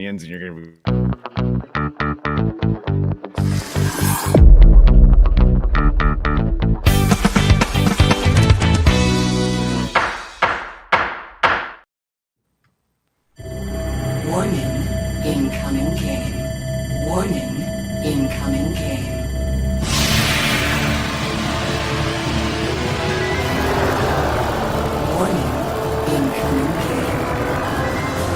and you're gonna be. Warning, incoming game. Warning, incoming game. Warning, incoming game.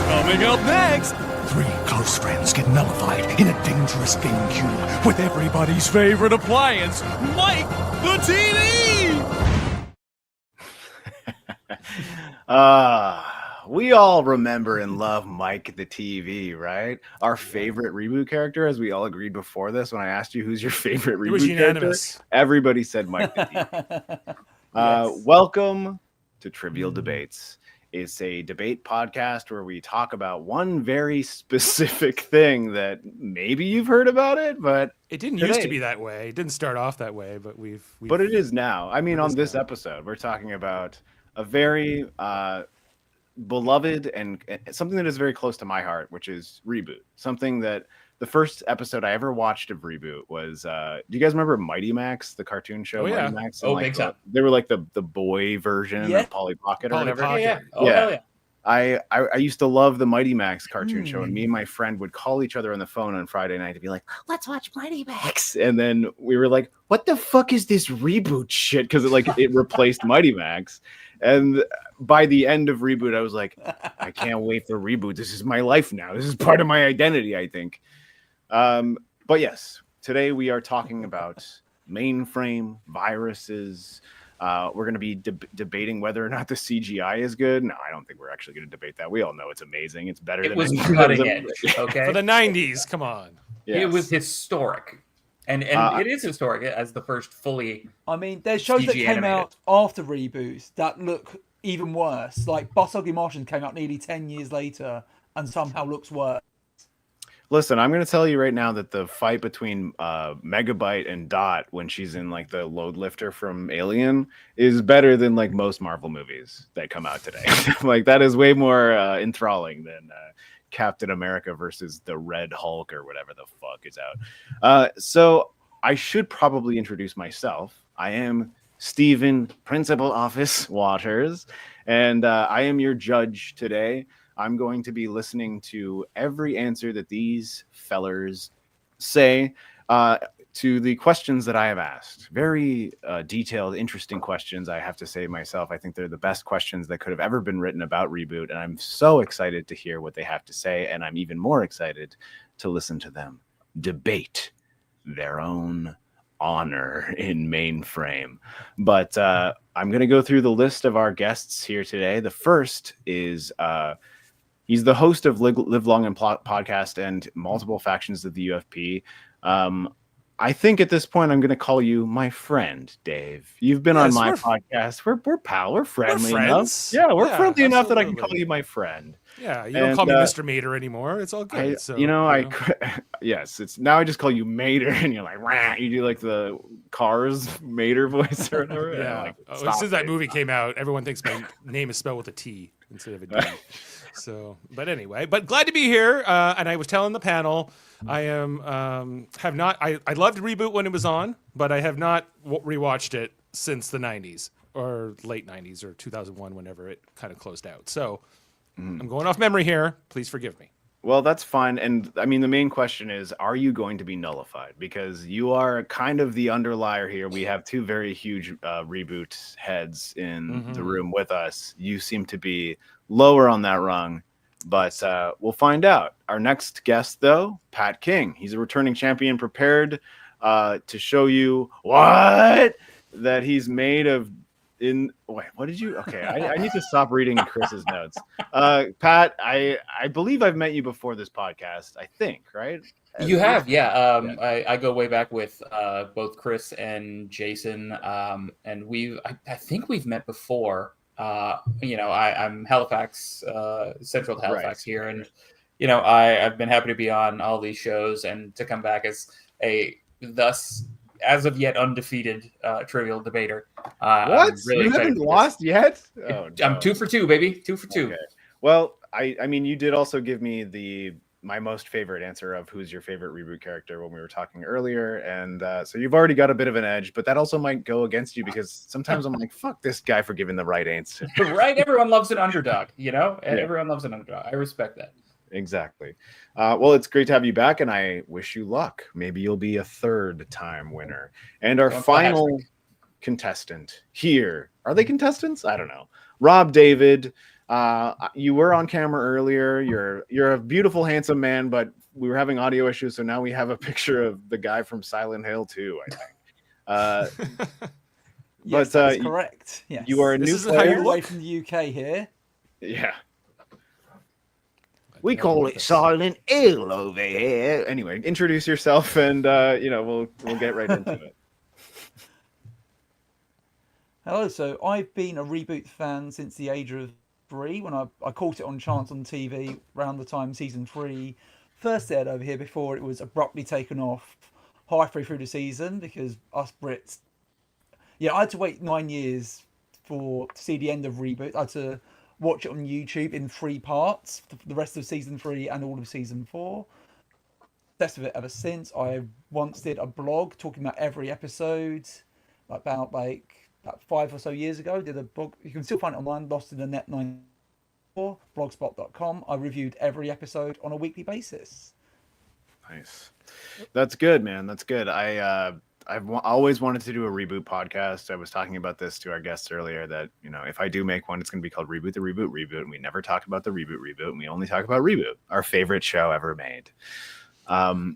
Coming up next, 3 close friends get nullified in a dangerous game cube with everybody's favorite appliance, Mike the TV! We all remember and love Mike the TV, right? Our favorite reboot character, as we all agreed before this. When I asked you who's your favorite reboot It was unanimous. character, everybody said Mike the TV. Yes. Welcome to Trivial Debates. It's a debate podcast where we talk about one very specific thing that maybe you've heard about it, but It didn't used to be that way. It didn't start off that way, but we've but it is now. I mean, It on is this now. episode, we're talking about a very beloved and something that is very close to my heart, which is Reboot. Something that the first episode I ever watched of Reboot was, do you guys remember Mighty Max, the cartoon show? Oh, yeah. Mighty Max? Oh, big time. They were like the boy version Yeah. of Polly Pocket or Polly whatever. Pocket. Yeah. Oh, Yeah. hell yeah. I used to love the Mighty Max cartoon show, and me and my friend would call each other on the phone on Friday night to be like, let's watch Mighty Max. And then we were like, what the fuck is this Reboot shit? Because it replaced Mighty Max. And by the end of Reboot, I was like, I can't wait for Reboot. This is my life now. This is part of my identity, I think. But yes, today we are talking about mainframe, viruses. We're going to be debating whether or not the CGI is good. No, I don't think we're actually going to debate that. We all know it's amazing. It's better It than was anything cutting that edge, was- okay? For the 90s, come on. Yes. It was historic. And it is historic as the first fully... I mean, there's shows that CG came animated. out after reboots that look even worse. Like Boss Ugly Martians came out nearly 10 years later and somehow looks worse. Listen, I'm going to tell you right now that the fight between Megabyte and Dot when she's in like the load lifter from Alien is better than like most Marvel movies that come out today. Like that is way more enthralling than Captain America versus the Red Hulk or whatever the fuck is out. So I should probably introduce myself. I am Stephen Principal Office Waters, and I am your judge today. I'm going to be listening to every answer that these fellers say to the questions that I have asked. Very detailed, interesting questions, I have to say myself. I think they're the best questions that could have ever been written about Reboot, and I'm so excited to hear what they have to say, and I'm even more excited to listen to them debate their own honor in mainframe. But I'm going to go through the list of our guests here today. The first is... he's the host of Live Long and Podcast and multiple factions of the UFP. I think at this point I'm going to call you my friend, Dave. You've been on my podcast. We're pal. We're friendly enough. Yeah, we're friendly enough that I can call you my friend. Yeah, you don't call me Mr. Mater anymore. It's all good. Yes, it's now I just call you Mater, and you're like, rah, you do like the Cars Mater voice or whatever. Yeah. Like, Since that movie came out, everyone thinks my name is spelled with a T instead of a D. So, but anyway, glad to be here. And I was telling the panel, I have not. I loved Reboot when it was on, but I have not rewatched it since the 90s or late 90s or 2001, whenever it kind of closed out. So I'm going off memory here. Please forgive me. Well, that's fine. And I mean, the main question is, are you going to be nullified? Because you are kind of the underlier here. We have two very huge Reboot heads in the room with us. You seem to be lower on that rung, but we'll find out. Our next guest, though, Pat King. He's a returning champion, prepared to show you what that he's made of. Wait, what did you? Okay, I need to stop reading Chris's notes. Pat, I believe I've met you before this podcast. I think, right? You have, yeah. I go way back with both Chris and Jason, and I think we've met before. I'm Halifax, central to Halifax here, and I've been happy to be on all these shows and to come back as as of yet undefeated trivial debater. What? Really you haven't lost yet? Oh, no. I'm 2 for 2, baby. 2 for 2. Okay. Well, I mean, you did also give me the my most favorite answer of who's your favorite reboot character when we were talking earlier. And so you've already got a bit of an edge, but that also might go against you because sometimes I'm like, fuck this guy for giving the right answer. Right? Everyone loves an underdog, you know? Yeah. Everyone loves an underdog. I respect that. Exactly. Well, it's great to have you back, and I wish you luck. Maybe you'll be a third-time winner. And our final contestant here. Are they contestants? I don't know. Rob David. You were on camera earlier. You're a beautiful, handsome man, but we were having audio issues, so now we have a picture of the guy from Silent Hill 2, I think. Yes, that's correct. Yes. You are a new player away from the UK here. Yeah. We call it Silent Hill over here. Anyway, introduce yourself, and we'll get right into it. Hello. So I've been a Reboot fan since the age of 3, when I caught it on chance on TV around the time season 3 first aired over here, before it was abruptly taken off halfway through the season because us Brits. Yeah, I had to wait 9 years to see the end of Reboot. I had to watch it on YouTube in 3 parts for the rest of season 3 and all of season 4. Obsessed with it ever since. I once did a blog talking about every episode, about 5 or so years ago. Did a blog. You can still find it online. Lost in the Net 94 blogspot.com. I reviewed every episode on a weekly basis. Nice. That's good, man. That's good. I've always wanted to do a reboot podcast. I was talking about this to our guests earlier that, if I do make one, it's going to be called Reboot the Reboot. And we never talk about the reboot, and we only talk about Reboot, our favorite show ever made. I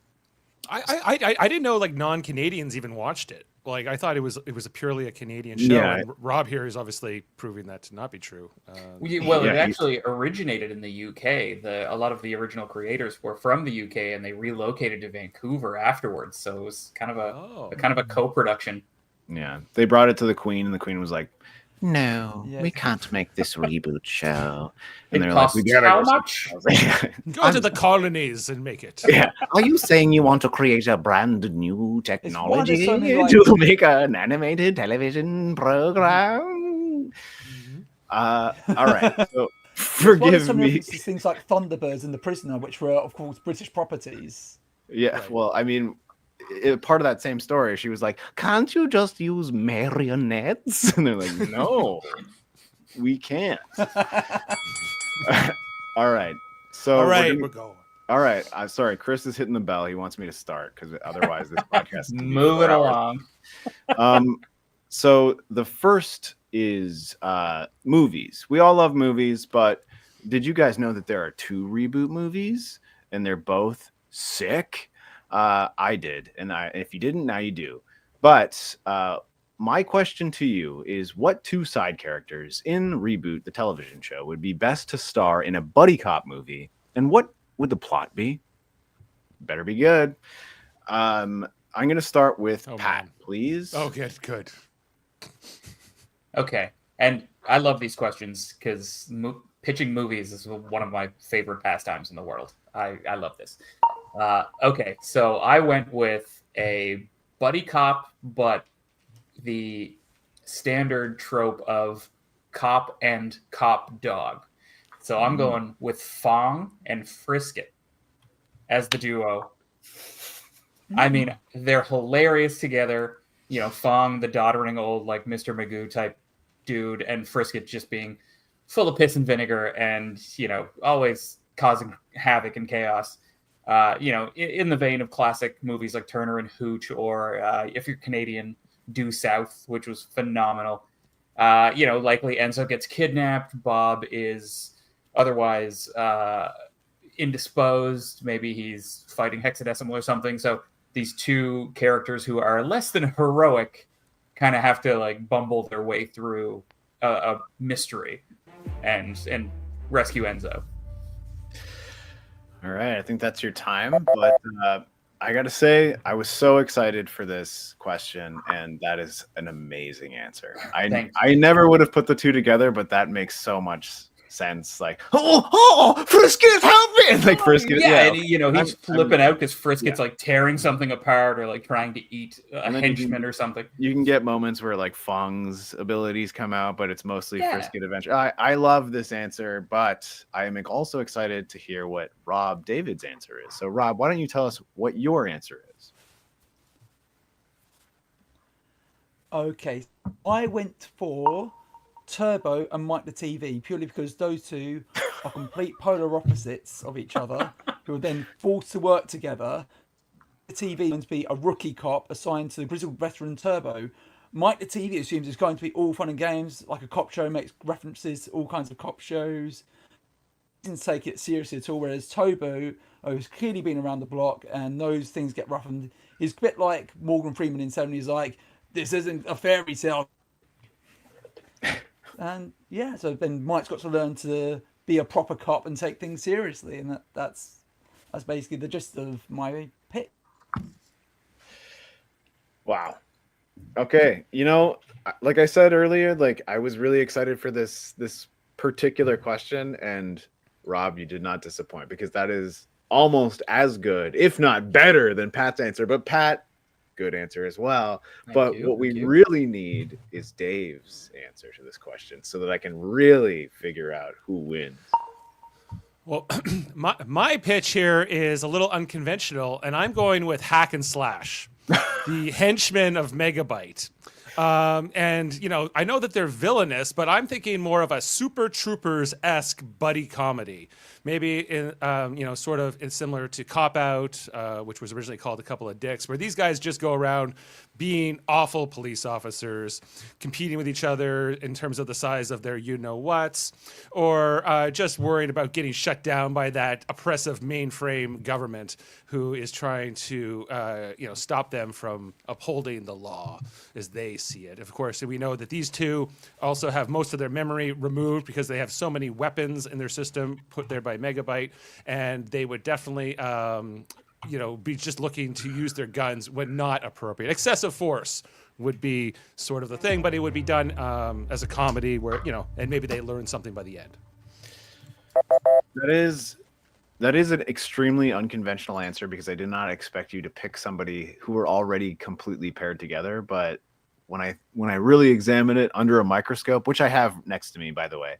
didn't know non-Canadians even watched it. I thought it was purely a Canadian show. Yeah. And Rob here is obviously proving that to not be true. It actually originated in the UK. A lot of the original creators were from the UK, and they relocated to Vancouver afterwards. So it was kind of a co-production. Yeah, they brought it to the Queen, and the Queen was like, "No, we can't make this reboot show." And it costs how much? Go to the colonies and make it. Yeah. Are you saying you want to create a brand new technology to make an animated television program? All right. So forgive me. Things like Thunderbirds and The Prisoner, which were, of course, British properties. Yeah. Right. Well, I mean, part of that same story, she was like, "Can't you just use marionettes?" And they're like, "No, we can't." All right. So we're going. All right. I'm sorry. Chris is hitting the bell. He wants me to start because otherwise this podcast move it along. So the first is movies. We all love movies, but did you guys know that there are 2 reboot movies and they're both sick? I did, and if you didn't, now you do. But my question to you is, what 2 side characters in Reboot, the television show, would be best to star in a buddy cop movie, and what would the plot be? Better be good. I'm going to start with Pat, please. Oh, good. Okay, and I love these questions because pitching movies is one of my favorite pastimes in the world. I love this. Okay, so I went with a buddy cop, but the standard trope of cop and cop dog. So I'm going with Fong and Frisket as the duo. I mean, they're hilarious together. Fong, the doddering old, Mr. Magoo type dude, and Frisket just being full of piss and vinegar and, always causing havoc and chaos. In the vein of classic movies like Turner and Hooch, or if you're Canadian, Due South, which was phenomenal. Likely Enzo gets kidnapped. Bob is otherwise indisposed. Maybe he's fighting hexadecimal or something. So these 2 characters who are less than heroic kind of have to bumble their way through a mystery and rescue Enzo. All right, I think that's your time, but I gotta say, I was so excited for this question, and that is an amazing answer. I never would have put the 2 together, but that makes so much sense. Like, oh, Frisket, help me! And like Frisket, yeah, and you know, he's flipping out because Frisket's yeah. like tearing something apart or like trying to eat a And then you henchman can- or something. You can get moments where like Fong's abilities come out, but it's mostly Yeah. Frisket adventure. I love this answer, but I am also excited to hear what Rob David's answer is. So Rob, why don't you tell us what your answer is? Okay, I went for Turbo and Mike the TV purely because those two are complete polar opposites of each other, who are then forced to work together. The TV is going to be a rookie cop assigned to the grizzled veteran Turbo. Mike the TV assumes it's going to be all fun and games, like a cop show, makes references to all kinds of cop shows. Didn't take it seriously at all, whereas Turbo has clearly been around the block and those things get roughened. He's a bit like Morgan Freeman in Seven. He's like, this isn't a fairy tale. And yeah, so then Mike's got to learn to be a proper cop and take things seriously, and that's basically the gist of my pick. Wow. Okay, you know, like I said earlier, like I was really excited for this particular question, and Rob, you did not disappoint because that is almost as good, if not better, than Pat's answer. But Pat, good answer as well. But what we really need is Dave's answer to this question so that I can really figure out who wins. Well, my pitch here is a little unconventional, and I'm going with Hack and Slash, the henchmen of Megabyte. And, you know, I know that they're villainous, but I'm thinking more of a Super Troopers-esque buddy comedy. Maybe, in, you know, sort of similar to Cop Out, which was originally called A Couple of Dicks, where these guys just go around being awful police officers, competing with each other in terms of the size of their you-know-whats, or just worried about getting shut down by that oppressive mainframe government who is trying to, you know, stop them from upholding the law as they see it. Of course, we know that these two also have most of their memory removed because they have so many weapons in their system put there by Megabyte, and they would definitely you know, be just looking to use their guns when not appropriate. Excessive force would be sort of the thing, but it would be done as a comedy where, you know, and maybe they learn something by the end. That is an extremely unconventional answer because I did not expect you to pick somebody who were already completely paired together. But when I really examine it under a microscope, which I have next to me, by the way,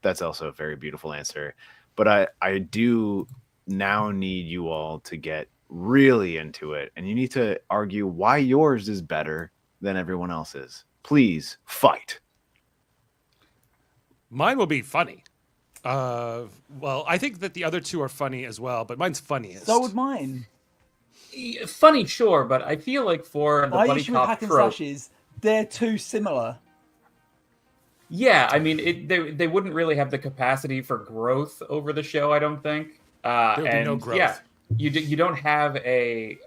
that's also a very beautiful answer. But I do now need you all to get really into it, and you need to argue why yours is better than everyone else's. Please fight. Mine will be funny. Well, I think that the other two are funny as well, but mine's funniest. So would mine. Funny, sure, but I feel like for the My buddy issue with cop Hack and trope, Slash is they're too similar. yeah, I mean, they wouldn't really have the capacity for growth over the show, I don't think. There would be no And growth. yeah, you don't have a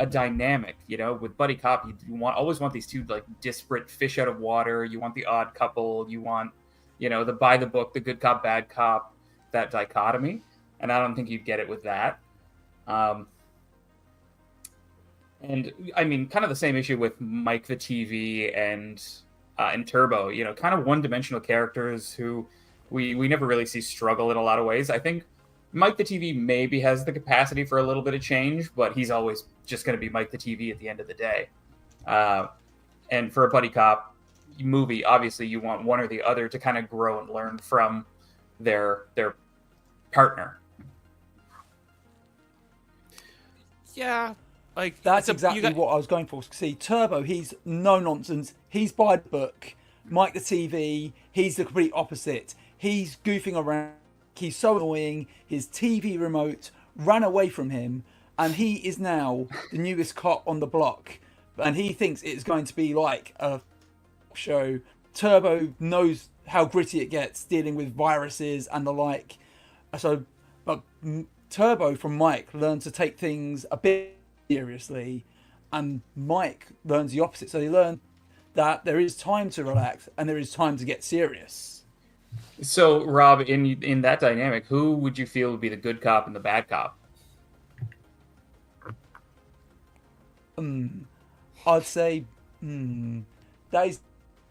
dynamic, you know, with buddy cop. You always want these two like disparate fish out of water. You want the odd couple. You want, you know, the by the book, the good cop, bad cop, that dichotomy. And I don't think you'd get it with that. And I mean, kind of the same issue with Mike the TV and Turbo. You know, kind of one-dimensional characters who we never really see struggle in a lot of ways. I think Mike the TV maybe has the capacity for a little bit of change, but he's always just going to be Mike the TV at the end of the day. And for a buddy cop movie, obviously you want one or the other to kind of grow and learn from their partner. Yeah, like That's exactly what I was going for. See, Turbo, he's no nonsense. He's by the book. Mike the TV, he's the complete opposite. He's goofing around. He's so annoying. His TV remote ran away from him, and he is now the newest cop on the block. And he thinks it's going to be like a show. Turbo knows how gritty it gets dealing with viruses and the like. So, but Turbo from Mike learns to take things a bit seriously, and Mike learns the opposite. So they learn that there is time to relax and there is time to get serious. So, Rob, in that dynamic, who would you feel would be the good cop and the bad cop? I'd say that is,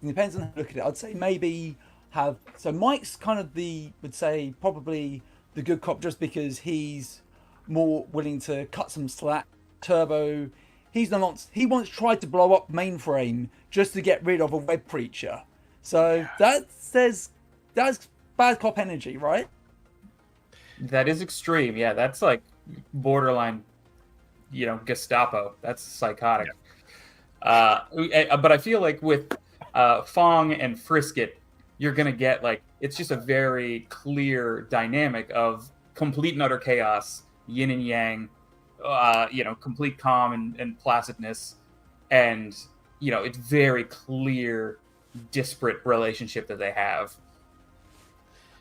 it depends on how you look at it. I'd say maybe have. So Mike's kind of would say probably the good cop, just because he's more willing to cut some slack. Turbo, he once tried to blow up Mainframe just to get rid of a web creature. So that's bad cop energy, right? That is extreme. Yeah, that's like borderline, Gestapo. That's psychotic. But I feel like with Fong and Frisket, you're gonna get it's just a very clear dynamic of complete and utter chaos, yin and yang, complete calm and placidness, and it's very clear, disparate relationship that they have.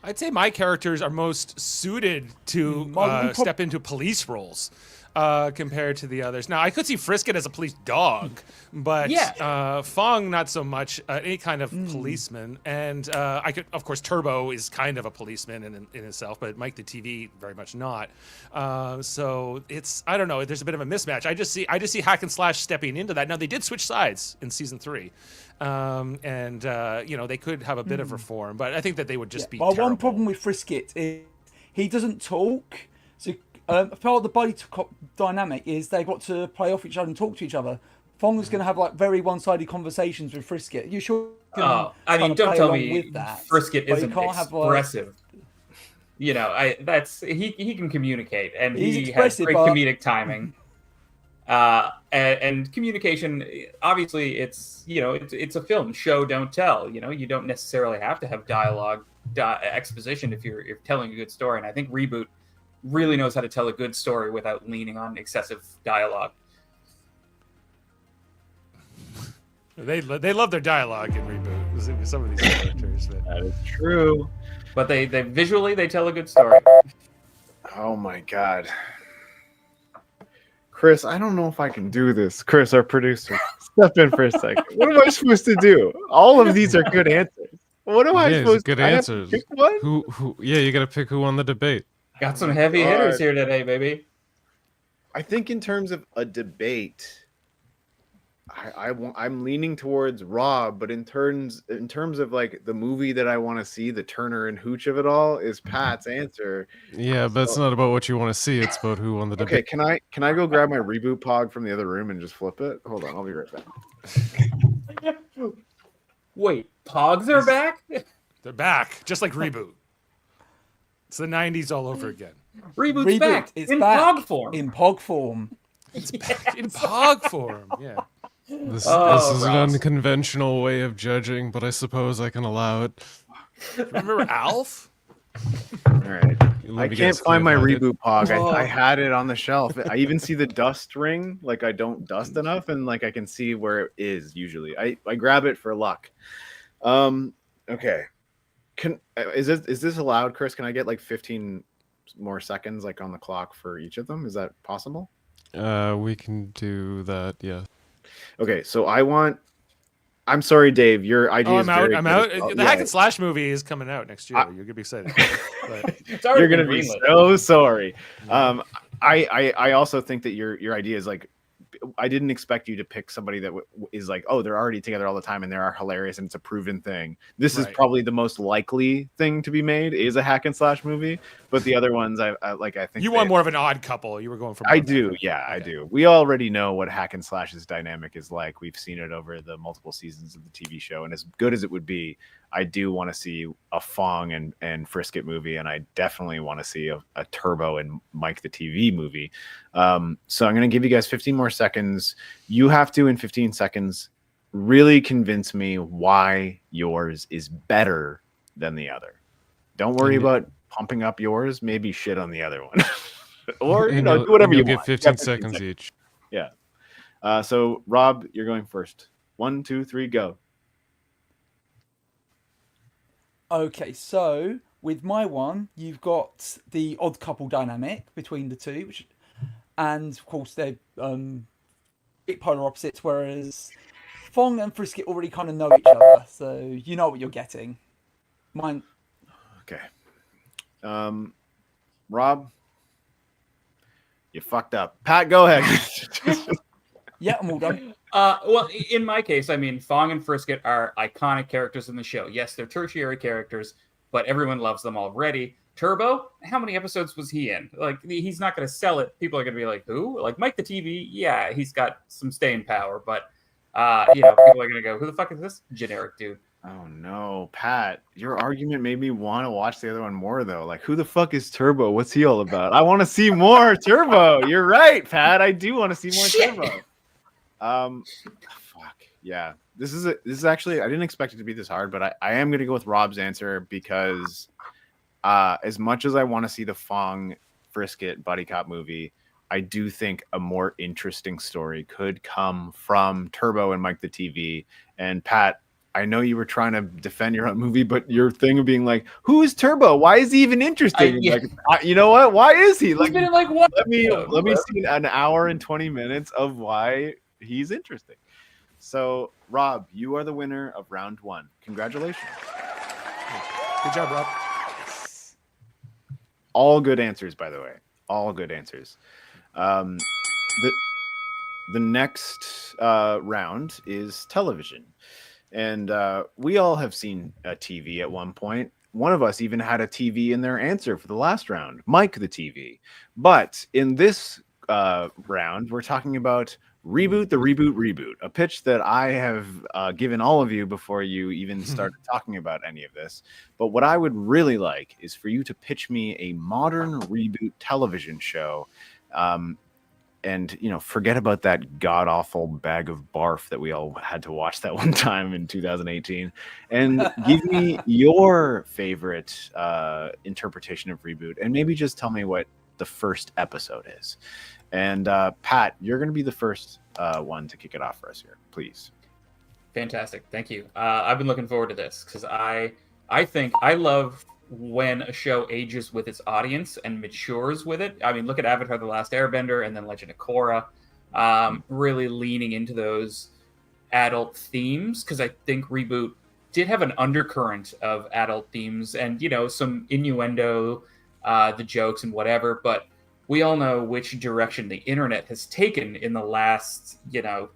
I'd say my characters are most suited to step into police roles compared to the others. Now, I could see Frisket as a police dog, but Fong not so much. Any kind of policeman, and I could, of course, Turbo is kind of a policeman in itself, but Mike the TV very much not. So I don't know. There's a bit of a mismatch. I just see Hack and Slash stepping into that. Now they did switch sides in season 3. They could have a bit of reform, but I think that they would just be terrible. One problem with Frisket is he doesn't talk. So part of the buddy cop dynamic is they've got to play off each other and talk to each other. Fong is going to have very one-sided conversations with Frisket. You sure? Don't tell me Frisket isn't expressive. He can communicate, and he has great comedic timing. And communication, obviously, it's a film. Show, don't tell. You don't necessarily have to have dialogue, exposition if you're telling a good story. And I think Reboot really knows how to tell a good story without leaning on excessive dialogue. They love their dialogue in Reboot. Some of these characters. That is true. But they visually they tell a good story. Oh my god. Chris, I don't know if I can do this. Chris, our producer, step in for a second. What am I supposed to do? All of these are good answers. What am I supposed to do? Good answers. Pick one? Who? Yeah, you got to pick who won the debate. Got some heavy hitters here today, baby. I think in terms of a debate, I'm leaning towards Rob, but in terms of the movie that I want to see, the Turner and Hooch of it all, is Pat's answer. Yeah, but it's not about what you want to see; it's about who won the debate. Okay, can I go grab my Reboot Pog from the other room and just flip it? Hold on, I'll be right back. Wait, Pogs are back? They're back, just like Reboot. It's the 90s all over again. Reboot's back. It's in back Pog form. In Pog form. It's back in Pog form. Yeah. This is an unconventional way of judging, but I suppose I can allow it. Remember Alf? All right. I can't find my Reboot Pog. I had it on the shelf. I even see the dust ring. I don't dust enough, and I can see where it is usually. I grab it for luck. Okay. Is this allowed, Chris? Can I get 15 more seconds on the clock for each of them? Is that possible? We can do that, yeah. Okay, so I'm sorry, Dave. Your idea is very I'm out. The Hack and Slash movie is coming out next year. You're gonna be excited. You're gonna be so sorry. I also think that your idea is I didn't expect you to pick somebody that is they're already together all the time and they are hilarious and it's a proven thing. This is probably the most likely thing to be made is a Hack and Slash movie, but the other ones I think you want more of an odd couple. You were going for. I do. I do. We already know what Hack and Slash's dynamic is like. We've seen it over the multiple seasons of the TV show, and as good as it would be, I do want to see a Fong and Frisket movie, and I definitely want to see a Turbo and Mike the TV movie. So I'm going to give you guys 15 more seconds. You have to, in 15 seconds, really convince me why yours is better than the other. Don't worry about pumping up yours. Maybe shit on the other one. Or do whatever you want. Get 15 seconds each. Yeah. So, Rob, you're going first. 1, 2, 3, go. Okay, so with my one, you've got the odd couple dynamic between the two, and of course they're bit polar opposites, whereas Fong and Frisket already kind of know each other, so you know what you're getting. Mine. Okay. Rob, you fucked up. Pat, go ahead. Yeah, I'm all done. Well, in my case, I mean, Fong and Frisket are iconic characters in the show. Yes, they're tertiary characters, but everyone loves them already. Turbo, how many episodes was he in? Like, he's not going to sell it. People are going to be like, who? Like, Mike the TV, yeah, he's got some staying power, but, people are going to go, who the fuck is this generic dude? Oh no, Pat, your argument made me want to watch the other one more though. Like, who the fuck is Turbo? What's he all about? I want to see more Turbo. You're right, Pat. I do want to see more Shit. Turbo. Fuck. Yeah. This is actually, I didn't expect it to be this hard, but I am gonna go with Rob's answer because as much as I want to see the Fong Frisket buddy cop movie, I do think a more interesting story could come from Turbo and Mike the TV. And Pat, I know you were trying to defend your own movie, but your thing of being like, "Who is Turbo? Why is he even interesting?" Yeah. Like, you know what? Why is he? He's Like, been in like one. let me see an hour and 20 minutes of why he's interesting. So, Rob, you are the winner of round 1. Congratulations. Good job, Rob. All good answers, by the way. All good answers. The next round is television. And we all have seen a TV at one point. One of us even had a TV in their answer for the last round, Mike the TV. But in this round, we're talking about Reboot the Reboot, a pitch that I have given all of you before you even started talking about any of this. But what I would really like is for you to pitch me a modern reboot television show. And, forget about that god-awful bag of barf that we all had to watch that one time in 2018. And give me your favorite interpretation of Reboot. And maybe just tell me what the first episode is. And Pat, you're going to be the first one to kick it off for us here. Please. Fantastic. Thank you. I've been looking forward to this because I think I love when a show ages with its audience and matures with it. I mean, look at Avatar: The Last Airbender and then Legend of Korra, really leaning into those adult themes because I think Reboot did have an undercurrent of adult themes and, some innuendo, the jokes and whatever, but we all know which direction the internet has taken in the last,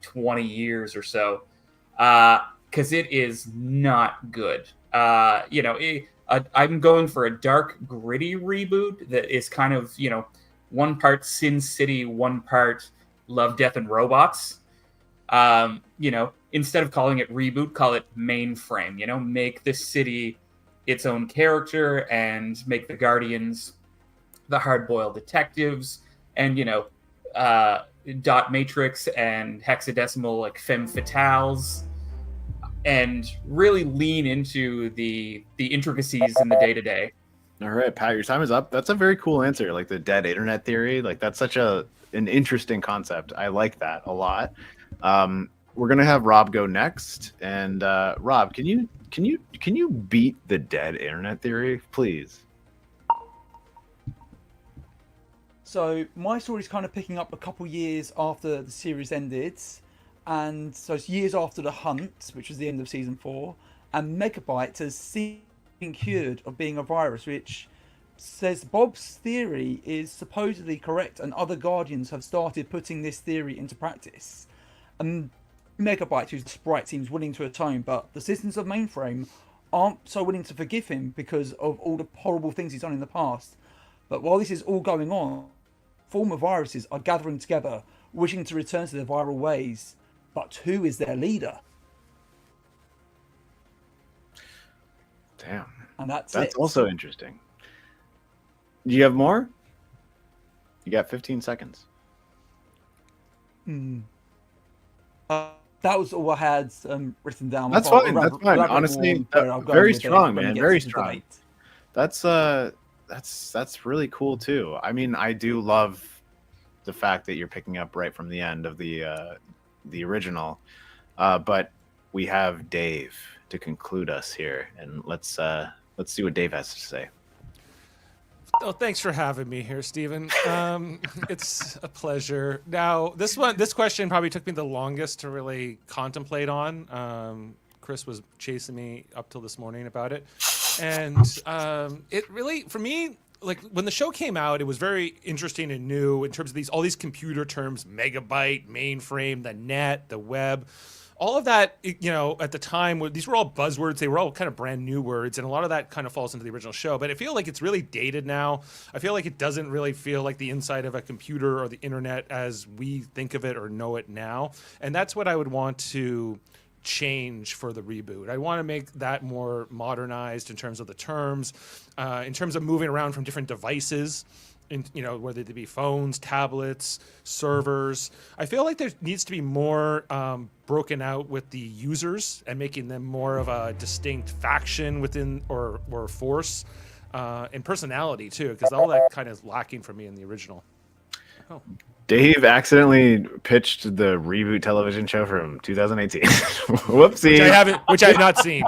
20 years or so, because it is not good. I'm going for a dark, gritty reboot that is kind of, one part Sin City, one part Love, Death, and Robots. Instead of calling it Reboot, call it Mainframe. Make this city its own character and make the Guardians the hard-boiled detectives and, dot matrix and hexadecimal, like, femme fatales, and really lean into the intricacies in the day-to-day. All right, Pat, your time is up. That's a very cool answer. Like the dead internet theory. Like that's such an interesting concept. I like that a lot. We're gonna have Rob go next. And Rob, can you beat the dead internet theory, please? So my story's kind of picking up a couple years after the series ended. And so it's years after The Hunt, which was the end of season 4, and Megabyte has been cured of being a virus, which says Bob's theory is supposedly correct, and other Guardians have started putting this theory into practice. And Megabyte, who's the sprite, seems willing to atone, but the citizens of Mainframe aren't so willing to forgive him because of all the horrible things he's done in the past. But while this is all going on, former viruses are gathering together, wishing to return to their viral ways. But who is their leader? Damn. And that's also interesting. Do you have more? You got 15 seconds. That was all I had written down. That's fine. That's fine. Honestly, very strong, man. Very strong. That's really cool too. I mean, I do love the fact that you're picking up right from the end of the original, but we have Dave to conclude us here, and let's see what Dave has to say. Oh, thanks for having me here, Stephen. It's a pleasure. Now, this question probably took me the longest to really contemplate on. Chris was chasing me up till this morning about it, and it really, for me, like when the show came out, it was very interesting and new in terms of all these computer terms: megabyte, mainframe, the net, the web. All of that, at the time, these were all buzzwords. They were all kind of brand new words, and a lot of that kind of falls into the original show. But I feel like it's really dated now. I feel like it doesn't really feel like the inside of a computer or the internet as we think of it or know it now. And that's what I would want to change for the reboot. I want to make that more modernized in terms of the terms, in terms of moving around from different devices. Whether they be phones, tablets, servers. I feel like there needs to be more broken out with the users and making them more of a distinct faction within or force and personality too, because all that kind of lacking for me in the original. Oh. Dave accidentally pitched the reboot television show from 2018. Whoopsie. Which I have not seen.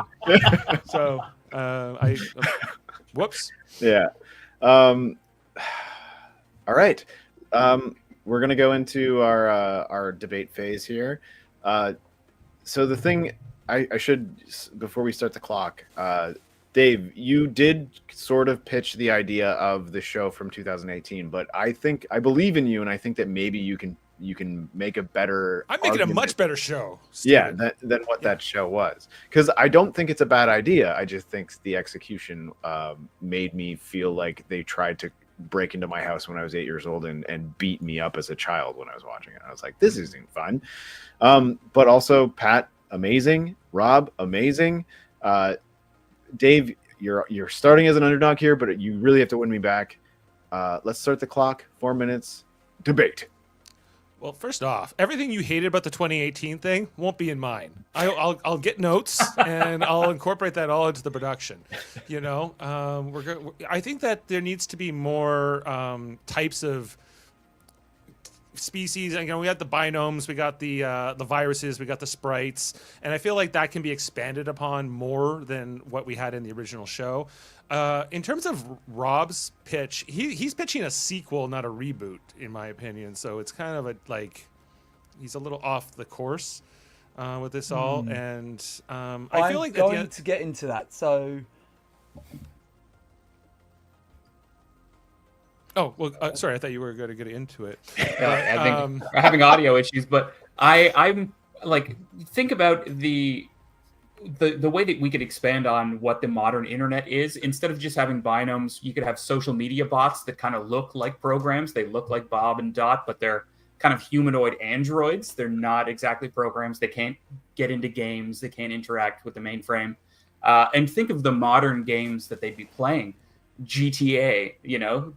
So whoops. Yeah. All right. We're going to go into our debate phase here. So the thing I should, before we start the clock, Dave, you did sort of pitch the idea of the show from 2018, but I believe in you, and I think that maybe you can make a better. I'm making a much better show. Steven. Yeah, than what that show was, because I don't think it's a bad idea. I just think the execution made me feel like they tried to break into my house when I was 8 years old and beat me up as a child when I was watching it. I was like, this isn't fun. But also, Pat, amazing. Rob, amazing. Dave, you're starting as an underdog here, but you really have to win me back. Let's start the clock. 4 minutes. Debate. Well, first off, everything you hated about the 2018 thing won't be in mine. I'll get notes and I'll incorporate that all into the production. I think that there needs to be more types of species. We got the binomes, we got the viruses, we got the sprites, and I feel like that can be expanded upon more than what we had in the original show. In terms of Rob's pitch, he's pitching a sequel, not a reboot, in my opinion. So it's kind of he's a little off the course with this all, and I feel like I'm going to get into that. So. Oh, well, sorry, I thought you were going to get into it. I think we're having audio issues, but I'm like, think about the way that we could expand on what the modern internet is. Instead of just having binomes, you could have social media bots that kind of look like programs. They look like Bob and Dot, but they're kind of humanoid androids. They're not exactly programs. They can't get into games. They can't interact with the mainframe. And think of the modern games that they'd be playing. GTA,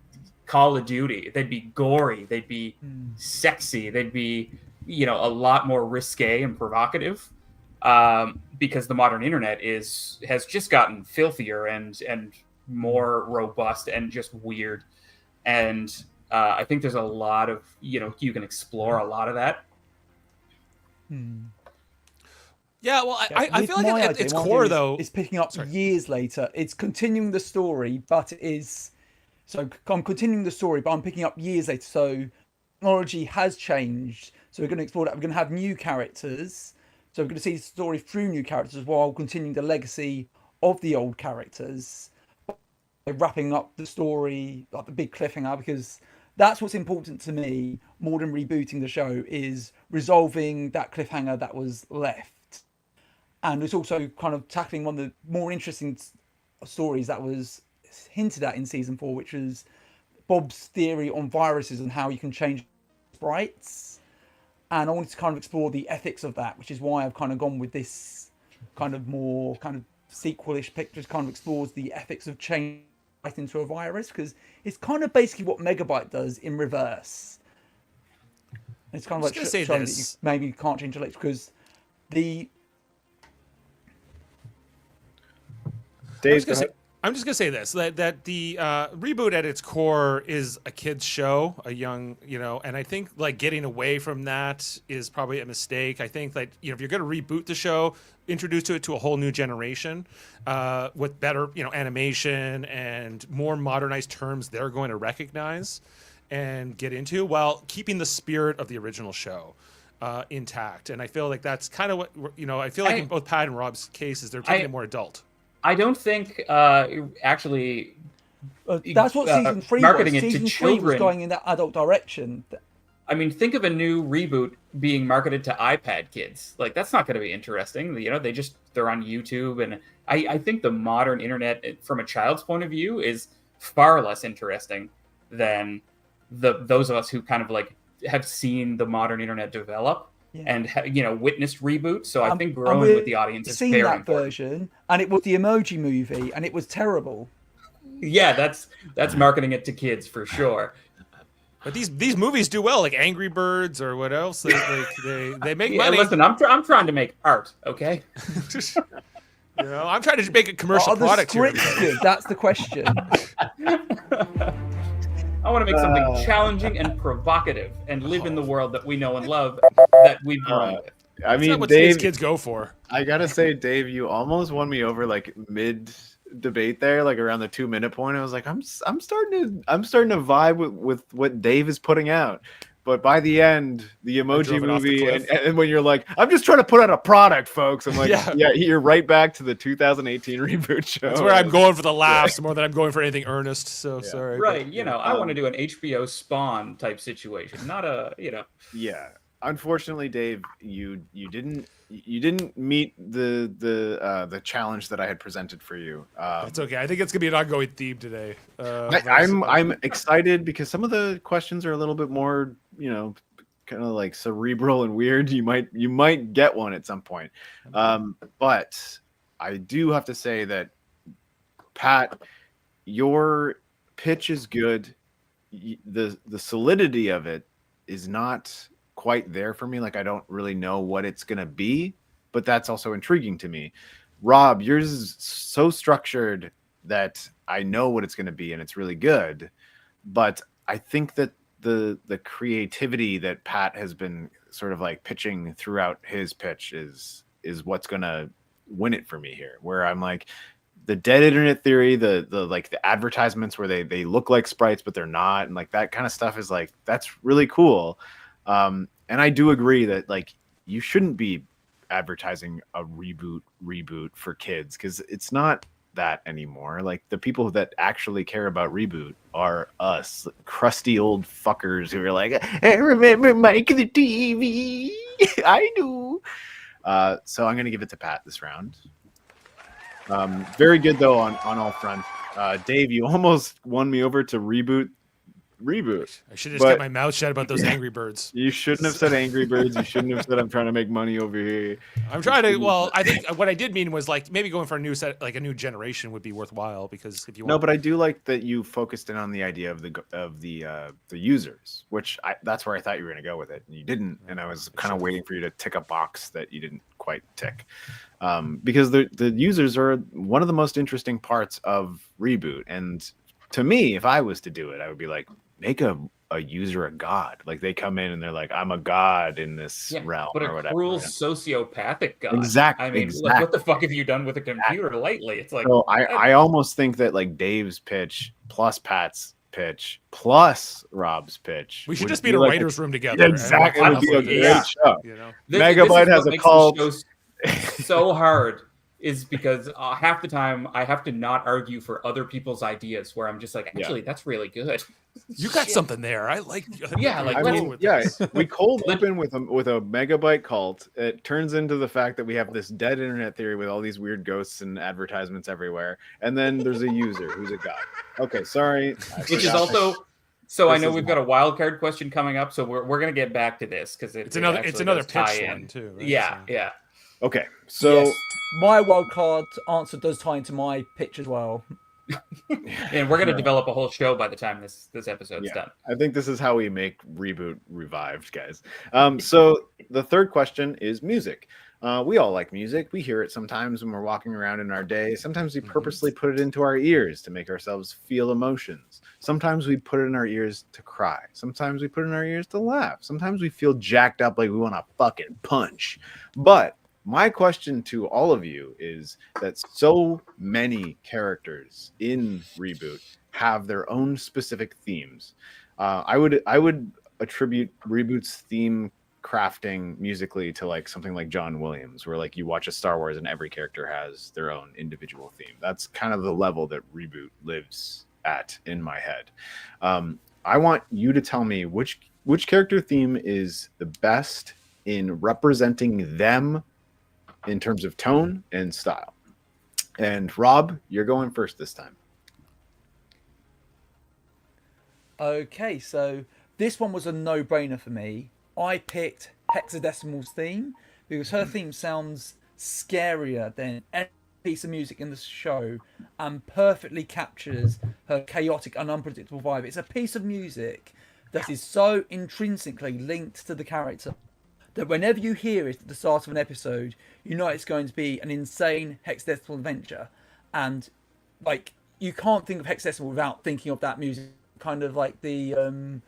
Call of Duty. They'd be gory. They'd be sexy. They'd be, a lot more risque and provocative. Because the modern internet has just gotten filthier and more robust and just weird. And I think there's a lot of, you can explore a lot of that. Yeah, well, I feel like at its core, though, it's picking up years later. It's continuing the story, but it is. So I'm continuing the story, but I'm picking up years later. So technology has changed. So we're going to explore that. We're going to have new characters. So we're going to see the story through new characters while continuing the legacy of the old characters. We're wrapping up the story, like the big cliffhanger, because that's what's important to me more than rebooting the show, is resolving that cliffhanger that was left. And it's also kind of tackling one of the more interesting stories that was hinted at in season 4, which was Bob's theory on viruses and how you can change sprites. And I wanted to kind of explore the ethics of that, which is why I've kind of gone with this kind of more kind of sequelish picture. Kind of explores the ethics of changing into a virus, because it's kind of basically what Megabyte does in reverse. It's kind of like showing that you maybe can't change electric, because the. Dave, I'm just gonna say this: that the reboot at its core is a kid's show, a young, and I think like getting away from that is probably a mistake. I think that if you're gonna reboot the show, introduce it to a whole new generation with better, animation and more modernized terms they're going to recognize and get into, while keeping the spirit of the original show intact. And I feel like that's kind of what I feel like in both Pat and Rob's cases, they're taking it more adult. I don't think actually That's what season 3 marketing was. it to Season 3 was children. going in that adult direction. I mean, think of a new reboot being marketed to iPad kids. Like, that's not going to be interesting. You know, they're on YouTube. And I think the modern internet, from a child's point of view, is far less interesting than those of us who kind of like have seen the modern internet develop and, witnessed reboots. So I think growing with the audience is very important. Version, and it was the Emoji Movie, and it was terrible. Yeah, that's marketing it to kids for sure. But these movies do well, like Angry Birds or what else? They make money. Listen, I'm trying to make art, okay? I'm trying to make a commercial product here. Good? That's the question. I want to make something challenging and provocative and live in the world that we know and love that we've grown with. I mean, not what Dave, kids go for. I gotta say, Dave, you almost won me over like mid debate there, like around the 2-minute point. I was like, I'm starting to vibe with what Dave is putting out. But by the end, the Emoji Movie, and when you're like, I'm just trying to put out a product, folks. I'm like, yeah, you're right back to the 2018 reboot show. That's where I'm going for the laughs more than I'm going for anything earnest. So sorry. Right. But, I want to do an HBO Spawn type situation, not a, Yeah. Unfortunately, Dave, you didn't meet the challenge that I had presented for you. That's okay. I think it's gonna be an ongoing theme today. I'm excited because some of the questions are a little bit more, kind of like cerebral and weird. You might get one at some point, but I do have to say that, Pat, your pitch is good. The solidity of it is not quite there for me. Like, I don't really know what it's gonna be, but that's also intriguing to me. Rob, yours is so structured that I know what it's gonna be, and it's really good. But I think that the creativity that Pat has been sort of like pitching throughout his pitch is what's gonna win it for me here. Where I'm like, the dead internet theory, the like the advertisements where they look like sprites but they're not, and like that kind of stuff is like, that's really cool. And I do agree that like you shouldn't be advertising a reboot for kids, because it's not that anymore. Like, the people that actually care about reboot are us crusty old fuckers who are like, I remember Mike the TV. I do. So I'm gonna give it to Pat this round. Very good though on all fronts. Dave, you almost won me over to reboot. I should have just kept my mouth shut about those Angry Birds. You shouldn't have said Angry Birds. You shouldn't have said I'm trying to make money over here. I'm trying to. Well, I think what I did mean was like maybe going for a new set, like a new generation, would be worthwhile, because if you want. No, but I do like that you focused in on the idea of the users, which that's where I thought you were going to go with it, and you didn't. And I was kind of waiting for you to tick a box that you didn't quite tick, because the users are one of the most interesting parts of reboot. And to me, if I was to do it, I would be like, make a user a god. Like, they come in and they're like, I'm a god in this realm, but or a whatever. cruel sociopathic god. Exactly. I mean, like, what the fuck have you done with a computer lately? It's like, so I almost think that like Dave's pitch plus Pat's pitch plus Rob's pitch, we should just be in a writer's room together. Exactly. It would be a great show. This Megabyte has a cult. So hard is because half the time I have to not argue for other people's ideas, where I'm just like, actually, that's really good. You got something there. I like. Yeah, like, we cold open with a Megabyte cult. It turns into the fact that we have this dead internet theory with all these weird ghosts and advertisements everywhere, and then there's a user who's a god. Okay, sorry. Which is also. So I know we've got a wild card question coming up, so we're gonna get back to this because it's another pitch one too. Right? Yeah. Okay, so my wild card answer does tie into my pitch as well. And we're going to develop a whole show by the time this episode's done. I think this is how we make reboot revived, guys. So the third question is music. We all like music. We hear it sometimes when we're walking around in our day. Sometimes we purposely put it into our ears to make ourselves feel emotions. Sometimes we put it in our ears to cry. Sometimes we put it in our ears to laugh. Sometimes we feel jacked up like we want to fucking punch. But my question to all of you is that so many characters in Reboot have their own specific themes. I would attribute Reboot's theme crafting musically to like something like John Williams, where like you watch a Star Wars and every character has their own individual theme. That's kind of the level that Reboot lives at in my head. I want you to tell me which character theme is the best in representing them in terms of tone and style. And Rob, you're going first this time. Okay, so this one was a no-brainer for me. I picked Hexadecimal's theme because her theme sounds scarier than any piece of music in the show and perfectly captures her chaotic and unpredictable vibe. It's a piece of music that is so intrinsically linked to the character that whenever you hear it at the start of an episode, you know it's going to be an insane hexadecimal adventure. And, like, you can't think of Hexadecimal without thinking of that music. Kind of like the kind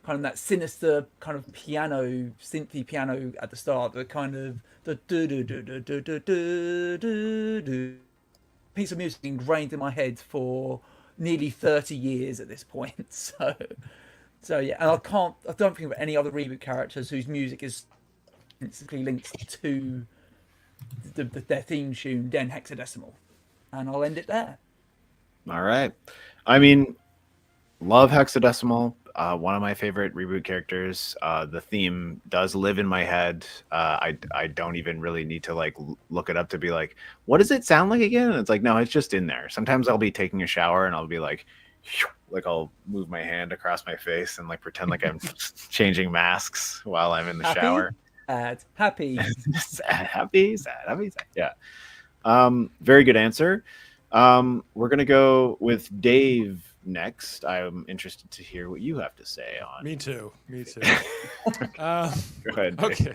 of that sinister kind of piano, synthy piano at the start, the kind of the do do do do do do do do do piece of music ingrained in my head for nearly 30 years at this point. So yeah, and I don't think of any other reboot characters whose music is intrinsically linked to their theme tune, then Hexadecimal, and I'll end it there. All right. I mean, love Hexadecimal. One of my favorite reboot characters. The theme does live in my head. I don't even really need to like look it up to be like, what does it sound like again? And it's like, no, it's just in there. Sometimes I'll be taking a shower and I'll be like I'll move my hand across my face and like pretend like I'm changing masks while I'm in the shower. Happy. Sad, happy, sad, happy, sad. Yeah. Very good answer. We're gonna go with Dave next. I'm interested to hear what you have to say on. Me too. Go ahead. Dave. Okay.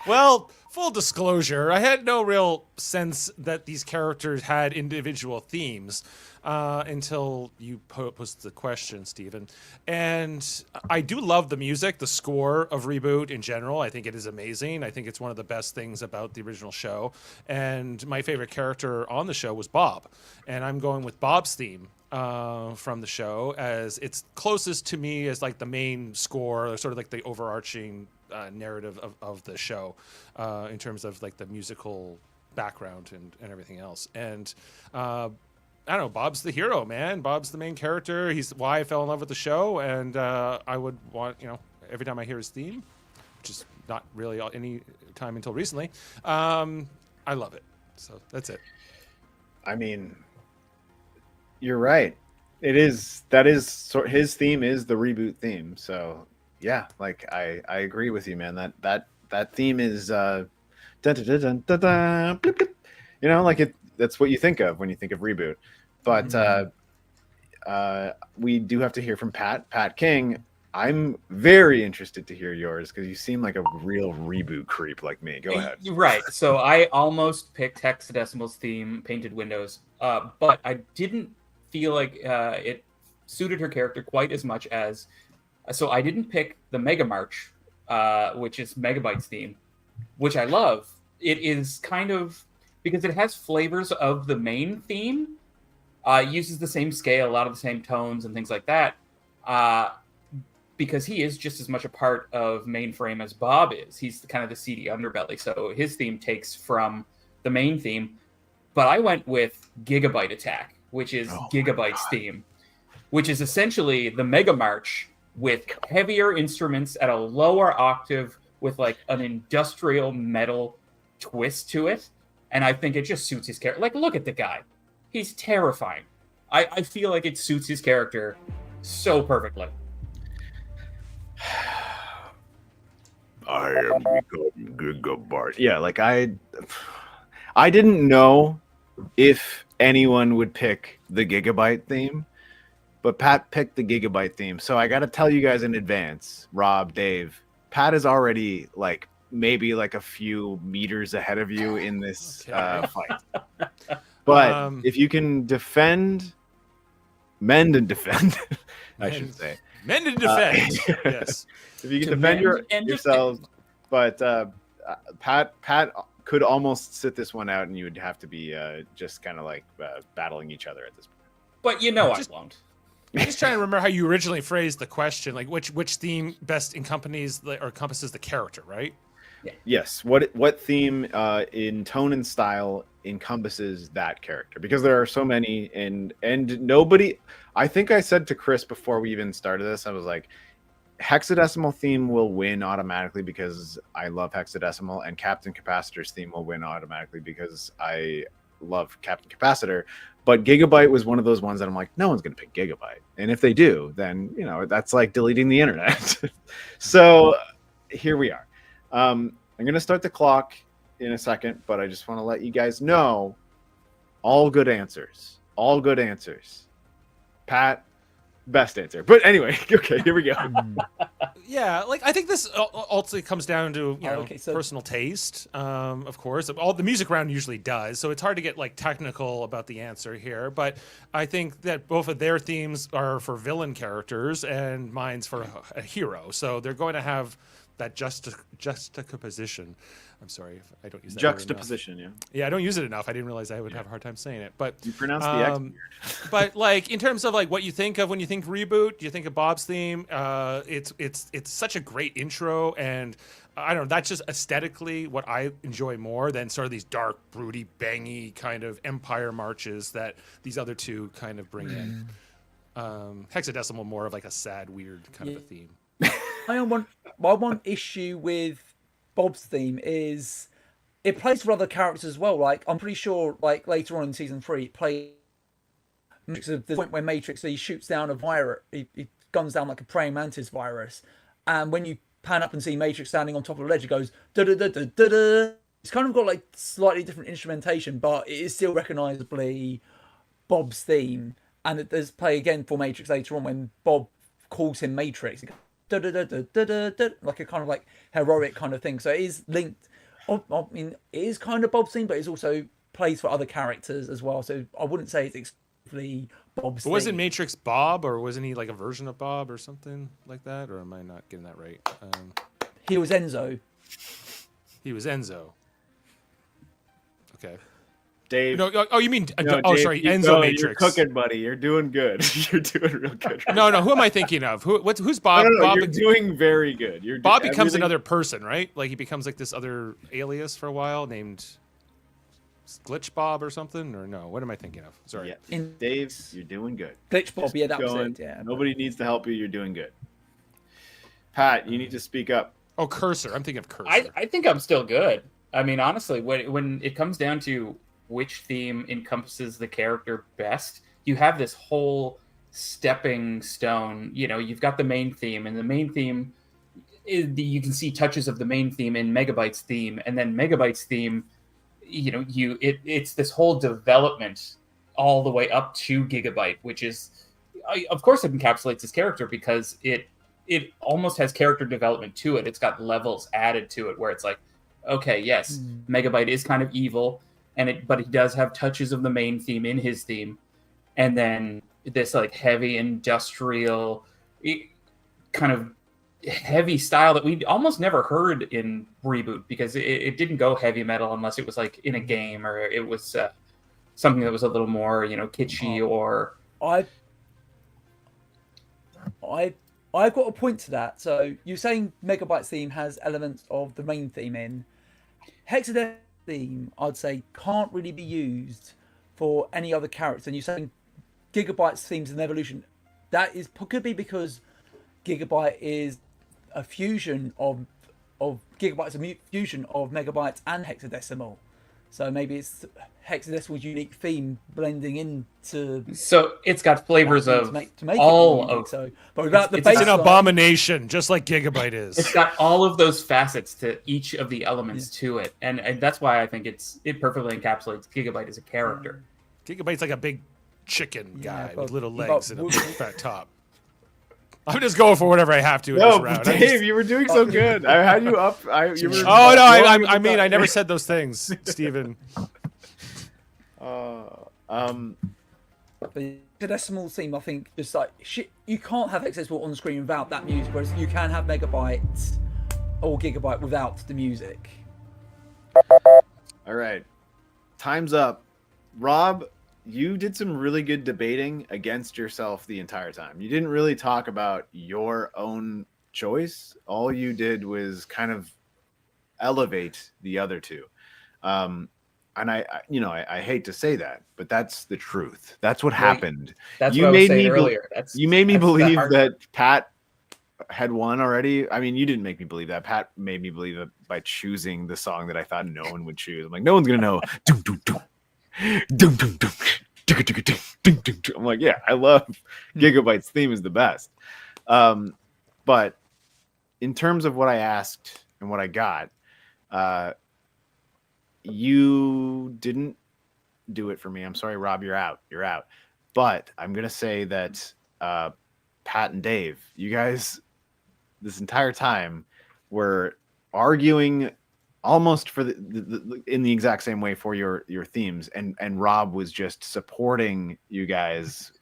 Well, full disclosure, I had no real sense that these characters had individual themes until you posed the question, Stephen. And I do love the music, the score of Reboot in general. I think it is amazing. I think it's one of the best things about the original show. And my favorite character on the show was Bob. And I'm going with Bob's theme from the show, as it's closest to me as like the main score, sort of like the overarching narrative of the show in terms of like the musical background and everything else. And I don't know, Bob's the hero, man. Bob's the main character. He's why I fell in love with the show, and I would want, every time I hear his theme, which is not really any time until recently, I love it. So that's it. I mean, you're right. His theme is the Reboot theme. So yeah, like I agree with you, man. That theme is dun, dun, dun, dun, dun, dun, blip, blip. Like it. That's what you think of when you think of Reboot. But we do have to hear from Pat King. I'm very interested to hear yours because you seem like a real Reboot creep like me. Go ahead. Right. So I almost picked Hexadecimal's theme, Painted Windows, but I didn't feel like it suited her character quite as much as. So I didn't pick the Mega March, which is Megabyte's theme, which I love. It is kind of, because it has flavors of the main theme, uses the same scale, a lot of the same tones and things like that, because he is just as much a part of Mainframe as Bob is. He's kind of the seedy underbelly, so his theme takes from the main theme. But I went with Gigabyte Attack, which is Gigabyte's theme, which is essentially the Mega March with heavier instruments at a lower octave with like an industrial metal twist to it. And I think it just suits his character. Like, look at the guy. He's terrifying. I feel like it suits his character so perfectly. I am becoming Gigabyte. Yeah, like I didn't know if anyone would pick the Gigabyte theme, but Pat picked the Gigabyte theme. So I got to tell you guys in advance, Rob, Dave, Pat is already like maybe like a few meters ahead of you in this fight. But if you can mend and defend, I should say. Mend and defend. Yes. If you can defend yourselves. But Pat could almost sit this one out and you would have to be just kind of like battling each other at this point. But I won't. I'm just trying to remember how you originally phrased the question, like which theme best encompasses the character, right? Yeah. Yes. What theme in tone and style encompasses that character, because there are so many, and nobody. I think I said to Chris before we even started this, I was like, hexadecimal theme will win automatically because I love hexadecimal, and Captain Capacitor's theme will win automatically because I love Captain Capacitor. But Gigabyte was one of those ones that I'm like, no one's going to pick Gigabyte. And if they do, then, that's like deleting the internet. So here we are. I'm going to start the clock in a second, but I just want to let you guys know all good answers. All good answers. Pat, best answer. But anyway, okay, here we go. Yeah, like I think this ultimately comes down to Okay, so- personal taste, of course. All the music round usually does, so it's hard to get like technical about the answer here. But I think that both of their themes are for villain characters, and mine's for a hero. So they're going to have that juxtaposition. I'm sorry if I don't use that word enough. Juxtaposition, yeah. Yeah, I don't use it enough. I didn't realize I would have a hard time saying it. But You pronounce the X weird. but like in terms of like what you think of when you think reboot, do you think of Bob's theme? It's such a great intro, and I don't know, that's just aesthetically what I enjoy more than sort of these dark, broody, bangy kind of empire marches that these other two kind of bring in. Hexadecimal more of like a sad, weird kind of a theme. My one issue with Bob's theme is it plays for other characters as well. Like I'm pretty sure, like later on in season 3, it plays the point where Matrix he shoots down a virus, he guns down like a praying mantis virus, and when you pan up and see Matrix standing on top of a ledge, it goes da da da da da da. It's kind of got like slightly different instrumentation, but it is still recognisably Bob's theme, and it does play again for Matrix later on when Bob calls him Matrix. It goes, da, da, da, da, da, da, da, like a kind of like heroic kind of thing. So it is linked. I mean, it is kind of Bob's theme, but it's also plays for other characters as well. So I wouldn't say it's exclusively Bob's theme. Wasn't Matrix Bob, or wasn't he like a version of Bob or something like that? Or am I not getting that right? He was Enzo. He was Enzo. Okay. Dave. No, oh, you mean No, oh, Dave, sorry, you Enzo go, Matrix. You're cooking, buddy. You're doing good. You're doing real good. No, who am I thinking of? Who's Bob? No, Bob, you're doing very good. Bob becomes everything- another person, right? Like he becomes like this other alias for a while named Glitch Bob or something, or no? What am I thinking of? Sorry. Yeah. Dave, you're doing good. Glitch Bob, yeah, that was Going. it. Yeah. Nobody needs to help you. You're doing good. Pat, you need to speak up. Oh, Cursor. I'm thinking of Cursor. I think I'm still good. I mean, honestly, when it comes down to which theme encompasses the character best, you have this whole stepping stone. You've got the main theme, and the main theme you can see touches of the main theme in Megabyte's theme, and then Megabyte's theme, it's this whole development all the way up to Gigabyte, which is, of course, it encapsulates his character because it almost has character development to it. It's got levels added to it where it's like, okay, yes, Megabyte is kind of evil, but he does have touches of the main theme in his theme, and then this like heavy industrial kind of heavy style that we almost never heard in Reboot because it didn't go heavy metal unless it was like in a game or it was something that was a little more kitschy or. I've got a point to that. So you're saying Megabyte's theme has elements of the main theme in. Hexadecimal theme, I'd say, can't really be used for any other character. And you're saying Gigabyte's theme's an evolution. That could be because Gigabyte is a fusion of Gigabyte's a fusion of Megabyte and Hexadecimal. So maybe it's Hexadecimal's unique theme blending into. So it's got flavors of to make all it unique, of. So, but without the It's an baseline- abomination, just like Gigabyte is. It's got all of those facets to each of the elements to it, and that's why I think it perfectly encapsulates Gigabyte as a character. Gigabyte's like a big chicken guy but- with little but- legs and a big fat top. I'm just going for whatever I have to in this round. Dave, you were doing so good. I had you up. You were Oh no! rolling I with mean, that. I never said those things, Steven. The Hexadecimal theme, I think, just like shit, you can't have Hexadecimal on screen without that music, whereas you can have Megabyte or Gigabyte without the music. All right, time's up. Rob, you did some really good debating against yourself the entire time. You didn't really talk about your own choice. All you did was kind of elevate the other two. I hate to say that, but that's the truth. That's what Well, happened. That's You what I was made saying me bel- earlier. you made me That's the believe hard that part. Pat had won already. I mean, you didn't make me believe that. Pat made me believe it by choosing the song that I thought no one would choose. I'm like, no one's gonna know. Dum, dum, dum. Dum, dum, dum. Dum, dum, dum, dum, dum, dum. I'm like, yeah, I love Gigabyte's theme is the best. But in terms of what I asked and what I got, you didn't do it for me. I'm sorry, Rob, you're out. You're out. But I'm gonna say that Pat and Dave, you guys, this entire time, were arguing almost for in the exact same way for your themes, and Rob was just supporting you guys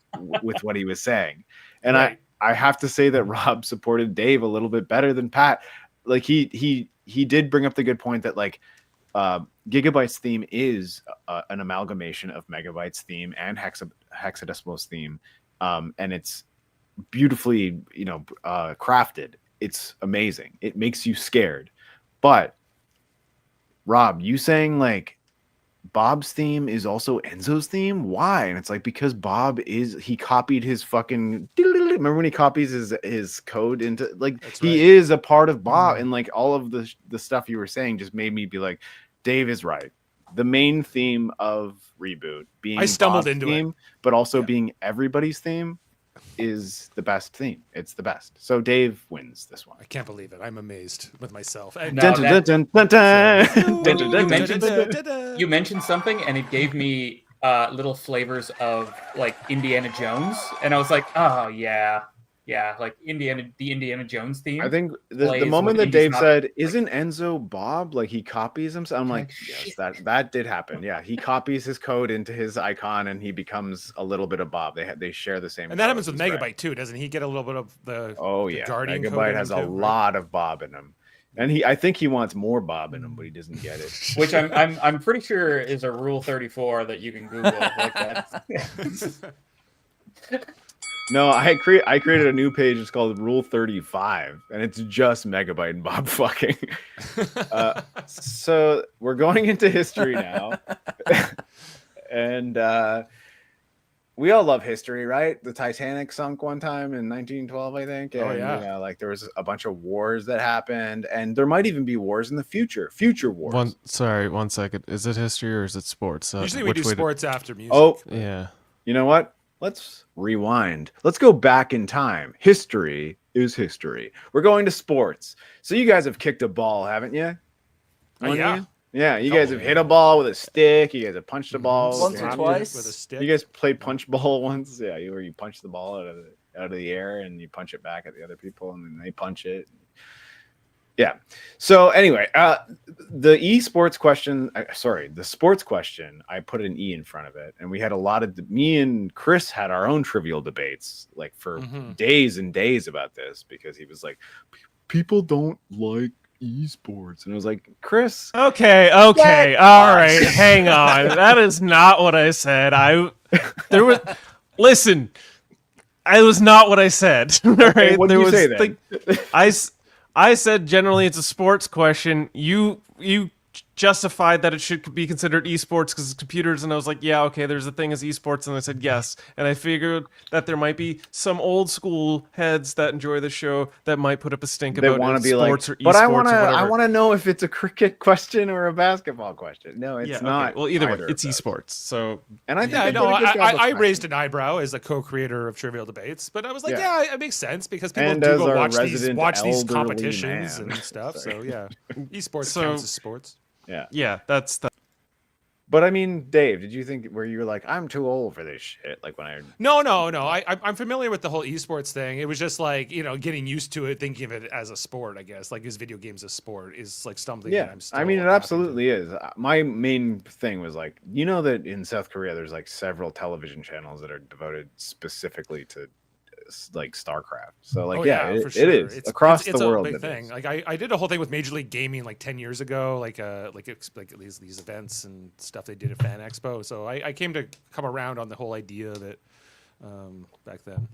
with what he was saying, and Right. I have to say that Rob supported Dave a little bit better than Pat. Like he did bring up the good point that like Gigabyte's theme is an amalgamation of Megabyte's theme and Hexadecimal's theme, and it's beautifully crafted. It's amazing. It makes you scared. But Rob, you saying like Bob's theme is also Enzo's theme? Why? And it's like because he copied his fucking remember when he copies his code into like That's he right. is a part of Bob, and like all of the stuff you were saying just made me be like, Dave is right. The main theme of Reboot being I stumbled Bob's into theme, it. but also Yeah. being everybody's theme is the best theme. It's the best. So Dave wins this one. I can't believe it. I'm amazed with myself. And No, Dun, dun, that- dun, dun, dun, dun, dun, You dun, mentioned dun, dun. You mentioned something, and it gave me little flavors of like Indiana Jones, and I was like, oh yeah, like the Indiana Jones theme. I think the plays moment when that Dave Indy's not, said, like- "Isn't Enzo Bob?" Like he copies himself. I'm like, Like, yes, shit. that did happen. Yeah, he copies his code into his icon, and he becomes a little bit of Bob. They share the same. And that code. happens with He's Megabyte right. too, doesn't he? Get a little bit of the Oh the yeah, Guardian code in Megabyte him has a too, right? lot of Bob in him, and I think he wants more Bob in him, but he doesn't get it. which I'm pretty sure is a Rule 34 that you can Google. Like that. No, I created a new page. It's called Rule 35, and it's just Megabyte and Bob fucking. So we're going into history now, and we all love history, right? The Titanic sunk one time in 1912, I think. And, Oh, yeah. like there was a bunch of wars that happened, and there might even be wars in the future. Future wars. One second. Is it history or is it sports? Usually we which do way to- sports after music. Oh, Yeah. you know what? Let's rewind. Let's go back in time. History is history. We're going to sports. So you guys have kicked a ball, haven't you? Yeah. Yeah, you guys have hit a ball with a stick. You guys have punched a ball. Once or Slapped it twice. with a stick. You guys played punch ball once? Yeah, where you punch the ball out of the air and you punch it back at the other people and then they punch it. Yeah. So anyway, the sports question, I put an E in front of it, and we had a lot of me and Chris had our own trivial debates like for days and days about this because he was like, people don't like esports, and I was like, Chris, Okay, all right, hang on. That is not what I said. Listen, I was not what I said. Right? what did you say then? I said generally it's a sports question. You justified that it should be considered esports because it's computers, and I was like, yeah, okay, there's a thing as esports, and I said yes, and I figured that there might be some old school heads that enjoy the show that might put up a stink They about want to be sports like, or esports but I or whatever. want to know if it's a cricket question or a basketball question. No, it's Yeah, okay. not. Well, either way, either of it's those. esports. So And I think Yeah, they no, did a good job of I connecting. raised an eyebrow as a co-creator of Trivial Debates, but I was like, Yeah. yeah, it makes sense because people And do as go our watch these resident elderly competitions man. and stuff. Sorry. So yeah, esports So- counts as sports. yeah, that's that. But I mean, Dave, did you think where you were like, I'm too old for this shit? Like when I No. I'm familiar with the whole esports thing. It was just like getting used to it, thinking of it as a sport. I guess like is video games a sport is like something. That I'm still I mean, it happy to- absolutely is. My main thing was like, that in South Korea, there's like several television channels that are devoted specifically to like StarCraft. So like, Oh, it for sure. is across it's the world. a big it thing. is. Like I did a whole thing with Major League Gaming like 10 years ago, like these events and stuff they did at Fan Expo. So I came to come around on the whole idea that back then.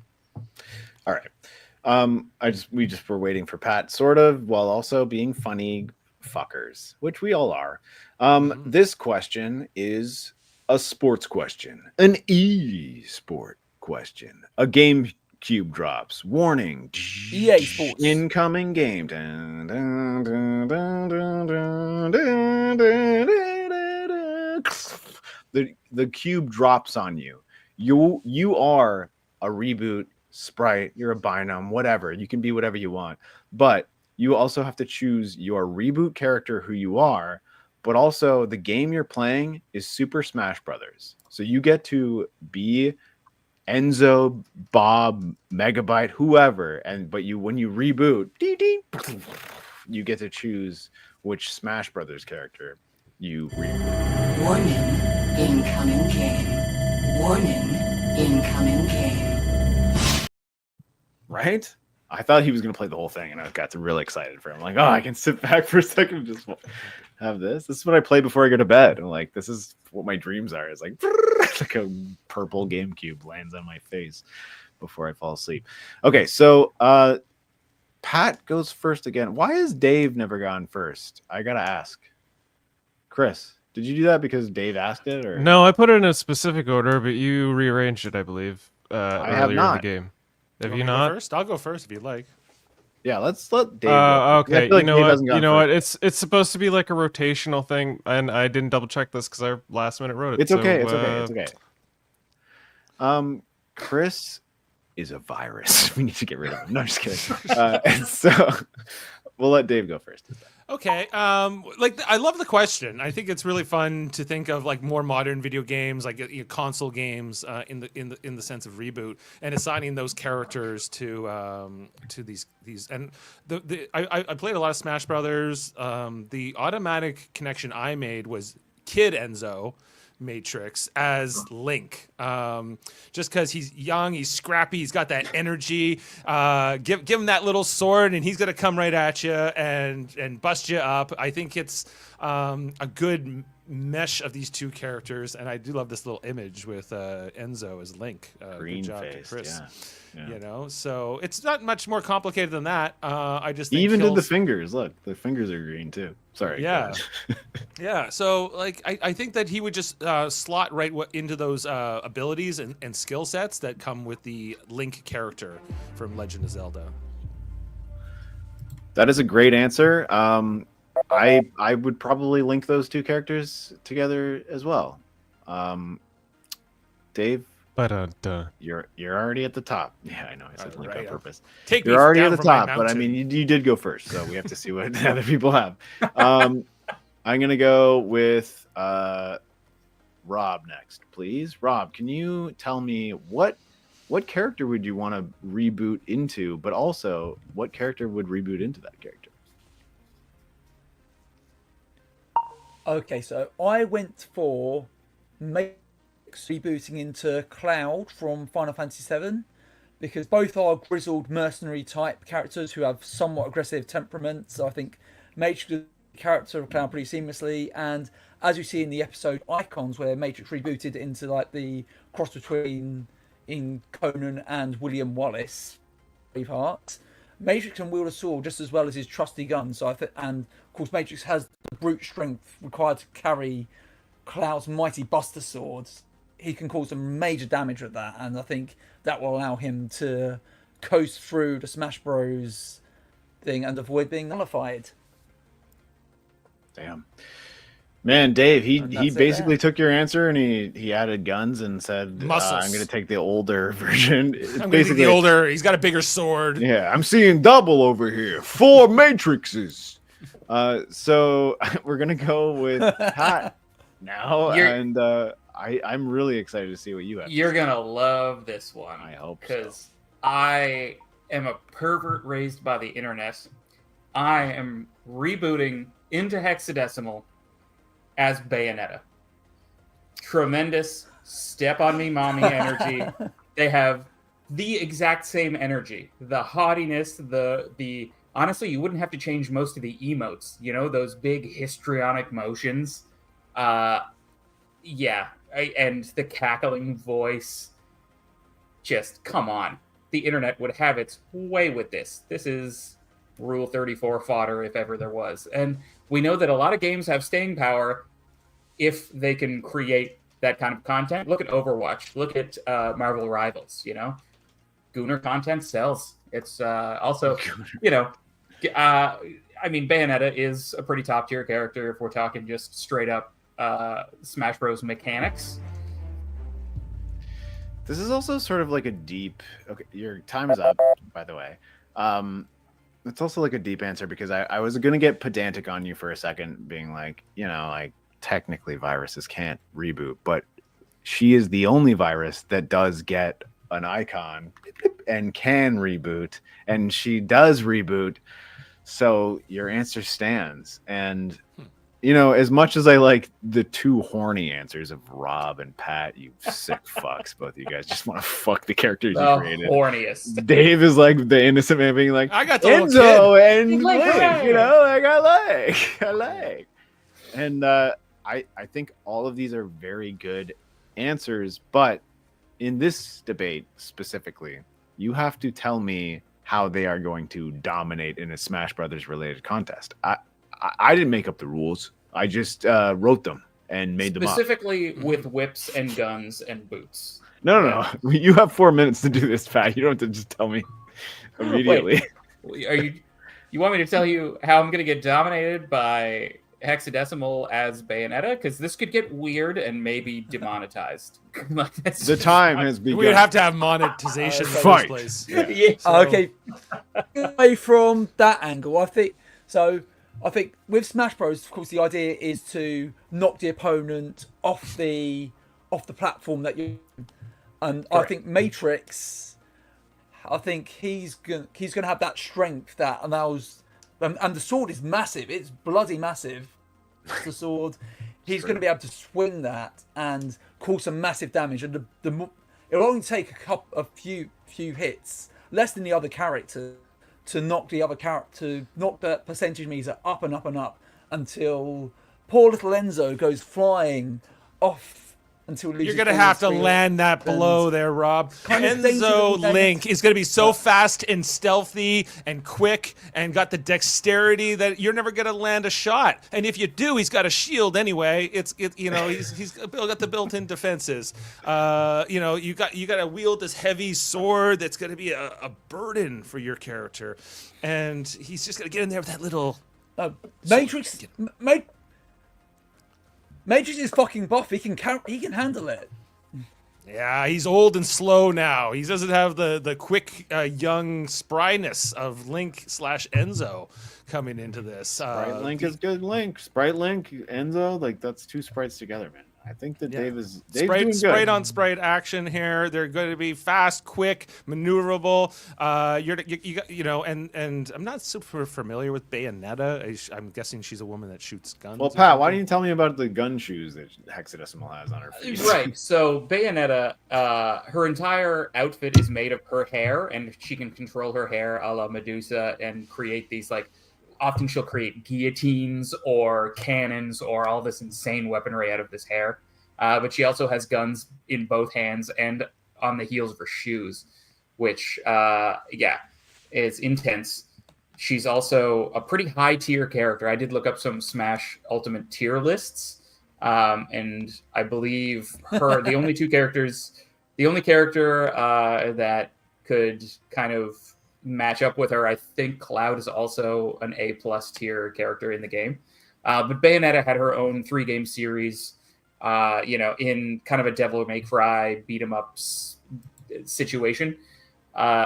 All right. We just were waiting for Pat, sort of, while also being funny. fuckers, which we all are. Mhm. This question is a sports question, an e-sport question. A GameCube drops. Warning. EA Sports. Incoming game. Dun, dun, dun, dun, dun, dun, dun, dun, dun, dun. The cube drops on you. You are a reboot sprite. You're a binome, whatever. You can be whatever you want, but you also have to choose your reboot character, who you are, but also the game you're playing is Super Smash Brothers. So you get to be Enzo, Bob, Megabyte, whoever, but when you reboot, you get to choose which Smash Brothers character you reboot. Warning, incoming game. Warning, incoming game. Right? I thought he was going to play the whole thing, and I got really excited for him. Like, oh, I can sit back for a second and just have this. This is what I play before I go to bed. I'm like, this is what my dreams are. It's like, like a purple GameCube lands on my face before I fall asleep. Okay, so Pat goes first again. Why has Dave never gone first? I got to ask. Chris, did you do that because Dave asked it? Or No, I put it in a specific order, but you rearranged it, I believe, have earlier in not. the game. Have Want you me to go not? first? I'll go first if you'd like. Yeah, let's let Dave go. I Okay. feel like You know Dave what? hasn't gone You know first. what? It's supposed to be like a rotational thing, and I didn't double check this because I last minute wrote it. It's okay. So, It's okay. It's okay. Chris is a virus. We need to get rid of him. No, just kidding. And so we'll let Dave go first. Okay. Like I love the question. I think it's really fun to think of like more modern video games, like console games, in the sense of reboot and assigning those characters to these. And I played a lot of Smash Brothers. The automatic connection I made was Kid Enzo Matrix as Link, just because he's young, he's scrappy, he's got that energy. Give him that little sword, and he's gonna come right at you and bust you up. I think it's a good mesh of these two characters, and I do love this little image with Enzo as Link. Green good job to faced, Chris. yeah. You know, so it's not much more complicated than that. I just think He even did the kills- fingers. Look, the fingers are green too. Sorry. Yeah. Yeah, so like I think that he would just slot right into those abilities and skill sets that come with the Link character from Legend of Zelda. That is a great answer. I would probably link those two characters together as well. Dave, you're already at the top. Yeah, I know. I said link on purpose. Take You're me already down at the from my top, but I mountain. mean, you did go first, so we have to see what the other people have. I'm gonna go with Rob next, please. Rob, can you tell me what character would you want to reboot into, but also what character would reboot into that character? Okay, so I went for Matrix rebooting into Cloud from Final Fantasy VII because both are grizzled mercenary type characters who have somewhat aggressive temperaments. So I think Matrix is the character of Cloud pretty seamlessly, and as you see in the episode Icons, where Matrix rebooted into like the cross between in Conan and William Wallace, Braveheart. Matrix can wield a sword just as well as his trusty gun. So and of course Matrix has the brute strength required to carry Cloud's mighty Buster swords. He can cause some major damage with that, and I think that will allow him to coast through the Smash Bros thing and avoid being nullified. Damn. Man, Dave, he it basically there. took your answer and he added guns and said, Muscles. I'm going to take the older version. It's I'm gonna basically be the older. He's got a bigger sword. Yeah, I'm seeing double over here. 4 matrices. So we're going to go with Pat now. And I'm really excited to see what you have. You're gonna love this one. I hope so. Because I am a pervert raised by the internet. I am rebooting into hexadecimal as Bayonetta. Tremendous step on me mommy energy. They have the exact same energy. The haughtiness, the honestly, you wouldn't have to change most of the emotes, you know, those big histrionic motions. And the cackling voice. Just come on. The internet would have its way with this. This is Rule 34 fodder if ever there was. And we know that a lot of games have staying power if they can create that kind of content. Look at Overwatch. Look at Marvel Rivals. Gooner content sells. It's also, I mean, Bayonetta is a pretty top tier character if we're talking just straight up Smash Bros. Mechanics. This is also sort of like a deep. Okay, your time is up, by the way. It's also like a deep answer because I was gonna get pedantic on you for a second, being like, like technically viruses can't reboot, but she is the only virus that does get an icon and can reboot, and she does reboot. So your answer stands. And as much as I like the two horny answers of Rob and Pat, you sick fucks, both of you guys just want to fuck the characters you created. Horniest. Dave is like the innocent man being like, I got the Enzo and Like, Link, hey. like I like. And I think all of these are very good answers, but in this debate specifically, you have to tell me how they are going to dominate in a Smash Brothers related contest. I didn't make up the rules. I just wrote them and made them up. Specifically with whips and guns and boots. No. You have 4 minutes to do this, Pat. You don't have to just tell me immediately. Wait, you want me to tell you how I'm going to get dominated by hexadecimal as Bayonetta? Because this could get weird and maybe demonetized. The time has begun. We would have to have monetization in Fight. this place. Yeah. Okay, away from that angle, I think with Smash Bros, of course, the idea is to knock the opponent off the platform that you. And I think Matrix, he's gonna have that strength that allows, and the sword is massive. It's bloody massive. The sword, he's going to be able to swing that and cause some massive damage. And it'll only take a few hits, less than the other character, to knock the percentage meter up and up and up until poor little Enzo goes flying off until You're going to have to land that blow there, Rob. Kind of Enzo dangerous. Link is going to be so fast and stealthy and quick and got the dexterity that you're never going to land a shot. And if you do, he's got a shield anyway. He's got the built-in defenses. You got to wield this heavy sword that's going to be a burden for your character. And he's just going to get in there with that little Matrix is fucking buff. He can handle it. Yeah, he's old and slow now. He doesn't have the quick, young spryness of Link/Enzo coming into this. Sprite Link is good. Sprite Link, Enzo, like that's two sprites together, man. I think that Dave's doing good. Sprite on sprite action here. They're going to be fast, quick, maneuverable. And I'm not super familiar with Bayonetta. I'm guessing she's a woman that shoots guns. Well, Pat, why didn't you tell me about the gun shoes that Hexadecimal has on her face? Right. So Bayonetta, her entire outfit is made of her hair, and she can control her hair a la Medusa and create these often she'll create guillotines or cannons or all this insane weaponry out of this hair. But she also has guns in both hands and on the heels of her shoes, which, is intense. She's also a pretty high tier character. I did look up some Smash Ultimate tier lists, and I believe the only character that could kind of match up with her, I think Cloud is also an A+ tier character in the game. But Bayonetta had her own 3-game series, in kind of a Devil May Cry beat 'em up situation.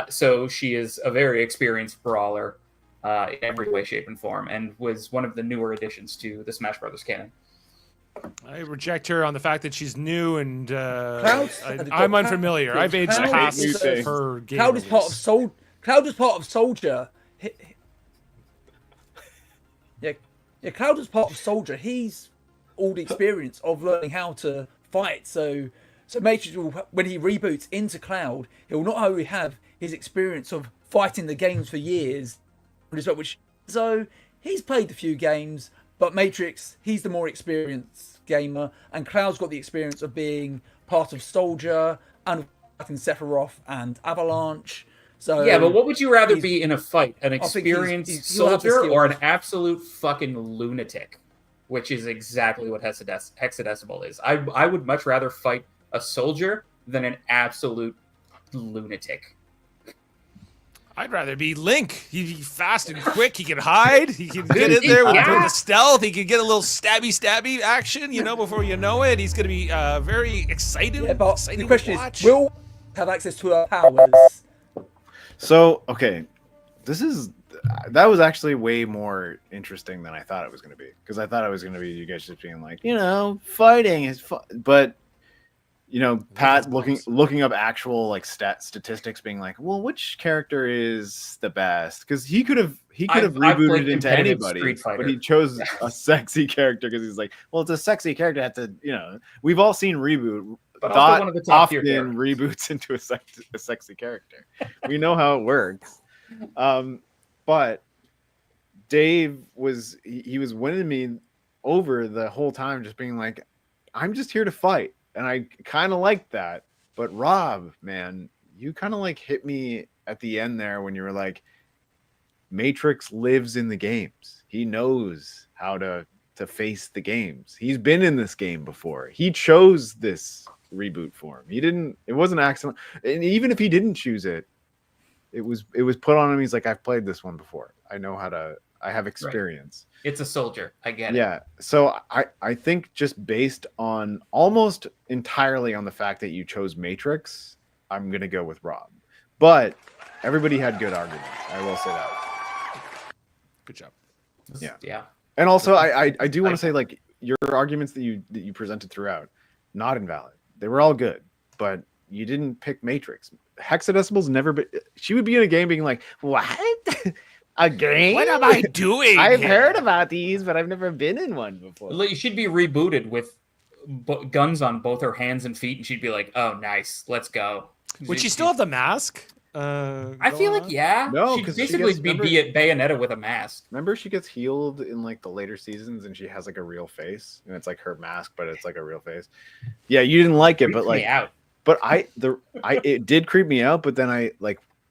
So she is a very experienced brawler in every way, shape, and form, and was one of the newer additions to the Smash Brothers canon. I reject her on the fact that she's new and I'm unfamiliar. I've aged past her game. Cloud is part of Cloud is part of Soldier. Cloud is part of Soldier. He's all the experience of learning how to fight. So Matrix will, when he reboots into Cloud, he'll not only have his experience of fighting the games for years, so he's played a few games, but Matrix, he's the more experienced gamer, and Cloud's got the experience of being part of Soldier and fighting Sephiroth and Avalanche. So Yeah, but what would you rather he's- be in a fight? An think he's- experienced he'll have the soldier or an skills. absolute fucking lunatic? Which is exactly what hexadecimal is. I would much rather fight a soldier than an absolute lunatic. I'd rather be Link. He'd be fast and quick. He can hide. He can get in there with Yeah. the stealth. He can get a little stabby action, before you know it. He's going to be very exciting. Yeah, but exciting the question to watch. is, will we have access to our powers? So, okay, that was actually way more interesting than I thought it was going to be, because I thought it was going to be you guys just being like, fighting is fun, but Pat looking up actual like statistics, being like, well, which character is the best? Because he could have I've rebooted played into competitive anybody, Street Fighter. but he chose a sexy character because he's like, well, it's a sexy character. We've all seen Reboot. But also Dot one of the top tier often reboots into a sexy character. We know how it works. But Dave was winning me over the whole time, just being like, I'm just here to fight. And I kind of liked that. But Rob, man, you kind of like hit me at the end there when you were like, Matrix lives in the games. He knows how to face the games. He's been in this game before. He chose this reboot form. It wasn't accident. And even if he didn't choose it, it was put on him. He's like, I've played this one before. I have experience. Right. It's a soldier. I get it. Yeah. So I think just based on almost entirely on the fact that you chose Matrix, I'm going to go with Rob. But everybody had good arguments. I will say that. Good job. Yeah. And also I do want to say, like, your arguments that you presented throughout, not invalid. They were all good, but you didn't pick Matrix. Hexadecimal's never been. She would be in a game being like, what? A game? What am I doing? I've here? heard about these, but I've never been in one before. You should be rebooted with guns on both her hands and feet, and she'd be like, "Oh, nice, let's go." Would she still have the mask? I feel like No, she'd 'cause she basically gets- be remember- Bayonetta with a mask. Remember, she gets healed in like the later seasons, and she has like a real face, and it's like her mask, but it's like a real face. Yeah, you didn't like it, but Freaks like, me out. but it did creep me out. But then I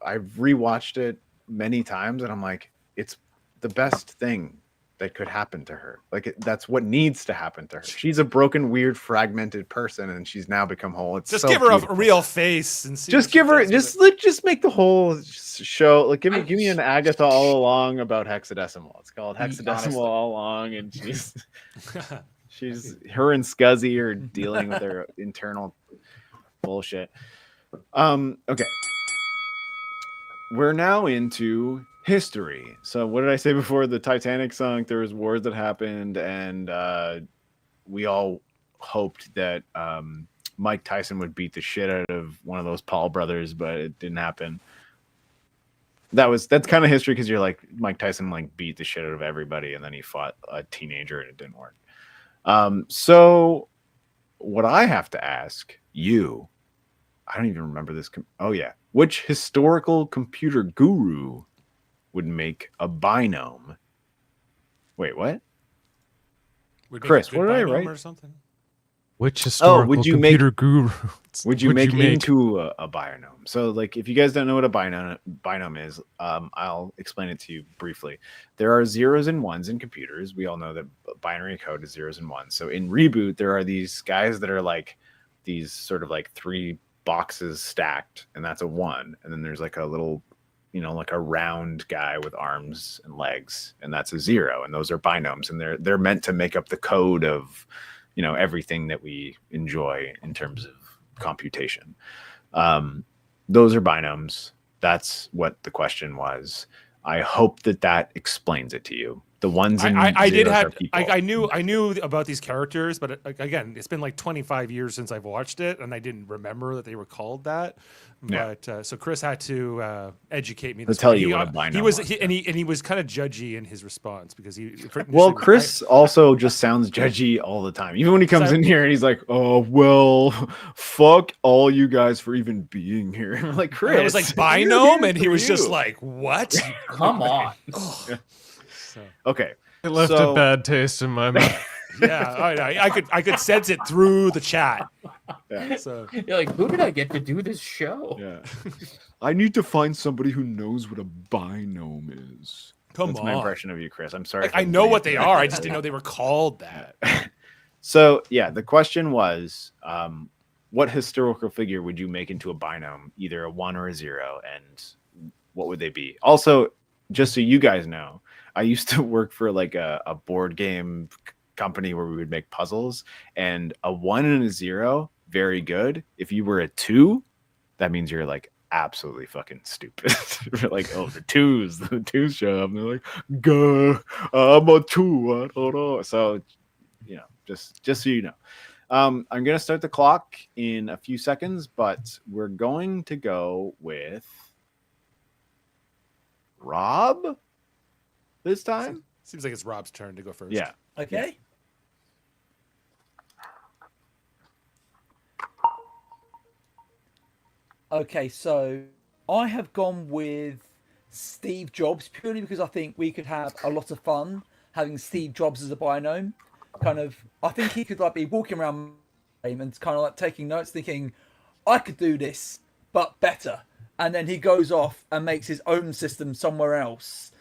rewatched it many times, and I'm like, it's the best thing that could happen to her. Like, that's what needs to happen to her. She's a broken, weird, fragmented person, and she's now become whole. It's Just so give her a beautiful. real face and see. Just what she give her does with just make the whole show like give me an Agatha all along about hexadecimal. It's called hexadecimal Honestly. all along, and it. she's her and Scuzzy are dealing with their internal bullshit. Okay. We're now into history. So what did I say before? The Titanic sunk, there was wars that happened, and we all hoped that Mike Tyson would beat the shit out of one of those Paul brothers, but it didn't happen. That's kind of history, because you're like, Mike Tyson like beat the shit out of everybody, and then he fought a teenager and it didn't work. So what I have to ask you, I don't even remember this. Which historical computer guru would make a binome? Wait, what? Would make Chris, a good what did I binome write? Or something? Which historical would you make- computer guru Would you make into a binome? So, like, if you guys don't know what a binome is, I'll explain it to you briefly. There are zeros and ones in computers. We all know that binary code is zeros and ones. So in Reboot, there are these guys that are like these sort of like three boxes stacked, and that's a one. And then there's like a little, like a round guy with arms and legs, and that's a zero. And those are binomes, and they're meant to make up the code of everything that we enjoy in terms of computation. Those are binomes. That's what the question was. I hope that explains it to you. The ones in I did zeros are have people. I knew about these characters, but again, it's been like 25 years since I've watched it, and I didn't remember that they were called that. Yeah. But so Chris had to educate me. I'll tell you what a binome he was, was, and he was kind of judgy in his response, because Well, Chris also just sounds judgy all the time. Even when he comes in here and he's like, "Oh, well, fuck all you guys for even being here." I'm like, Chris, I was like we're binome, here and he for was just you. like, "What?" Come on. So, Okay. It left So- a bad taste in my mouth. Yeah, I could sense it through the chat. Yeah. So You're like, who did I get to do this show? Yeah. I need to find somebody who knows what a binome is. come That's on. my impression of you, Chris. I'm sorry. Like, for I know what doing they that. are. I just didn't know they were called that. So yeah, the question was, what historical figure would you make into a binome, either a 1 or a 0, and what would they be? Also, just so you guys know, I used to work for like a board game company where we would make puzzles, and a 1 and a 0, very good. If you were a 2, that means you're like absolutely fucking stupid. We're like, oh, the twos show up, and they're like, "Go, I'm a 2, I don't know." So, you know, just so you know. I'm gonna start the clock in a few seconds, but we're going to go with Rob this time. Seems like it's Rob's turn to go first. Yeah. Okay. Okay, so I have gone with Steve Jobs purely because I think we could have a lot of fun having Steve Jobs as a binome. Kind of, I think he could like be walking around and kind of like taking notes, thinking, I could do this, but better. And then he goes off and makes his own system somewhere else,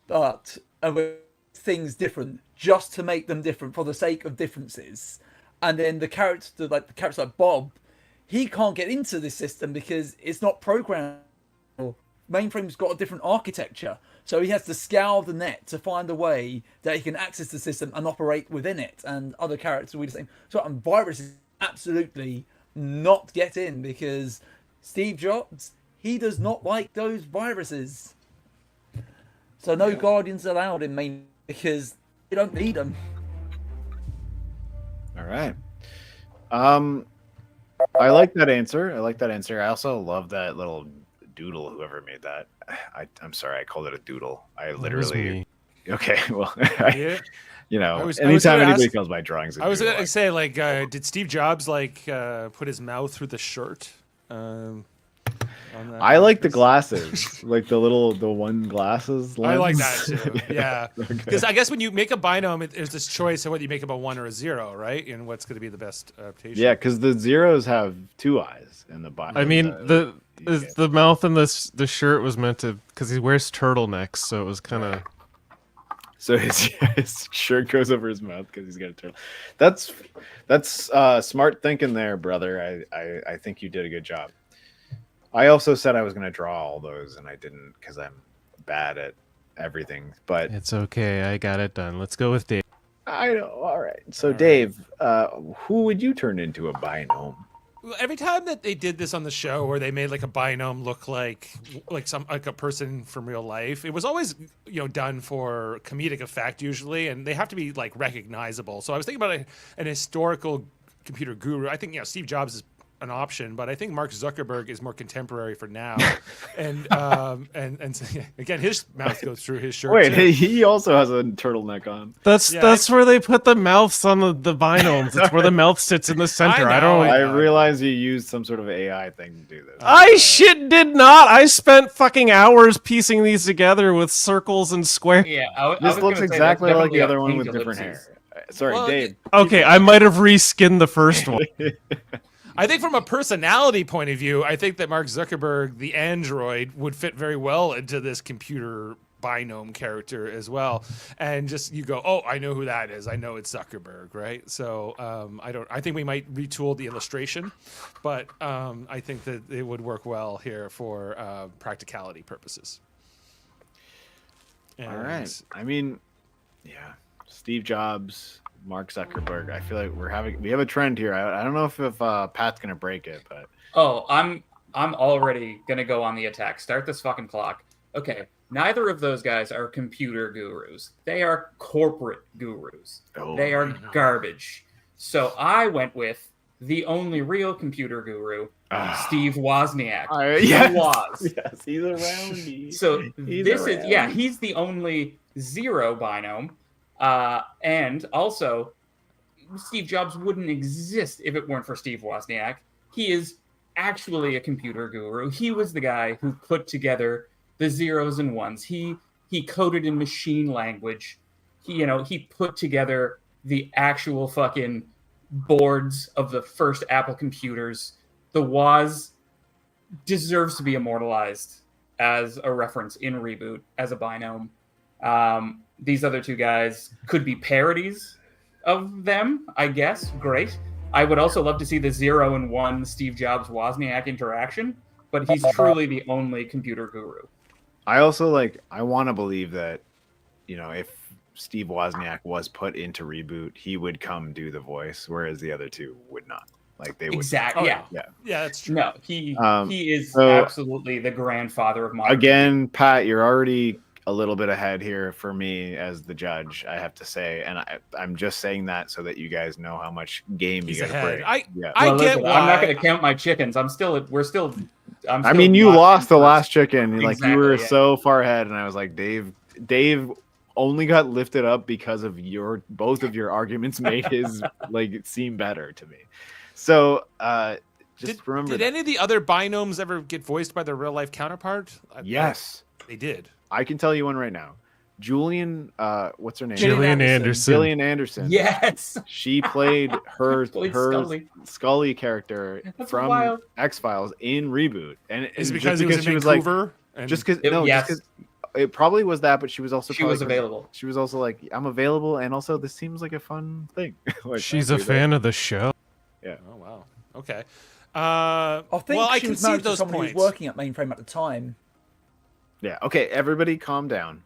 but with things different, just to make them different for the sake of differences. And then the character like Bob, he can't get into this system because it's not programmed. Mainframe's got a different architecture, so he has to scour the net to find a way that he can access the system and operate within it. And other characters will be the same. So viruses absolutely not get in because Steve Jobs, he does not like those viruses. So no Guardians allowed in main because you don't need them. All right. I like that answer. I also love that little doodle. Whoever made that, I'm sorry, I called it a doodle. I literally. Okay, well, Yeah. you know, I was anytime gonna anybody ask- calls my drawings, a I was doodle, gonna say, like, did Steve Jobs like put his mouth through the shirt? On that I like the purpose? glasses, like the one glasses. I like lens. that too. Yeah, because I guess when you make a binome, there's this choice of whether you make them a 1 or a 0, right? And what's going to be the best adaptation? Yeah, because the zeros have 2 eyes in the bottom. I mean, the mouth in the shirt was meant to, because he wears turtlenecks, so it was kind of. So his shirt goes over his mouth because he's got a turtle. That's smart thinking there, brother. I think you did a good job. I also said I was going to draw all those, and I didn't because I'm bad at everything. But It's okay, I got it done. Let's go with Dave. I know. All right. So Dave, who would you turn into a binome? Well, every time that they did this on the show, where they made like a binome look like a person from real life, it was always done for comedic effect usually, and they have to be like recognizable. So I was thinking about an historical computer guru. I think Steve Jobs is an option, but I think Mark Zuckerberg is more contemporary for now. And so, again, his mouth goes through his shirt. Wait, too. he also has a turtleneck on. That's where they put the mouths on the binomes. It's where the mouth sits in the center. I I know, don't. I realize you used some sort of AI thing to do this. I shit did not. I spent fucking hours piecing these together with circles and squares. Yeah, This looks exactly like the other one with different hair. Sorry, Well, Dave. Okay, I might have reskinned the first one. I think from a personality point of view, I think that Mark Zuckerberg, the android, would fit very well into this computer binome character as well. And just you go, oh, I know who that is. I know it's Zuckerberg, right? So I think we might retool the illustration, but I think that it would work well here for practicality purposes. All right. I mean, yeah, Steve Jobs, Mark Zuckerberg. I feel like we have a trend here. I don't know if Pat's gonna break it, but Oh, I'm already gonna go on the attack. Start this fucking clock. Okay, neither of those guys are computer gurus. They are corporate gurus. Oh, They are garbage. So I went with the only real computer guru, Steve Wozniak. yes, Woz. yes, he's a roundy. So He's this a is he's the only 0 binome. And also, Steve Jobs wouldn't exist if it weren't for Steve Wozniak. He is actually a computer guru. He was the guy who put together the zeros and ones. He coded in machine language. He put together the actual fucking boards of the first Apple computers. The Woz deserves to be immortalized as a reference in Reboot, as a binome. These other two guys could be parodies of them, I guess. Great. I would also love to see the 0 and 1 Steve Jobs Wozniak interaction, but he's truly the only computer guru. I also I want to believe that, if Steve Wozniak was put into Reboot, he would come do the voice, whereas the other two would not. They would. Exactly. Yeah. Yeah, that's true. No, he is so, absolutely the grandfather of modern. Again, Pat, you're already a little bit ahead here for me as the judge, I have to say, and I'm just saying that so that you guys know how much game He's you got to ahead. play. I get listen, why. I'm not going to count my chickens. I'm still. I mean, you lost the last chicken. Exactly, you were yeah. so far ahead, and I was like, Dave only got lifted up because of both of your arguments made his seem better to me. So remember. Did any of the other binomes ever get voiced by their real life counterpart? Yes, they did. I can tell you one right now. Julian, what's her name? Gillian Anderson. Gillian Anderson. Yes. She played her Scully character That's from wild. X-Files in Reboot. And Is it just because it was in she was Vancouver? just because Yes. it probably was that, but she was also available. She was also like, I'm available, and also this seems like a fun thing. She's a fan of the show. Yeah. Oh wow. Okay. I think I she can was see married to those someone points. who was working at Mainframe at the time. Yeah. Okay, everybody calm down.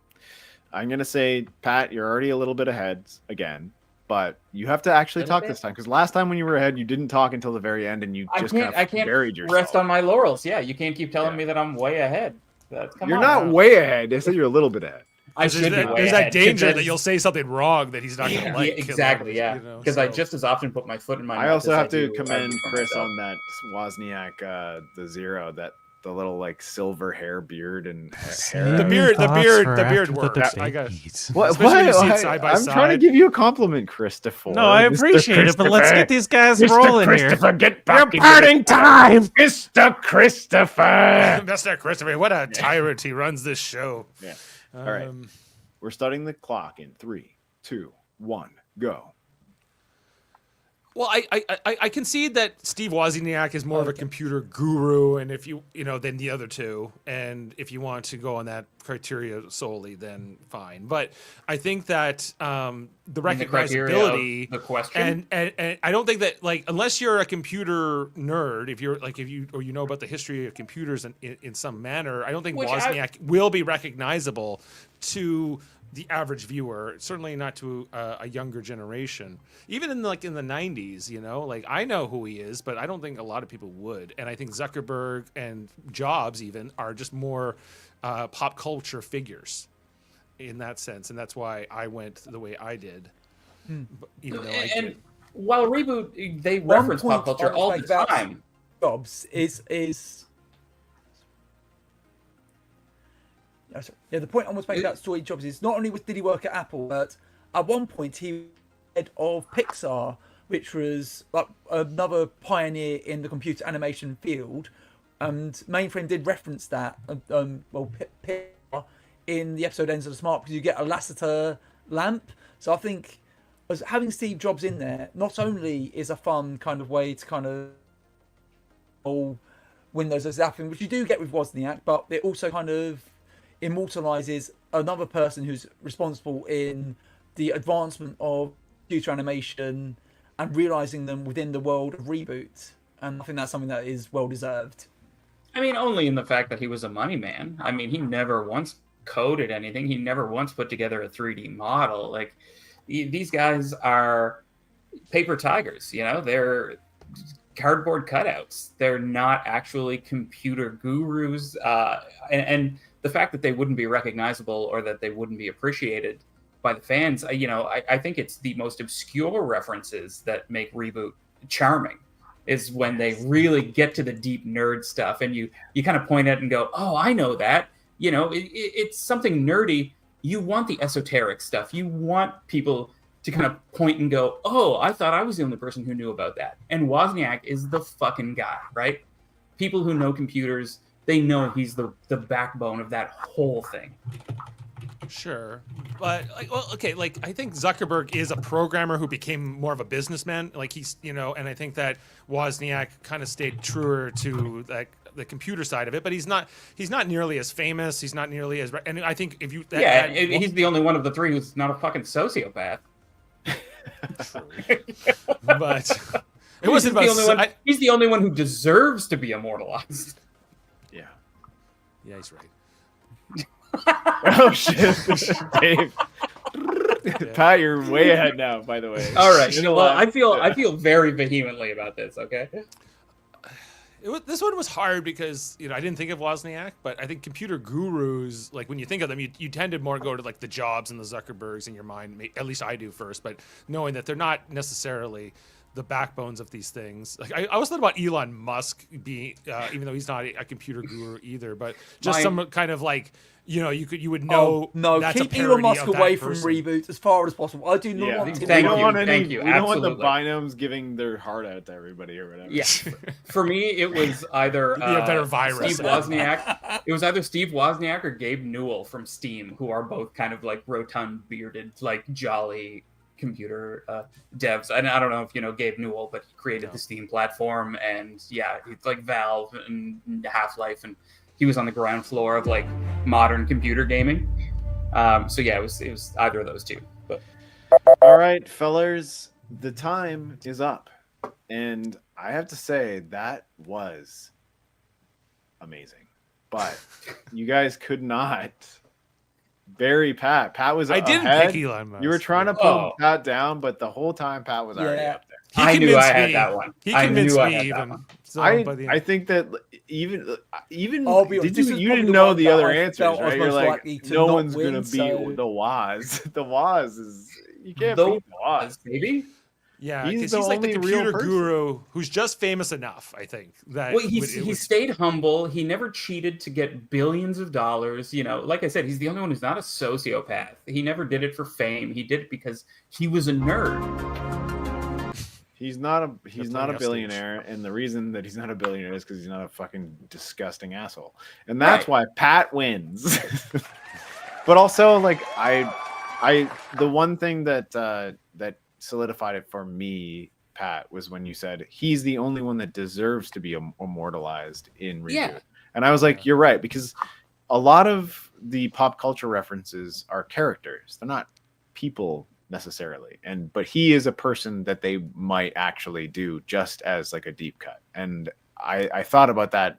I'm going to say, Pat, you're already a little bit ahead again, but you have to actually talk this time, because last time when you were ahead, you didn't talk until the very end, and you just kind of buried yourself. Rest on my laurels. Yeah, you can't keep telling me that I'm way ahead. You're not way ahead. I said you're a little bit ahead. I should be way There's that ahead, danger 'cause that you'll say something wrong that he's not going to like. Exactly, yeah. Because I just as often put my foot in my mouth. I also as have to do commend argue for Chris myself. on that Wozniak, the 0, the little silver hair beard and hair. The beard works. I got What? Especially when you see it side by I'm trying to side. give you a compliment, Christopher. No, I Mr. appreciate it, but let's get these guys Mr. rolling here. Christopher, get back Your parting time, Mr. Christopher. Mr. Christopher, what a tyrant he runs this show. Yeah. All right. We're starting the clock in 3, 2, 1, go. Well, I concede that Steve Wozniak is more of a computer guru, and if than the other two, and if you want to go on that criteria solely, then fine. But I think that the recognizability, the question, and I don't think that unless you're a computer nerd, if you know about the history of computers in some manner, I don't think Wozniak will be recognizable to the average viewer, certainly not to a younger generation. Even in the 90s, I know who he is, but I don't think a lot of people would. And I think Zuckerberg and Jobs even are just more pop culture figures in that sense, and that's why I went the way I did. Even though I did. While Reboot, they reference pop culture all the time. Jobs is the point I was making about Steve Jobs is not only did he work at Apple, but at one point he was head of Pixar, which was another pioneer in the computer animation field. And Mainframe did reference that. Pixar in the episode Ends of the Smart, because you get a Lasseter lamp. So I think having Steve Jobs in there not only is a fun kind of way to kind of Windows as zapping, which you do get with Wozniak, but it also kind of immortalizes another person who's responsible in the advancement of computer animation and realizing them within the world of Reboot. And I think that's something that is well deserved. I mean, only in the fact that he was a money man. I mean, he never once coded anything. He never once put together a 3D model. These guys are paper tigers, they're cardboard cutouts. They're not actually computer gurus. And the fact that they wouldn't be recognizable or that they wouldn't be appreciated by the fans, I think it's the most obscure references that make Reboot charming, is when they really get to the deep nerd stuff and you kind of point at it and go, oh, I know that. It's something nerdy. You want the esoteric stuff. You want people to kind of point and go, oh, I thought I was the only person who knew about that. And Wozniak is the fucking guy, right? People who know computers, they know he's the backbone of that whole thing. Sure, but like, well, okay, like I think Zuckerberg is a programmer who became more of a businessman. Like he's, and I think that Wozniak kind of stayed truer to like the computer side of it, but he's not nearly as famous. He's not nearly as, and I think if you, he's the only one of the three who's not a fucking sociopath. But it wasn't about. The only one, he's the only one who deserves to be immortalized. Yeah, he's right. Oh shit, Dave. Pat, you're way ahead now. By the way. All right. Well, I feel very vehemently about this. Okay. This one was hard because I didn't think of Wozniak, but I think computer gurus, like when you think of them, you tend to more go to like the Jobs and the Zuckerbergs in your mind. At least I do first, but knowing that they're not necessarily the backbones of these things. Like I always thought about Elon Musk being, even though he's not a computer guru either, but just some kind of like, you would know. No, that's keep Elon Musk away from Reboot as far as possible. I do not want to. We don't want Absolutely. the binomes giving their heart out to everybody or whatever. Yeah. For me, it was either a better virus. Steve Wozniak. It was either Steve Wozniak or Gabe Newell from Steam, who are both kind of like rotund, bearded, like jolly computer devs. And I don't know if you know Gabe Newell, but he created the Steam platform, and it's like Valve and Half-Life, and he was on the ground floor of like modern computer gaming. It was either of those two. But all right, fellers, the time is up, and I have to say that was amazing, but you guys could not bury Pat. Pat was I didn't ahead. pick Elon Musk. You were trying to put Pat down, but the whole time Pat was already up there. I knew I had that one. He convinced me even. So I think that even honest, you didn't know the other answers, right? You're like, no one's gonna beat the Woz. The Woz is you can't beat the Woz, baby. Yeah, because he's like the computer guru who's just famous enough, I think. He stayed humble. He never cheated to get billions of dollars. Like I said, he's the only one who's not a sociopath. He never did it for fame. He did it because he was a nerd. He's not a billionaire, and the reason that he's not a billionaire is because he's not a fucking disgusting asshole, and that's why Pat wins. But also, like the one thing that solidified it for me, Pat, was when you said he's the only one that deserves to be immortalized in Reboot. Yeah. And I was like, you're right, because a lot of the pop culture references are characters. They're not people necessarily. But he is a person that they might actually do just as like a deep cut. And I thought about that.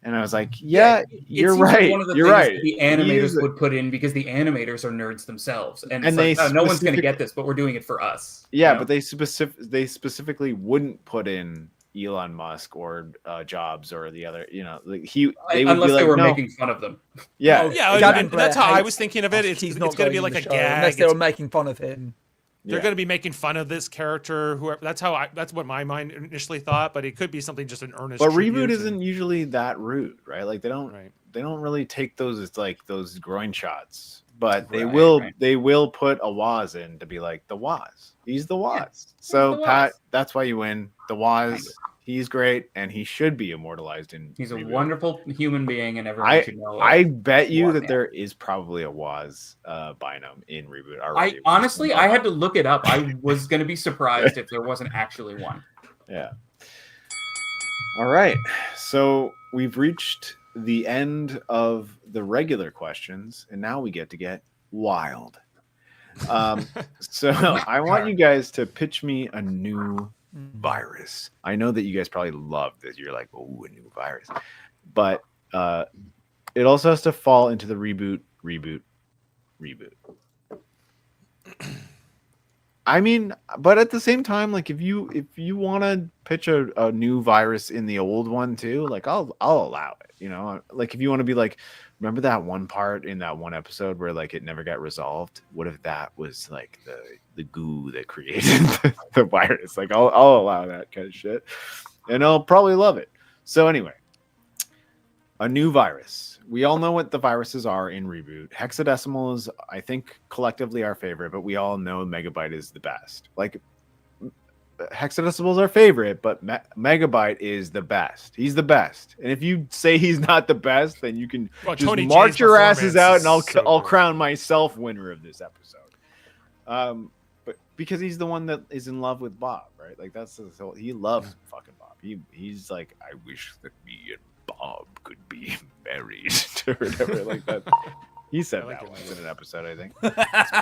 And I was like, you're right. One of the you're things right. That the animators would put in because the animators are nerds themselves, and it's like, no one's going to get this, but we're doing it for us. Yeah, but they specifically wouldn't put in Elon Musk or Jobs or the other. Unless they were making fun of them. Yeah, that's how I was thinking of it. It's going to be like a gag. Unless they were making fun of him. They're going to be making fun of this character. Whoever. That's what my mind initially thought. But it could be something just an earnest. But Reboot isn't usually that rude, right? Like they don't really take those as like those groin shots. But they will put a Woz in to be like the Woz. He's the Woz. Yeah, so Pat, that's why you win. The Woz. He's great, and he should be immortalized in. He's Reboot. a wonderful human being, and everyone should know. I bet you that there is probably a Woz binom in Reboot already. I had to look it up. I was going to be surprised if there wasn't actually one. Yeah. All right. So we've reached the end of the regular questions, and now we get to get wild. So I want you guys to pitch me a new virus. I know that you guys probably love this. You're like, oh, a new virus. But it also has to fall into the reboot. I mean, but at the same time, like if you want to pitch a new virus in the old one too, like I'll allow it. Like if you want to be like, remember that one part in that one episode where like it never got resolved? What if that was like the goo that created the virus? Like I'll allow that kind of shit, and I'll probably love it. So anyway, a new virus. We all know what the viruses are in Reboot. Hexadecimal is, I think, collectively our favorite, but we all know Megabyte is the best. Like Hexadecimal's our favorite, but Megabyte is the best. He's the best. And if you say he's not the best, then you can Well, just Tony march J's your asses performance out, is and I'll so good. crown myself winner of this episode. But because he's the one that is in love with Bob, right? Like that's his whole, he loves fucking Bob. He's like, I wish that me and Bob could be married or whatever like that. He said I like that it. once in an episode, I think.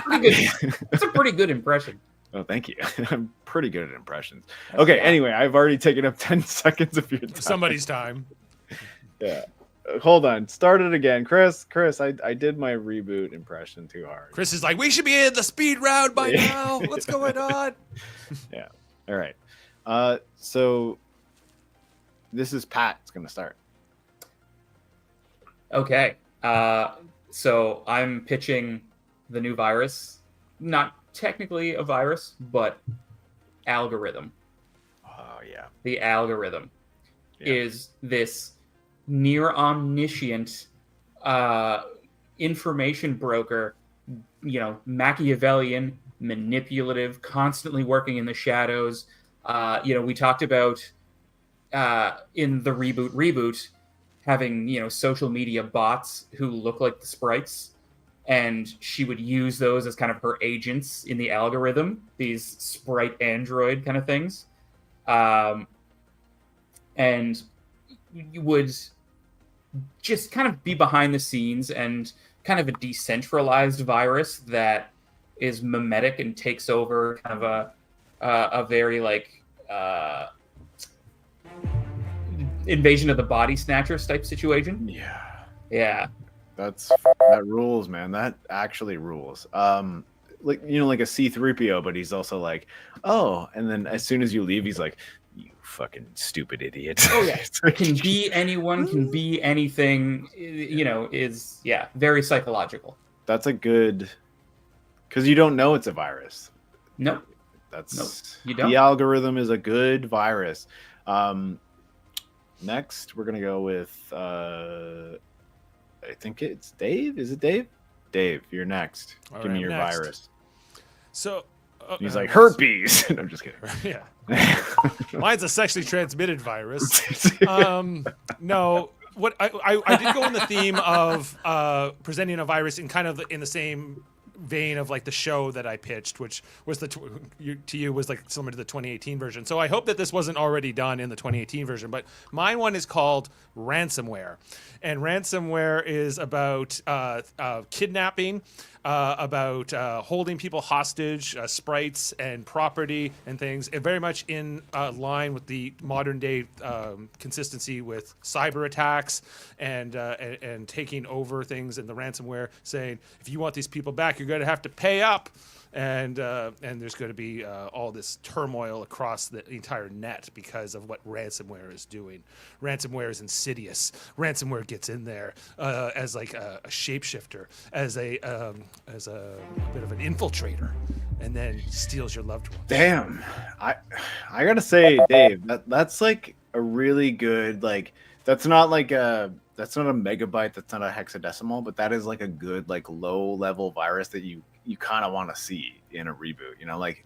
Pretty good. That's a pretty good impression. Oh, thank you. I'm pretty good at impressions. Okay, anyway, I've already taken up 10 seconds of your time. Somebody's time. Yeah. Hold on. Start it again. Chris, I did my reboot impression too hard. Chris is like, we should be in the speed round by now. What's going on? Yeah. All right. So this is Pat. It's going to start. Okay. So I'm pitching the new virus. Not technically a virus, but algorithm. Oh, yeah. The algorithm Yeah. is this near omniscient information broker, Machiavellian, manipulative, constantly working in the shadows. We talked about in the reboot having, social media bots who look like the sprites, and she would use those as kind of her agents in the algorithm, these sprite android kind of things. And you would just kind of be behind the scenes and kind of a decentralized virus that is mimetic and takes over kind of a very invasion of the body snatchers type situation. Yeah. Yeah. That rules, man. That actually rules. Like a C-3PO, but he's also like, oh, and then as soon as you leave, he's like, you fucking stupid idiot. Oh yeah. Can be anyone, can be anything, is very psychological. That's a good, because you don't know it's a virus. Nope. You don't. The algorithm is a good virus. Next, we're gonna go with I think it's Dave. Is it Dave? Dave, you're next. All Give right, me your next. virus. So He's like herpes. No, I'm just kidding. Yeah. Mine's a sexually transmitted virus. No, what I did go in the theme of presenting a virus in kind of in the same vein of like the show that I pitched, which was to you was like similar to the 2018 version. So I hope that this wasn't already done in the 2018 version, but my one is called Ransomware, and ransomware is about kidnapping, about holding people hostage, sprites and property and things, and very much in line with the modern day consistency with cyber attacks and taking over things, and the ransomware saying, if you want these people back, you're going to have to pay up. And there's going to be all this turmoil across the entire net because of what ransomware is doing. Ransomware is insidious. Ransomware gets in there as like a shapeshifter, as a bit of an infiltrator, and then steals your loved ones. Damn, I gotta say, Dave, that's like a really good, like, that's not a megabyte, that's not a hexadecimal, but that is like a good, like, low level virus that you kind of want to see in a reboot. Like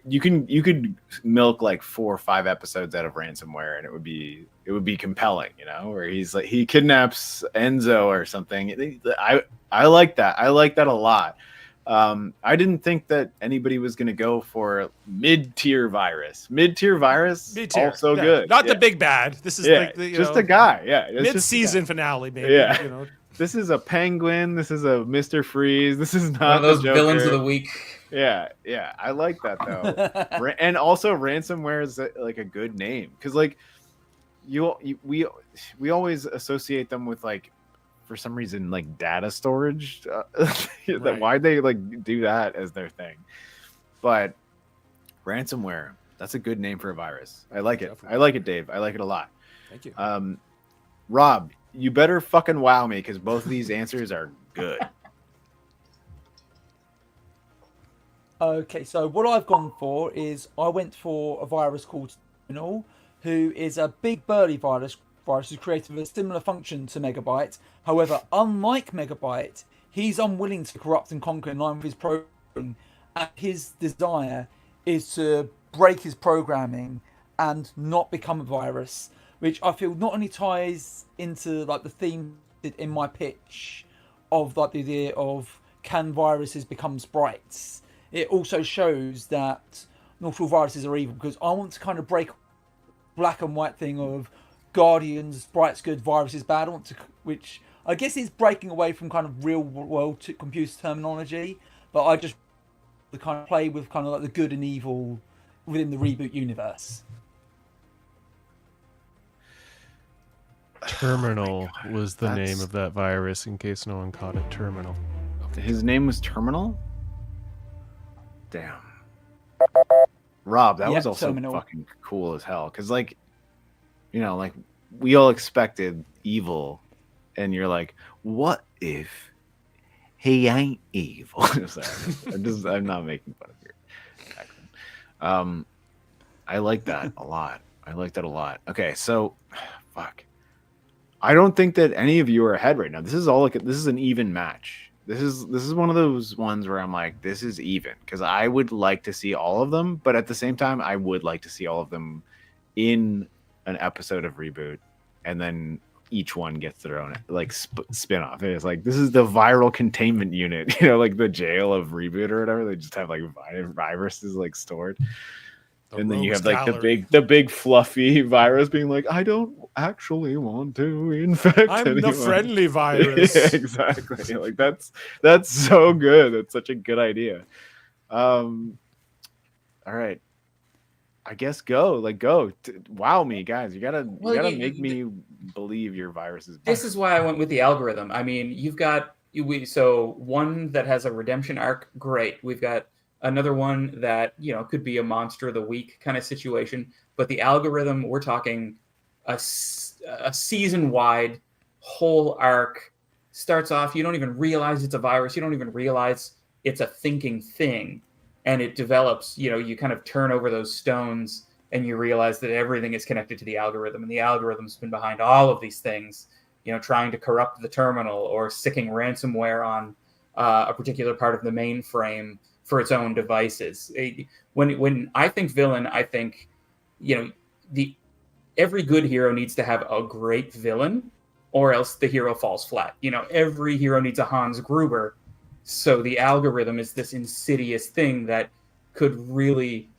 you could milk like 4 or 5 episodes out of Ransomware, and it would be compelling. Where he's like, he kidnaps Enzo or something. I like that. I like that a lot. I didn't think that anybody was going to go for mid-tier virus. Mid-tier virus, Mid-tier, also yeah. good. Not the big bad. This is like the, just a guy. Yeah, it's just a mid-season guy. finale, maybe. Yeah. This is a Penguin. This is a Mr. Freeze. This is not One of those the Joker. villains of the week. Yeah. I like that though. And also, Ransomware is like a good name because like we always associate them with like, for some reason, like data storage. Right. Why'd they like do that as their thing? But Ransomware, that's a good name for a virus. I like it. Definitely. I like it, Dave. I like it a lot. Thank you. Rob, you better fucking wow me because both of these answers are good. Okay, so what I've gone for is I went for a virus called Terminal, who is a big burly virus who's created with a similar function to Megabyte. However, unlike Megabyte, he's unwilling to corrupt and conquer in line with his programming, and his desire is to break his programming and not become a virus, which I feel not only ties into like the theme in my pitch of like the idea of can viruses become sprites. It also shows that not all viruses are evil, because I want to kind of break black and white thing of Guardians, sprites good, viruses bad. I want to, which I guess is breaking away from kind of real world computer terminology, but I just the kind of play with kind of like the good and evil within the Reboot universe. Terminal was the That's- name of that virus, in case no one caught it. Terminal. His name was Terminal? Damn. Rob, that Yeah, was also Terminal. fucking cool as hell. Because, like, you know, like, we all expected evil. And you're like, what if he ain't evil? Sorry, I'm not making fun of your accent. I like that a lot. I like that a lot. Okay, so, fuck. I don't think that any of you are ahead right now. This is all like this is an even match. This is one of those ones where I'm like, this is even, because I would like to see all of them, but at the same time, I would like to see all of them in an episode of Reboot, and then each one gets their own like spin-off. And it's like, this is the viral containment unit, you know, like the jail of Reboot or whatever. They just have like viruses like stored. And then you have like the big fluffy virus being like, I don't actually want to infect I'm anyone. the friendly virus. Yeah, exactly. Like that's so good. That's such a good idea. All right. I guess go. Wow me, guys. You gotta make me believe your virus is bad. This is why I went with the algorithm. I mean, you've got so one that has a redemption arc, great. We've got another one that, you know, could be a monster of the week kind of situation. But the algorithm, we're talking a season-wide whole arc. Starts off, you don't even realize it's a virus. You don't even realize it's a thinking thing. And it develops, you know, you kind of turn over those stones and you realize that everything is connected to the algorithm. And the algorithm's been behind all of these things, you know, trying to corrupt the terminal or sticking ransomware on a particular part of the mainframe for its own devices. When I think villain, I think, you know, every good hero needs to have a great villain, or else the hero falls flat. You know, every hero needs a Hans Gruber. So the algorithm is this insidious thing that could really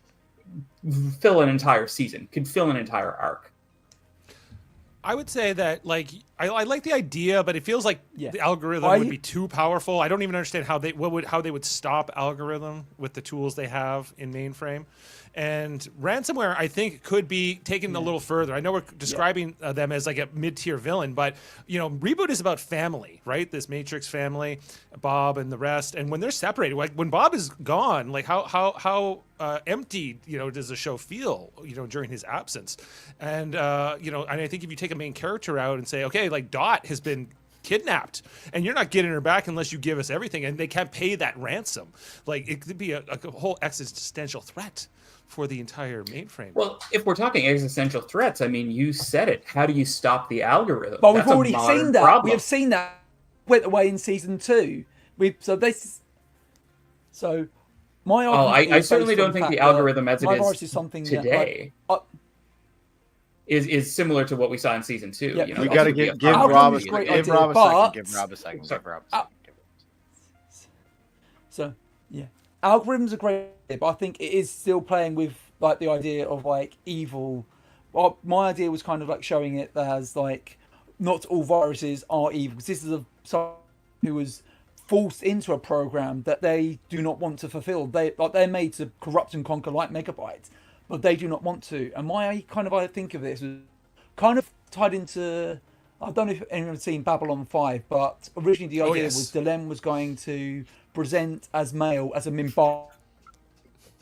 fill an entire season, could fill an entire arc. I would say that, like, I like the idea, but it feels like Yeah. the algorithm would be too powerful. I don't even understand how they would stop algorithm with the tools they have in mainframe. And ransomware, I think, could be taken a little further. I know we're describing them as like a mid-tier villain, but, you know, Reboot is about family, right? This Matrix family, Bob and the rest. And when they're separated, like when Bob is gone, like how empty, you know, does the show feel, you know, during his absence? And, you know, and I think if you take a main character out and say, okay, like Dot has been kidnapped and you're not getting her back unless you give us everything, and they can't pay that ransom, like it could be a whole existential threat for the entire mainframe. Well, if we're talking existential threats, I mean, you said it. How do you stop the algorithm? But That's we've a already modern seen that. problem. We have seen that went away in season 2. So my argument I is certainly based on don't think fact the that algorithm as it my is virus is something today that, is similar to what we saw in season 2. Yeah, you know, We it gotta also would be give a Rob a is a great second. idea, Give Rob a but- second. Give Rob a second. Sorry. Give Rob a second. So yeah, algorithms are great, but I think it is still playing with like the idea of like evil. Well, my idea was kind of like showing it as like not all viruses are evil, because this is someone who was forced into a program that they do not want to fulfill. They're made to corrupt and conquer like Megabyte, but they do not want to. And I think of this was kind of tied into, I don't know if anyone's seen Babylon 5, but originally the idea was Dilem was going to present as male as a Minbar,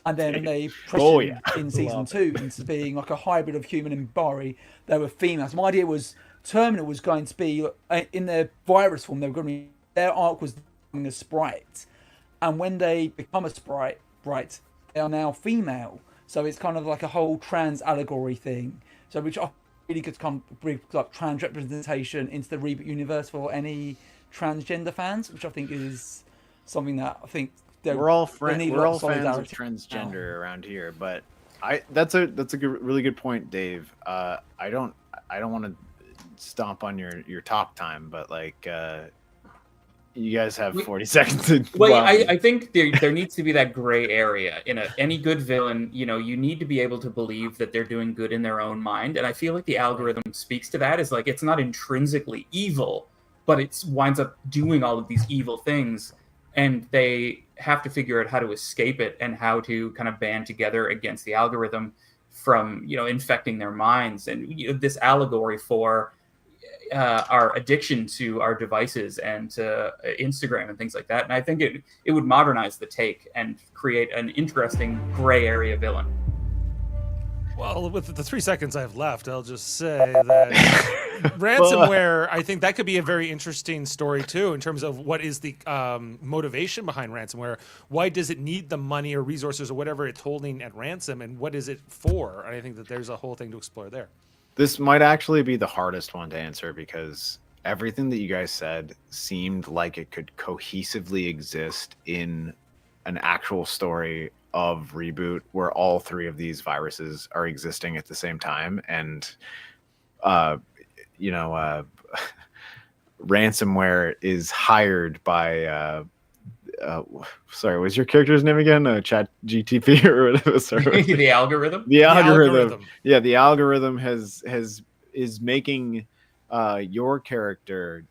and then they pressured in season 2 into being like a hybrid of human and Minbari. They were females. My idea was Terminal was going to be in their virus form. They were going to be, their arc was becoming a sprite, and when they become a sprite, right, they are now female. So it's kind of like a whole trans allegory thing. So which I really could bring like trans representation into the Reboot universe for any transgender fans, which I think is something that I think We're all they need a we're lot all of fans of solidarity. transgender around here, but That's a really good point, Dave. I don't want to stomp on your talk time, but like you guys have 40 seconds. I think there needs to be that gray area in any good villain. You know, you need to be able to believe that they're doing good in their own mind, and I feel like the algorithm speaks to that. Is like it's not intrinsically evil, but it winds up doing all of these evil things, and they have to figure out how to escape it and how to kind of band together against the algorithm from infecting their minds. And this allegory for our addiction to our devices and to Instagram and things like that. And I think it would modernize the take and create an interesting gray area villain. Well, with the 3 seconds I have left, I'll just say that ransomware, I think that could be a very interesting story too, in terms of what is the motivation behind ransomware. Why does it need the money or resources or whatever it's holding at ransom, and what is it for? And I think that there's a whole thing to explore there. This might actually be the hardest one to answer because everything that you guys said seemed like it could cohesively exist in an actual story of Reboot where all three of these viruses are existing at the same time. And, ransomware is hired by, sorry, what's your character's name again? Chat GTP or whatever. Sorry. The algorithm. The algorithm. Yeah, the algorithm is making your character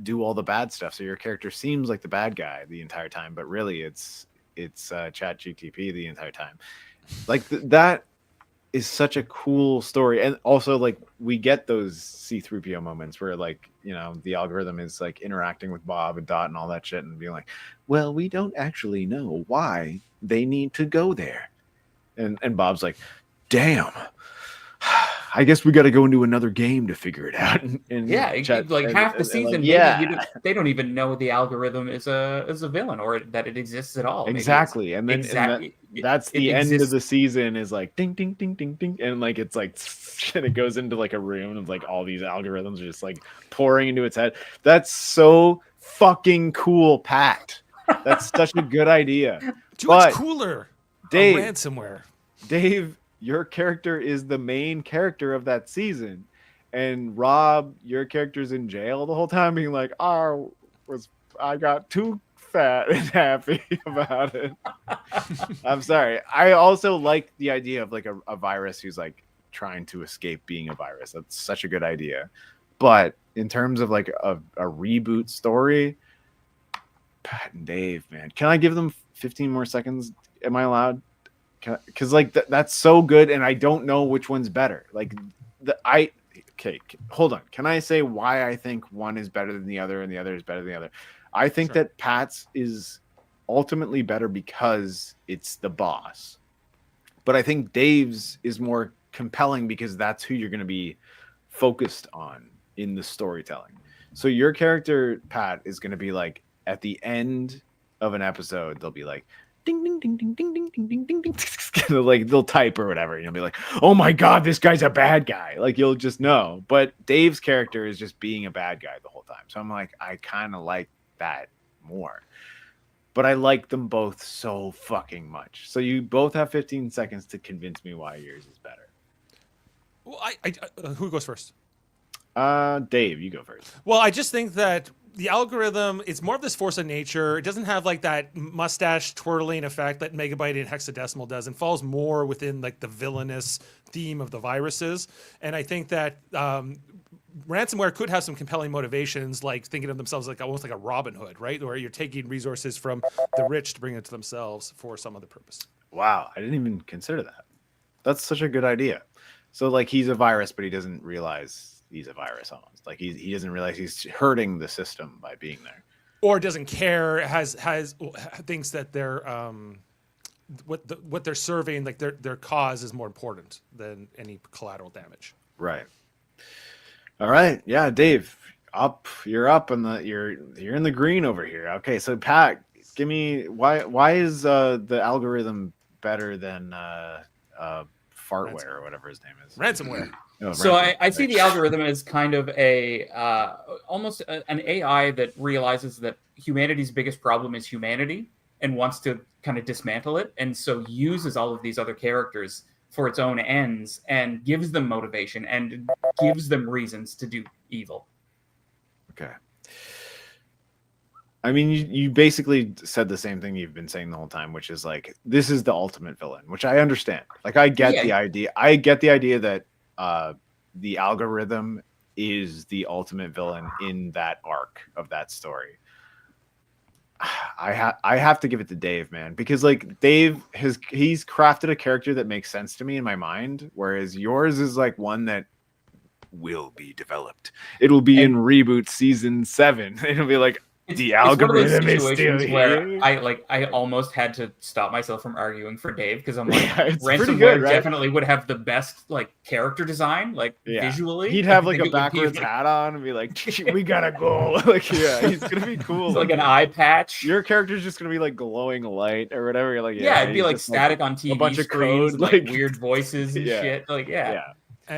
do all the bad stuff. So your character seems like the bad guy the entire time, but really it's Chat GTP the entire time. Like that is such a cool story. And also like we get those C-3PO moments where like, the algorithm is like interacting with Bob and Dot and all that shit and being like, well, we don't actually know why they need to go there. And Bob's like, damn, I guess we got to go into another game to figure it out. And Chat, like half the season, they don't even know the algorithm is a villain or that it exists at all. Exactly, and then that's the end of the season is like ding ding ding ding ding, and like it's like and it goes into like a room of like all these algorithms are just like pouring into its head. That's so fucking cool, Pat. That's such a good idea. Too much cooler. Dave, ransomware. Dave, your character is the main character of that season, and Rob, your character's in jail the whole time, being like, I got too fat and happy about it. I'm sorry. I also like the idea of like a virus who's like trying to escape being a virus. That's such a good idea. But in terms of like a reboot story, Pat and Dave, man, can I give them 15 more seconds? Am I allowed? Because like that's so good, and I don't know which one's better. Like okay, hold on. Can I say why I think one is better than the other and the other is better than the other? I think that Pat's is ultimately better because it's the boss, but I think Dave's is more compelling because that's who you're going to be focused on in the storytelling. So your character, Pat, is going to be like at the end of an episode, they'll be like, ding ding ding ding ding ding ding ding ding ding. Like they'll type or whatever, and you'll be like, oh my god, this guy's a bad guy. Like you'll just know. But Dave's character is just being a bad guy the whole time. So I'm like, I kind of like that more. But I like them both so fucking much. So you both have 15 seconds to convince me why yours is better. Well, who goes first? Dave, you go first. Well, I just think that the algorithm is more of this force of nature. It doesn't have like that mustache twirling effect that Megabyte and Hexadecimal does, and falls more within like the villainous theme of the viruses. And I think that ransomware could have some compelling motivations, like thinking of themselves like almost like a Robin Hood, right? Where you're taking resources from the rich to bring it to themselves for some other purpose. Wow, I didn't even consider that. That's such a good idea. So like he's a virus, but he doesn't realize he's a virus almost. Like he doesn't realize he's hurting the system by being there. Or doesn't care, thinks that they're what they're serving, like their cause is more important than any collateral damage. Right. All right. Yeah, Dave, you're up and you're in the green over here. Okay, so Pat, give me why is the algorithm better than fartware or whatever his name is? Ransomware. Oh, so I see the algorithm as kind of almost an AI that realizes that humanity's biggest problem is humanity, and wants to kind of dismantle it, and so uses all of these other characters for its own ends and gives them motivation and gives them reasons to do evil. Okay. I mean, you basically said the same thing you've been saying the whole time, which is like, this is the ultimate villain, which I understand. Like, I get the idea. I get the idea that the algorithm is the ultimate villain in that arc of that story. I have to give it to Dave, man, because like he's crafted a character that makes sense to me in my mind, whereas yours is like one that will be developed. It'll be in Reboot season 7. It'll be like, the algorithm is still here. I almost had to stop myself from arguing for Dave, because I'm like, Ransomware right? Definitely would have the best like character design, like visually. He'd have like a backwards hat on and be like, we gotta go. Like, yeah, he's gonna be cool. It's like an eye patch. Your character's just gonna be like glowing light or whatever. You're like, it'd be like static on TV, a bunch of screens, code, like weird voices and shit. Like,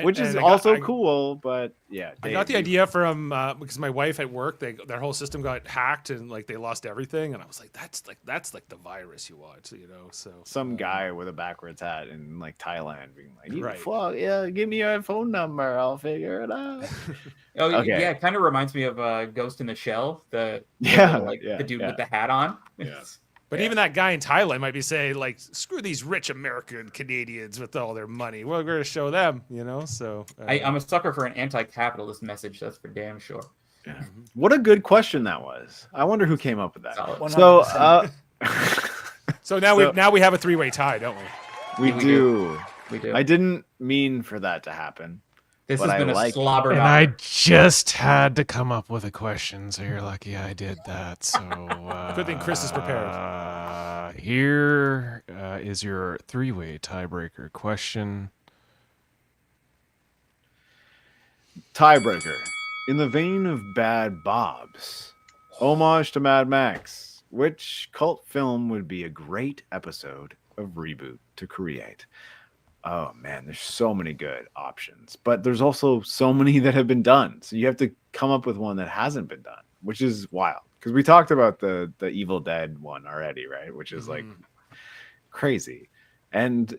which is also cool, but I got the idea from because my wife at work, their whole system got hacked and like they lost everything, and I was like, that's like the virus you watch, you know. So some guy with a backwards hat in like Thailand being like, fuck yeah, give me your phone number, I'll figure it out. Yeah, it kind of reminds me of Ghost in the Shell, the dude with the hat on. Yeah. But even that guy in Thailand might be saying, like, screw these rich American Canadians with all their money. We're going to show them, you know? So I'm a sucker for an anti-capitalist message. That's for damn sure. Yeah. What a good question that was. I wonder who came up with that. So now we have a 3-way tie, don't we? We do. We do. I didn't mean for that to happen. This has been a slobber. And I just had to come up with a question, so you're lucky I did that. So good thing Chris is prepared. Here is your 3-way tiebreaker question. Tiebreaker. In the vein of Bad Bob's, homage to Mad Max, which cult film would be a great episode of Reboot to create? Oh man, there's so many good options, but there's also so many that have been done. So you have to come up with one that hasn't been done, which is wild. Because we talked about the Evil Dead one already, right? Which is like crazy. And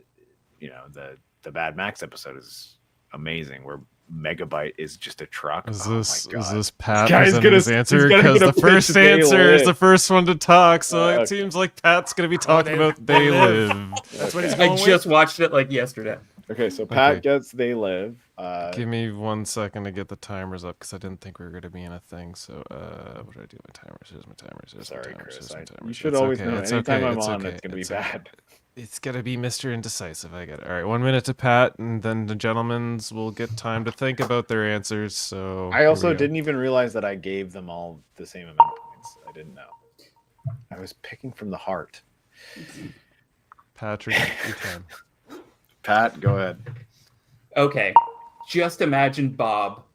you know, the Mad Max episode is amazing, where Megabyte is just a truck. Is this Pat presenting his answer? Because the first answer is the first one to talk, so it seems like Pat's going to be talking about They Live. That's what he's going I just watched it like yesterday. Okay, so Pat gets They Live. Give me 1 second to get the timers up, because I didn't think we were going to be in a thing. So what did I do? My timers. Here's my timers. Sorry, Chris. You should always know. Anytime I'm on, it's going to be bad. It's going to be Mr. Indecisive. I get it. All right, 1 minute to Pat, and then the gentlemen's will get time to think about their answers. So I also didn't even realize that I gave them all the same amount of points. I didn't know. I was picking from the heart. Patrick, your time. Pat, go ahead. Okay. Just imagine Bob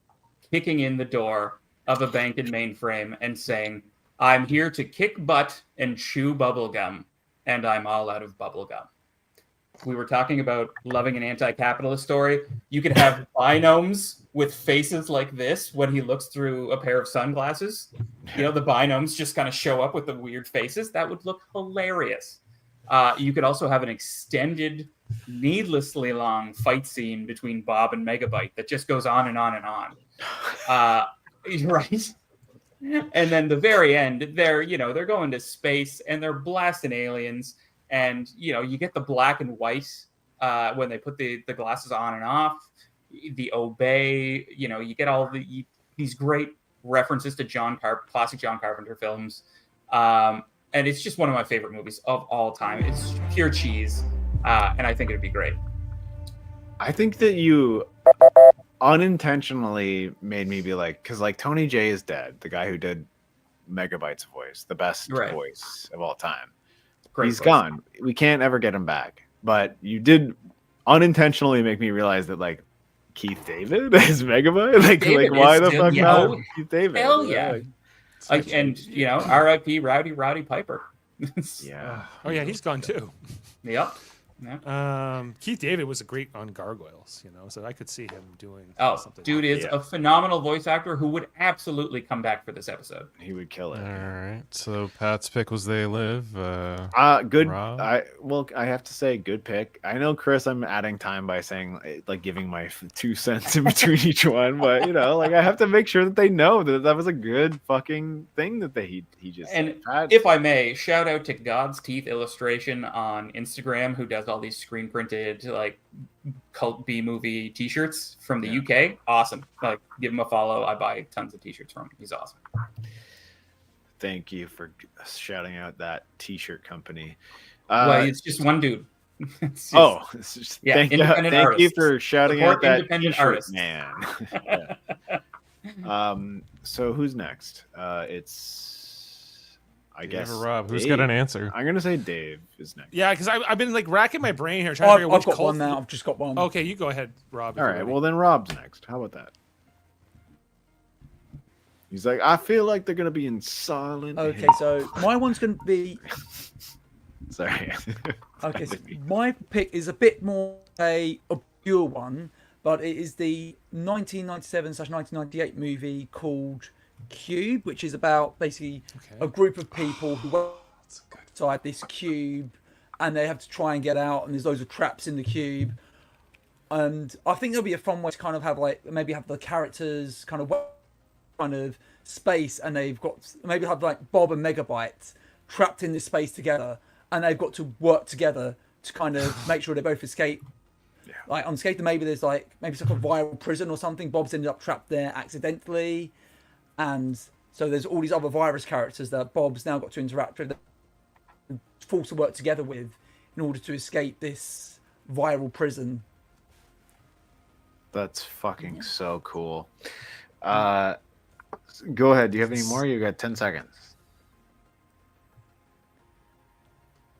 kicking in the door of a bank in Mainframe and saying, I'm here to kick butt and chew bubblegum, and I'm all out of bubblegum. We were talking about loving an anti-capitalist story. You could have binomes with faces like this when he looks through a pair of sunglasses. You know, the binomes just kind of show up with the weird faces. That would look hilarious. You could also have an extended, needlessly long fight scene between Bob and Megabyte that just goes on and on and on. Right? And then the very end, they're going to space and they're blasting aliens. And, you know, you get the black and white when they put the glasses on and off, the obey, you know, you get all these great references to classic John Carpenter films. And it's just one of my favorite movies of all time. It's pure cheese. And I think it'd be great. I think that you unintentionally made me be like, because like Tony J is dead, the guy who did Megabyte's voice, the best voice of all time. He's gone. We can't ever get him back. But you did unintentionally make me realize that like Keith David is Megabyte. Like why the fuck not Keith David? Hell yeah. And you know, R.I.P. Roddy Piper. Yeah. Oh yeah, he's gone too. Yep. Keith David was a great on Gargoyles, so I could see him doing Oh, something. dude is a phenomenal voice actor who would absolutely come back for this episode. He would kill it. All right. So Pat's pick was They Live. Good. Rob? I have to say, good pick. I know, Chris, I'm adding time by saying, like, giving my 2 cents in between each one, but I have to make sure that they know that was a good fucking thing that he just And had. if I may, shout out to God's Teeth Illustration on Instagram, who does all these screen printed like cult B movie T-shirts from the UK. Awesome. Like, give him a follow. I buy tons of T-shirts from him. He's awesome. Thank you for shouting out that T-shirt company. Well, it's just one dude. It's just- thank you artists. for shouting Support out that independent T-shirt, artists. man. So who's next? It's, I guess, Rob. Who's Dave. got an answer? I'm gonna say Dave is next. Yeah, because I've been like racking my brain here trying to figure out I've which got cult. one now. I've just got one. Okay, you go ahead, Rob. All right. Well, then Rob's next. How about that? He's like, I feel like they're gonna be in silent. Okay, so my one's going to be. Sorry. Okay, so my pick is a bit more a obscure one, but it is the 1997/1998 movie called Cube, which is about basically a group of people who went inside this cube and they have to try and get out, and there's loads of traps in the cube. And I think there'll be a fun way to kind of have maybe have the characters kind of space, and they've got maybe have like Bob and Megabyte trapped in this space together, and they've got to work together to kind of make sure they both escape. Like unscathed, and maybe there's maybe it's like a viral prison or something. Bob's ended up trapped there accidentally, and so there's all these other virus characters that Bob's now got to interact with, forced to work together with in order to escape this viral prison. That's fucking so cool. Go ahead. Do you have any more? You got 10 seconds.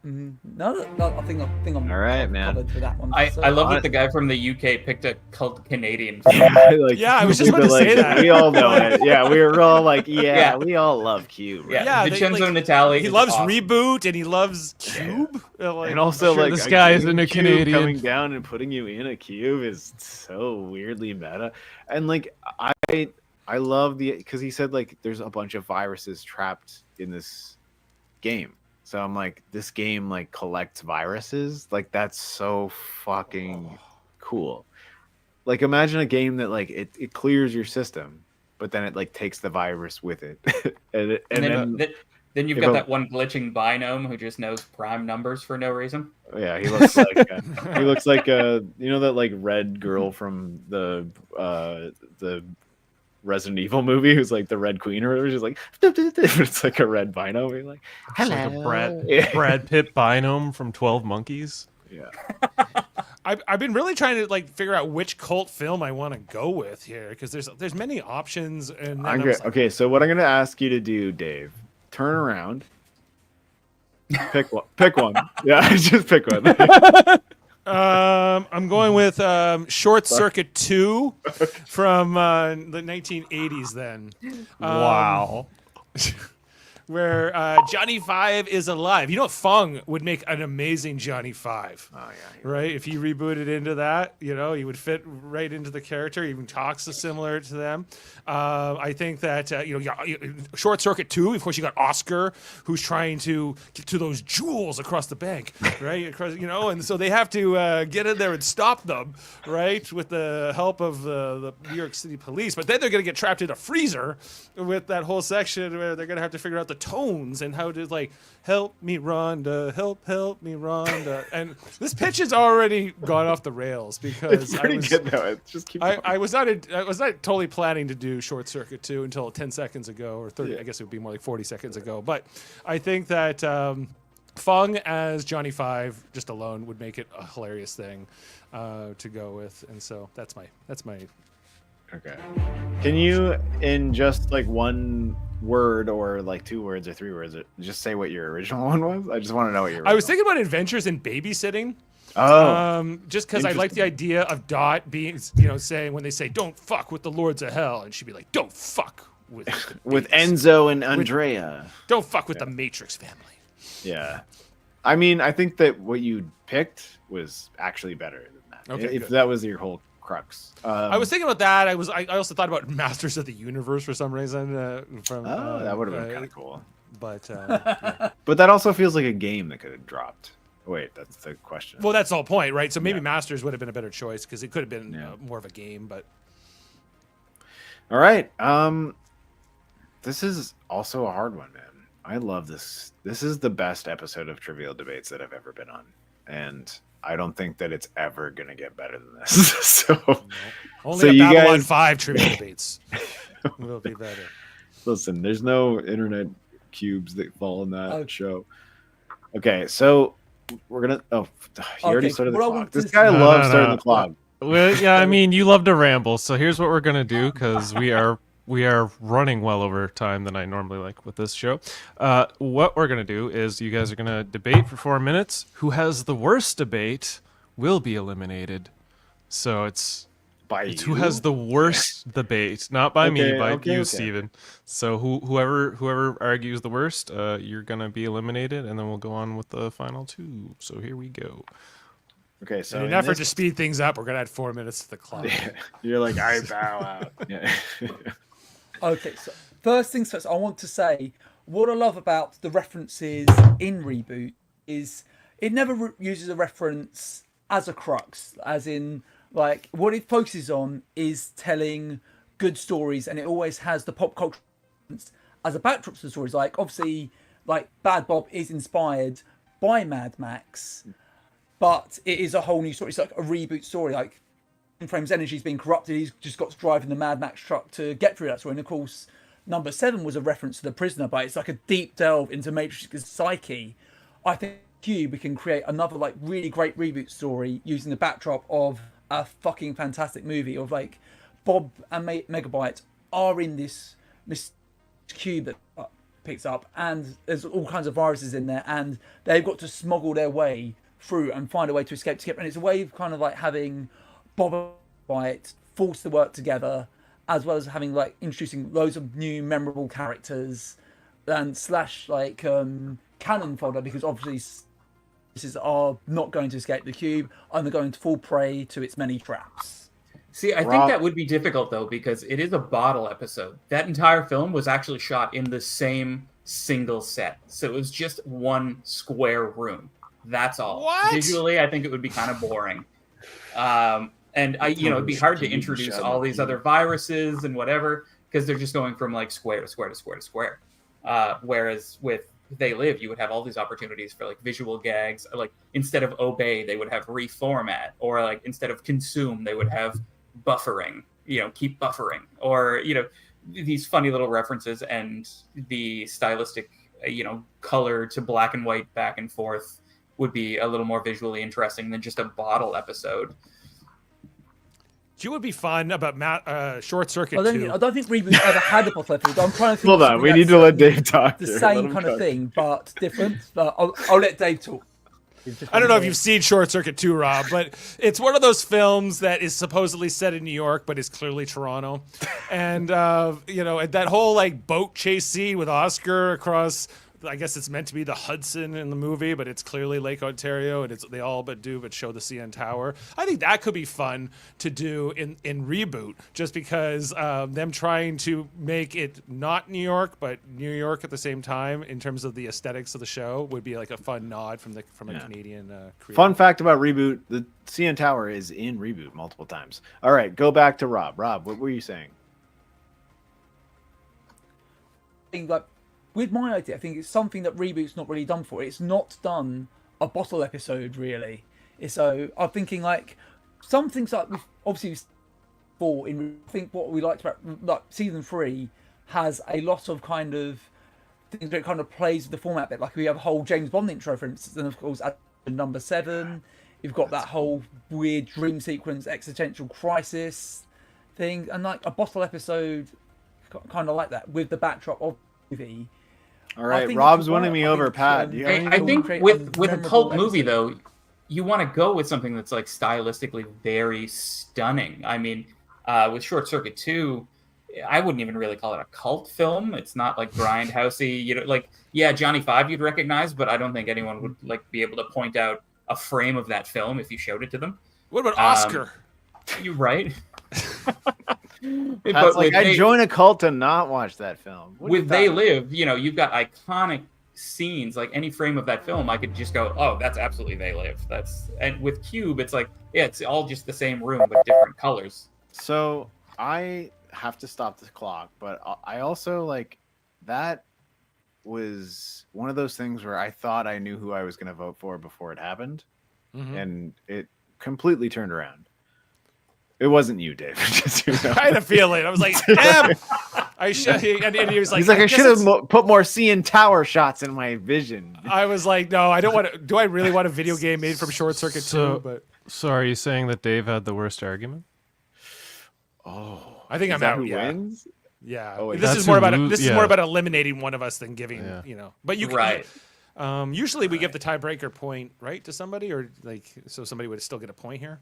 No, I think I'm All right, man. covered for that one. I So- love that the guy from the UK picked a cult Canadian. Yeah, I was just about to say that. We all know it. Yeah, we were all like, Yeah. we all love Cube. Right? Yeah, Vincenzo Natali. He is loves awesome. Reboot and he loves Cube. And also, Sure, like, this guy isn't a cube Canadian. coming down and putting you in a cube is so weirdly meta. And like, I love because he said like there's a bunch of viruses trapped in this game. So I'm like, this game like collects viruses. Like, that's so fucking cool. Like, imagine a game that like it clears your system, but then it like takes the virus with it. and then you've if got a- that one glitching binom who just knows prime numbers for no reason. Yeah, he looks like that like red girl from the Resident Evil movie who's like the Red Queen or whatever. She's like, it's like a red binom. You're like, hello. Like a Brad Pitt binom from 12 Monkeys. Yeah. I've been really trying to like figure out which cult film I want to go with here because there's many options. And then I was like, Okay, so what I'm gonna ask you to do, Dave, turn around. Pick one. Pick one. Yeah, just pick one. I'm going with Short Circuit 2 from the 1980s. Then, Wow. where Johnny Five is alive. You know, Fung would make an amazing Johnny Five. Oh yeah. Right? If he rebooted into that, he would fit right into the character. He even talks similar to them. I think that Short Circuit 2. Of course, you got Oscar, who's trying to get to those jewels across the bank, right? And so they have to get in there and stop them, right, with the help of the New York City police. But then they're going to get trapped in a freezer with that whole section where they're going to have to figure out the tones and how to like help me Rhonda, help me Rhonda. And this pitch has already gone off the rails because It's pretty good though. It's just keep going. I was not totally planning to do Short Circuit 2 until 10 seconds ago or 30. Yeah. I guess it would be more like 40 seconds ago. But I think that Fung as Johnny Five just alone would make it a hilarious thing to go with, and so that's my. Okay. Can you, in just like one word or like 2 words or 3 words, just say what your original one was? I just want to know what your. I was original- thinking about Adventures in Babysitting. Oh. Just because I like the idea of Dot being, saying when they say "Don't fuck with the Lords of Hell," and she'd be like, "Don't fuck with with babies. Enzo and Andrea. Don't fuck with the Matrix family." Yeah. I mean, I think that what you picked was actually better than that. Okay, if good. that was your whole crux. I was thinking about that. I also thought about Masters of the Universe for some reason. That would have been kind of cool. But yeah. But that also feels like a game that could have dropped. Wait, that's the question. Well, that's the whole point, right? So maybe Yeah. Masters would have been a better choice because it could have been Yeah. more of a game. But All right. This is also a hard one, man. I love this. This is the best episode of Trivial Debates that I've ever been on, and I don't think that it's ever gonna get better than this. So, only So a you Babylon guys- 5 trivia debates will be better. listen, there's no internet cubes that fall in that Oh. show. Okay, so we're gonna. Oh, he already Okay, started the what I clock. want This to- guy No, loves no, starting no. the clock. Well, yeah, I mean, you love to ramble, so here's what we're gonna do because we are running well over time than I normally like with this show. What we're gonna do is you guys are gonna debate for 4 minutes. Who has the worst debate will be eliminated. So it's By who you? has the worst debate, not by me, Okay, by okay, you, okay. Steven. So whoever argues the worst, you're gonna be eliminated, and then we'll go on with the final two. So here we go. Okay, so In an in effort to this- speed things up, we're gonna add 4 minutes to the clock. you're like, I bow out. Yeah. Okay, so first things first, I want to say what I love about the references in Reboot is it never uses a reference as a crux, as in, like, what it focuses on is telling good stories, and it always has the pop culture reference as a backdrop to the stories. Like, obviously, like, Bad Bob is inspired by Mad Max, but it is a whole new story. It's like a reboot story. Like, Frame's energy's been corrupted. He's just got to drive in the Mad Max truck to get through that story. And of course, number 7 was a reference to The Prisoner, but it's like a deep delve into Matrix's psyche. I think we can create another like really great reboot story using the backdrop of a fucking fantastic movie of like Bob and Megabyte are in this cube that picks up, and there's all kinds of viruses in there, and they've got to smuggle their way through and find a way to escape together. And it's a way of kind of like having Bob and Megabyte forced to work together, as well as having like introducing loads of new memorable characters and slash like cannon fodder, because obviously this are not going to escape the cube and they're going to fall prey to its many traps. See, I think Rob- that would be difficult though, because it is a bottle episode. That entire film was actually shot in the same single set, so it was just one square room. That's all. What? Visually, I think it would be kind of boring. And it'd be hard to introduce all these other viruses and whatever, because they're just going from like square to square to square to square. Whereas with They Live, you would have all these opportunities for like visual gags. Like instead of obey, they would have reformat, or like instead of consume, they would have buffering. Keep buffering, or these funny little references, and the stylistic, color to black and white back and forth would be a little more visually interesting than just a bottle episode. You would be fun about Short Circuit I 2. don't think Reboot ever had a bottle episode. I'm trying to think. Hold of on, something we need that's to let Dave talk. the here. Let same him kind of talk. thing, but different. But I'll let Dave talk. I don't know if you've seen Short Circuit 2, Rob, but it's one of those films that is supposedly set in New York, but is clearly Toronto. And, and that whole like boat chase scene with Oscar across, I guess it's meant to be the Hudson in the movie, but it's clearly Lake Ontario, and they all but show the CN Tower. I think that could be fun to do in Reboot, just because them trying to make it not New York, but New York at the same time in terms of the aesthetics of the show would be like a fun nod from a Canadian creator. Fun fact about Reboot: the CN Tower is in Reboot multiple times. All right, go back to Rob. Rob, what were you saying? Like, with my idea, I think it's something that Reboot's not really done for. It's not done a bottle episode, really. So I'm thinking like some things like we've obviously for in. I think what we liked about like season 3 has a lot of kind of things that kind of plays with the format bit. Like we have a whole James Bond intro, for instance, and of course at number 7, you've got that whole weird dream sequence, existential crisis thing, and like a bottle episode, kind of like that with the backdrop of the movie. All right, think Rob's if you winning want, me I over, think, Pat. Do you have I anything? think create with a a memorable cult movie episode. though, you want to go with something that's like stylistically very stunning. I mean, with Short Circuit 2, I wouldn't even really call it a cult film. It's not like grindhousey, like, yeah, Johnny Five you'd recognize, but I don't think anyone would like be able to point out a frame of that film if you showed it to them. What about Oscar? You're right. That's like, I'd join a cult to not watch that film. With They Live, you've got iconic scenes. Like any frame of that film, I could just go, oh, that's absolutely They Live. And with Cube, it's like, yeah, it's all just the same room but different colors. So I have to stop the clock, but I also like that was one of those things where I thought I knew who I was going to vote for before it happened, and it completely turned around. It wasn't you, David. Just, I had a feeling. I was like, I should. And he was like, he's like, I should have put more CN Tower shots in my vision. I was like, no, I don't want to. Do I really want a video game made from Short Circuit 2? But so are you saying that Dave had the worst argument? Oh, I think I'm out. Who wins? Yeah. Oh, wait, this is more about eliminating one of us than giving. But you can. Right. Usually we give the tiebreaker point right to somebody, or like so somebody would still get a point here.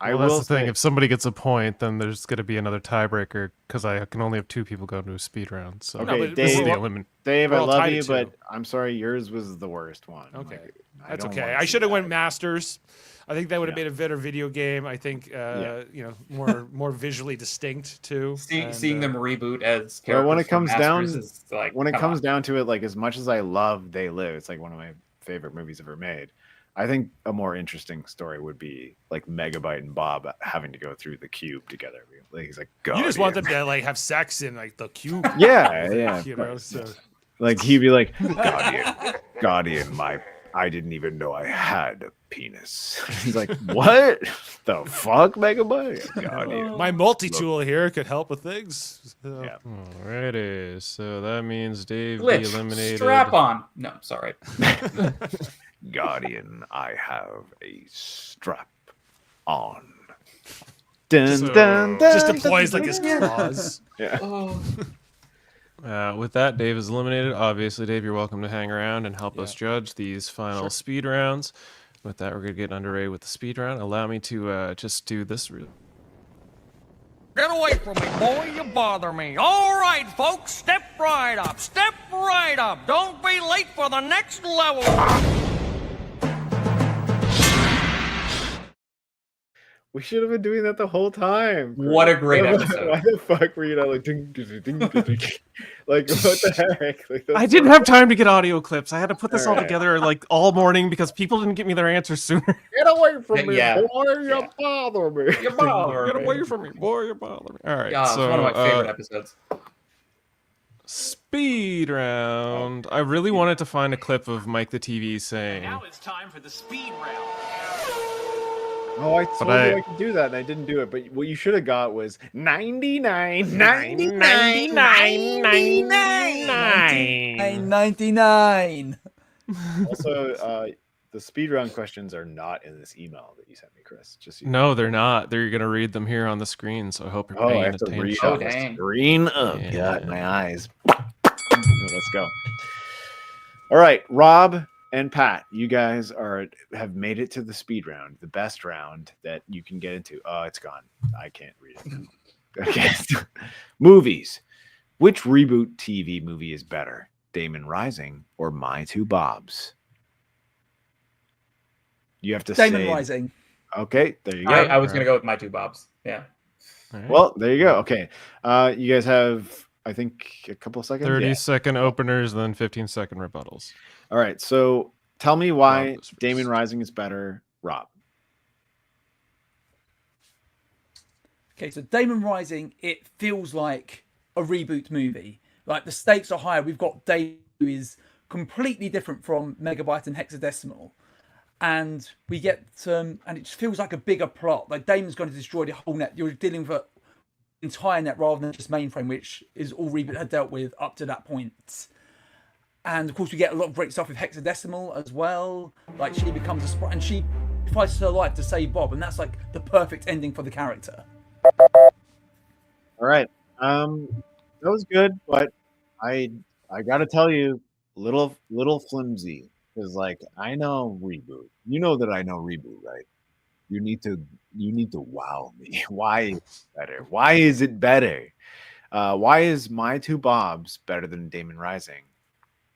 Well, that's the thing. If somebody gets a point, then there's going to be another tiebreaker because I can only have 2 people go into a speed round. So okay, Dave, I love you, but I'm sorry, yours was the worst one. Okay, that's okay. I should have went Masters. I think that would have made a better video game. I think more visually distinct too. Seeing them reboot as characters. Well, when it comes down, like, when it comes down to it, like as much as I love They Live, it's like one of my favorite movies ever made. I think a more interesting story would be like Megabyte and Bob having to go through the cube together. Like he's like, God, you just want them to like have sex in like the cube. Yeah. So. Like he'd be like, Guardian, I didn't even know I had a penis. He's like, what the fuck, Megabyte? Guardian. My multi-tool here could help with things. So. Yeah. Alrighty, so that means Dave Glitch, eliminated. Strap on. No, sorry. Guardian, I have a strap on. Dun, dun, dun, just deploys dun, like his dun, claws. Yeah. With that, Dave is eliminated. Obviously, Dave, you're welcome to hang around and help us judge these final speed rounds. With that, we're going to get underway with the speed round. Allow me to just do this real. Get away from me, boy, you bother me. All right, folks, step right up. Step right up. Don't be late for the next level. We should have been doing that the whole time. What a great episode. Why the fuck were you not like ding, ding, ding, ding, ding. Like what the heck? Like, I didn't have time to get audio clips. I had to put this all together like all morning because people didn't get me their answers sooner. Get away from me, boy! You bother me. You bother Get away from me, boy! You bother me. All right, yeah, so it's one of my favorite episodes. Speed round. I really wanted to find a clip of Mike the TV saying. Now it's time for the speed round. Oh, I told you I could do that, and I didn't do it. But what you should have got was 99, 99, 99, 99. 99. Also, the speed round questions are not in this email that you sent me, Chris. Just no, they're not. They're going to read them here on the screen, so I hope you're paying I have attention. to read on the screen. Oh, God, my eyes. Let's go. All right, Rob and Pat, you guys have made it to the speed round, the best round that you can get into. Oh, it's gone. I can't read it. Okay. Movies. Which reboot TV movie is better? Damon Rising or My Two Bobs? You have to Damon Rising. Okay, there you go. I was going to go with My Two Bobs. Yeah. Right. Well, there you go. Okay. You guys have, I think, a couple of seconds. 30-second openers, then 15-second rebuttals. All right. So tell me why Damon Rising is better, Rob. Okay, so Damon Rising, it feels like a reboot movie. Like the stakes are higher. We've got Dave, who is completely different from Megabyte and Hexadecimal. And we get and it just feels like a bigger plot. Like Damon's going to destroy the whole net. You're dealing with an entire net rather than just mainframe, which is all Reboot had dealt with up to that point. And of course, we get a lot of great stuff with Hexadecimal as well. Like she becomes a sprite and she fights her life to save Bob, and that's like the perfect ending for the character. All right, that was good, but I gotta tell you, little flimsy. Because like I know Reboot. You know that I know Reboot, right? You need to wow me. Why is it better? Why is it better? Why is My Two Bobs better than Damon Rising?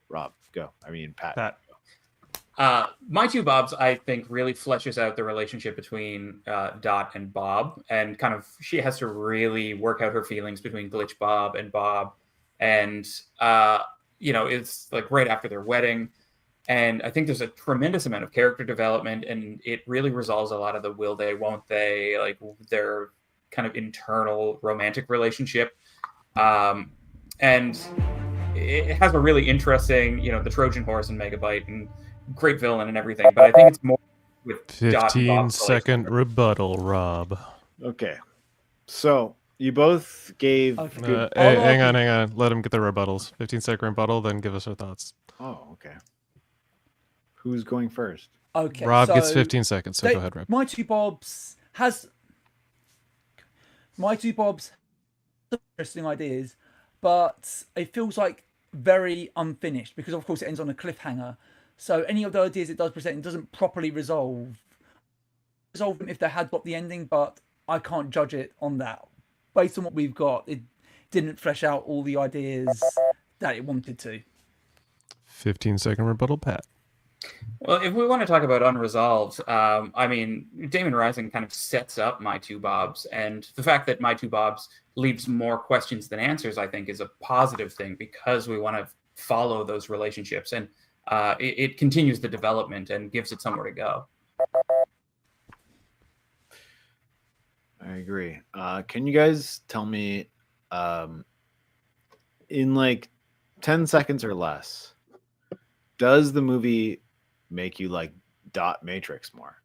Rob, go. I mean, Pat. My Two Bobs, I think, really fleshes out the relationship between Dot and Bob, and kind of she has to really work out her feelings between Glitch Bob and Bob, and it's like right after their wedding, and I think there's a tremendous amount of character development, and it really resolves a lot of the will they, won't they, like their kind of internal romantic relationship, and it has a really interesting, the Trojan horse and Megabyte and great villain and everything, but I think it's more with Dot and Bob's 15-second rebuttal, Rob. Okay. So you both gave good... hang on. Let him get the rebuttals. 15-second rebuttal, then give us our thoughts. Oh, okay. Who's going first? Okay. Rob gets 15 seconds, so go ahead, Rob. My Two Bobs has interesting ideas, but it feels like very unfinished because, of course, it ends on a cliffhanger. So any of the ideas it does present, it doesn't properly resolve them if they had got the ending, but I can't judge it on that. Based on what we've got, it didn't flesh out all the ideas that it wanted to. 15-second rebuttal, Pat. Well, if we want to talk about unresolved, I mean, Damon Rising kind of sets up My Two Bobs, and the fact that My Two Bobs leaves more questions than answers, I think, is a positive thing because we want to follow those relationships, and it continues the development and gives it somewhere to go. I agree. Can you guys tell me, in like 10 seconds or less, does the movie make you like Dot Matrix more?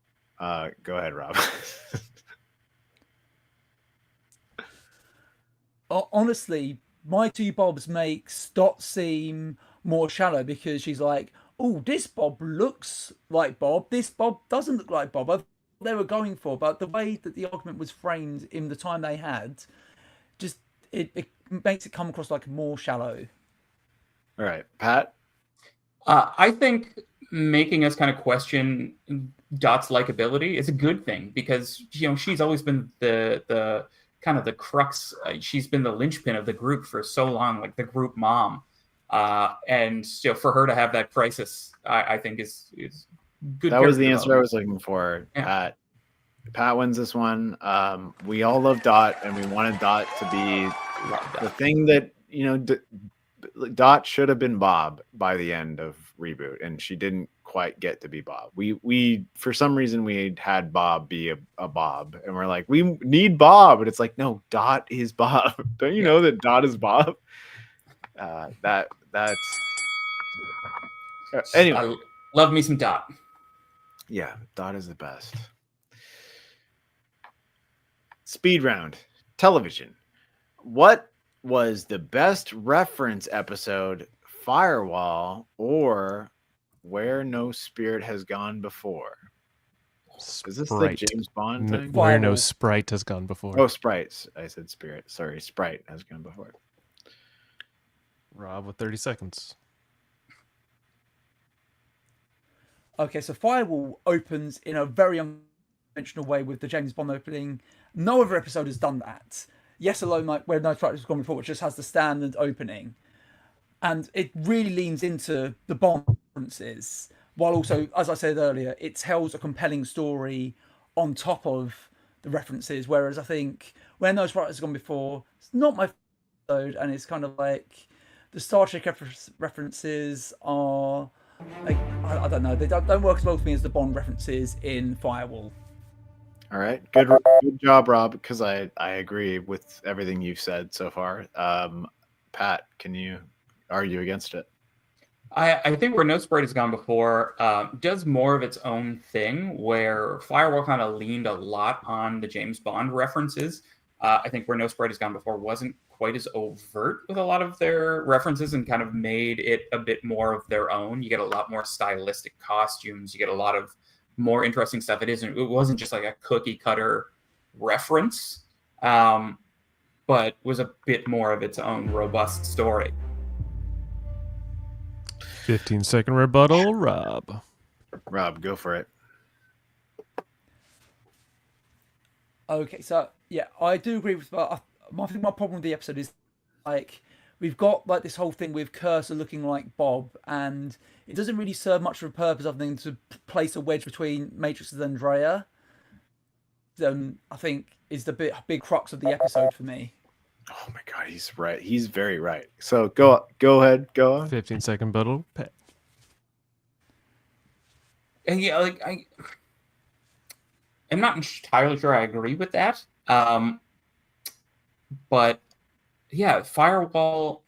Go ahead, Rob. Honestly, My Two Bobs makes Dot seem more shallow because she's like, oh, this Bob looks like Bob. This Bob doesn't look like Bob. I thought they were going for, but the way that the argument was framed in the time they had, just it makes it come across like more shallow. All right, Pat. I think making us kind of question Dot's likability is a good thing because she's always been the kind of the crux. She's been the linchpin of the group for so long, like the group mom. And for her to have that crisis, I think is good. That was the answer I was looking for. Yeah. Pat wins this one. We all love Dot, and we wanted Dot to be the thing that Dot should have been Bob by the end of Reboot, and she didn't quite get to be Bob. We for some reason we had Bob be a Bob, and we're like, we need Bob, and it's like, no, Dot is Bob. Don't you know that Dot is Bob? That's anyway. I love me some Dot. Yeah, Dot is the best. Speed round. Television. What was the best reference episode? Firewall or Where No Spirit Has Gone Before? Is this Sprite. the James Bond thing? Where No Sprite Has Gone Before. Oh, Sprite. I said Spirit. Sorry, Sprite has gone before. Rob with 30 seconds. Okay, so Firewall opens in a very unconventional way with the James Bond opening. No other episode has done that. Yes, alone, like Where No Sprite Has Gone Before, which just has the standard opening. And it really leans into the Bond references, while also, as I said earlier, it tells a compelling story on top of the references. Whereas I think Where No Sprite Has Gone Before, it's not my episode, and it's kind of like the Star Trek references are like, I don't know, they don't work as well for me as the Bond references in Firewall. All right, good job, Rob, because I agree with everything you've said so far. Pat, can you argue against it? I think Where No Sprite Has Gone Before does more of its own thing, where Firewall kind of leaned a lot on the James Bond references. I think Where No Sprite Has Gone Before wasn't quite as overt with a lot of their references and kind of made it a bit more of their own. You get a lot more stylistic costumes. You get a lot of more interesting stuff. It wasn't just like a cookie cutter reference, but was a bit more of its own robust story. 15-second rebuttal, Rob. Rob, go for it. Okay, so yeah, I do agree with. I think my problem with the episode is like we've got like this whole thing with Cursor looking like Bob, and it doesn't really serve much of a purpose other than to place a wedge between Matrix and Andrea. I think is the big crux of the episode for me. Oh my god, he's right. He's very right. So go ahead, go on. 15-second rebuttal. Pat. And yeah, like I'm not entirely sure I agree with that. But yeah, Firewall.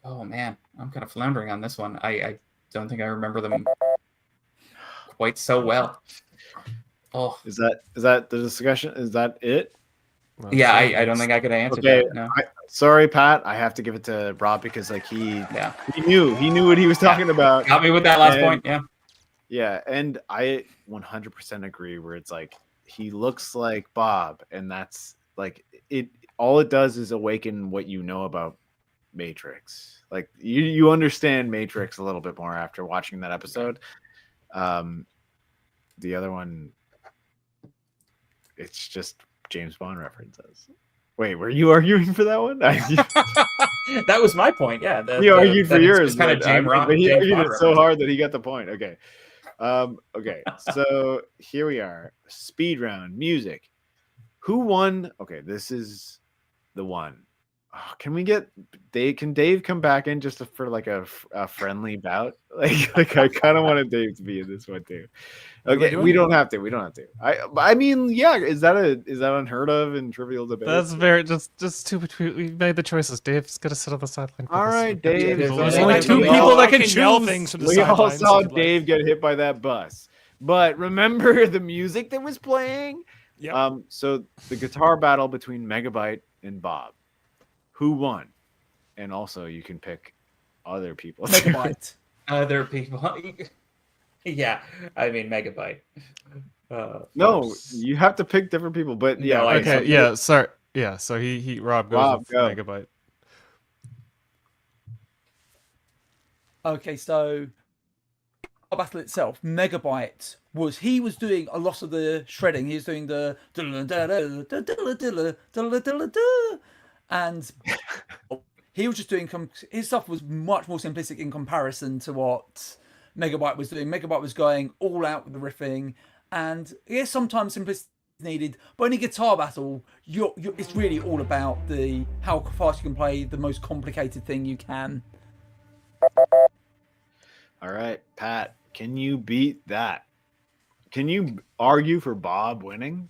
Oh man, I'm kind of floundering on this one. I don't think I remember them quite so well. Oh, Is that the discussion? Is that it? yeah, I don't think I could answer Okay, that. No. Sorry, Pat. I have to give it to Rob because like he Yeah. knew what he was talking about. Got me with that last And- point. Yeah. Yeah, and I 100% agree. Where it's like he looks like Bob, and that's like it. All it does is awaken what you know about Matrix. Like you understand Matrix a little bit more after watching that episode. The other one, it's just James Bond references. Wait, were you arguing for that one? That was my point. Yeah. He argued for yours. Kind of but James he argued Bond it so hard that he got the point. Okay. Okay. So here we are. Speed round. Music. Who won? Okay, this is the one. Oh, can we get Dave? Can Dave come back in just for like a friendly bout? Like I kind of wanted Dave to be in this one too. Okay, we don't have to. We don't have to. I mean, yeah. Is that unheard of in trivial debate? That's very just too. We made the choices. Dave's gonna sit on the sideline. for All this. right, Dave. There's Yeah, only yeah, two yeah. people that can yell choose. things from the We all sidelines saw if you'd like. Dave get hit by that bus, but remember the music that was playing. Yep. So the guitar battle between Megabyte and Bob, who won? And also you can pick other people. Megabyte. Other people. Yeah. I mean, Megabyte. No, you have to pick different people. But yeah, No, I- Okay, yeah, sorry. Yeah, so Rob goes Rob, with go. Megabyte. Okay, so the battle itself, Megabyte he was doing a lot of the shredding. He was doing the and he was just doing his stuff was much more simplistic in comparison to what Megabyte was doing. Megabyte was going all out with the riffing, and yes, sometimes simplicity is needed, but in a guitar battle, it's really all about how fast you can play the most complicated thing you can. All right, Pat, can you beat that? Can you argue for Bob winning?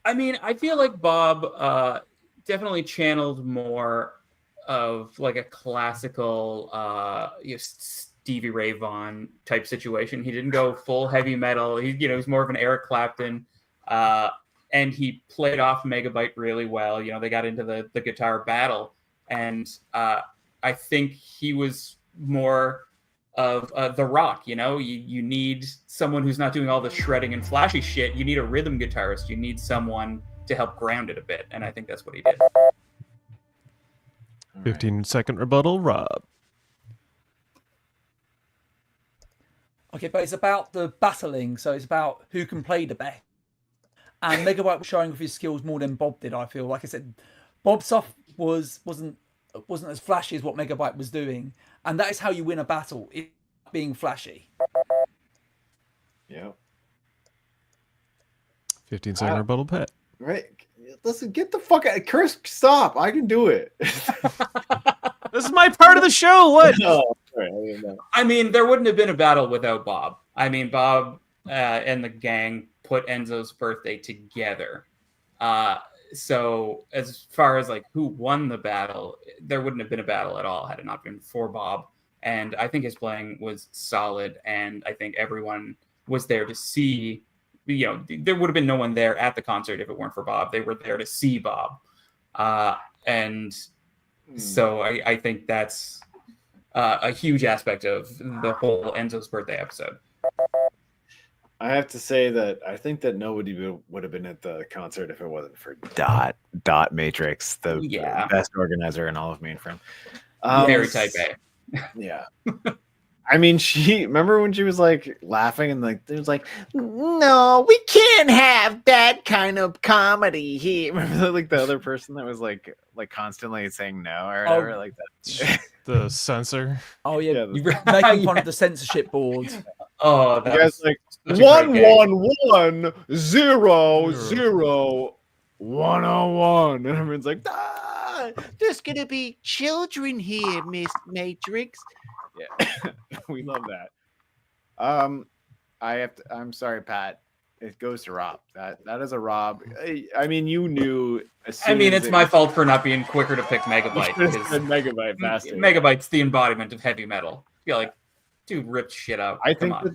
I mean, I feel like Bob definitely channeled more of like a classical Stevie Ray Vaughan type situation. He didn't go full heavy metal. He's more of an Eric Clapton, and he played off Megabyte really well. They got into the guitar battle, and I think he was more of The Rock. You need someone who's not doing all the shredding and flashy shit. You need a rhythm guitarist. You need someone to help ground it a bit, and I think that's what he did. 15-second rebuttal, Rob. Okay, but it's about the battling, so it's about who can play the best. And Megabyte was showing off his skills more than Bob did. I feel like I said, Bob's stuff wasn't as flashy as what Megabyte was doing, and that is how you win a battle: it being flashy. Yeah. 15-second rebuttal, Pat. Right. Listen, get the fuck out. Chris, stop. I can do it. This is my part of the show. What? No, sorry, I didn't know. I mean, there wouldn't have been a battle without Bob. I mean, Bob and the gang put Enzo's birthday together. So as far as like who won the battle, there wouldn't have been a battle at all had it not been for Bob. And I think his playing was solid, and I think everyone was there to see. There would have been no one there at the concert if it weren't for Bob. They were there to see Bob, and so I think that's a huge aspect of the whole Enzo's birthday episode. I have to say that I think that nobody would have been at the concert if it wasn't for Dot Matrix, the best organizer in all of Mainframe. Very type A. Yeah. I mean, remember when she was like laughing and like there's like, no, we can't have that kind of comedy here. Remember like the other person that was like constantly saying no or whatever like that. The censor. Oh yeah, Yeah, making fun of the censorship board. Oh, You that guys was like such a great gag. 111-0-0-101, and everyone's like, there's gonna be children here, Miss Matrix. Yeah, we love that. I'm sorry, Pat. It goes to Rob. That is a Rob. I mean, you knew. I mean, it's my fault for not being quicker to pick Megabyte. Because Because Megabyte faster. Megabyte's the embodiment of heavy metal. You're like, dude, ripped shit out. I Come think on. that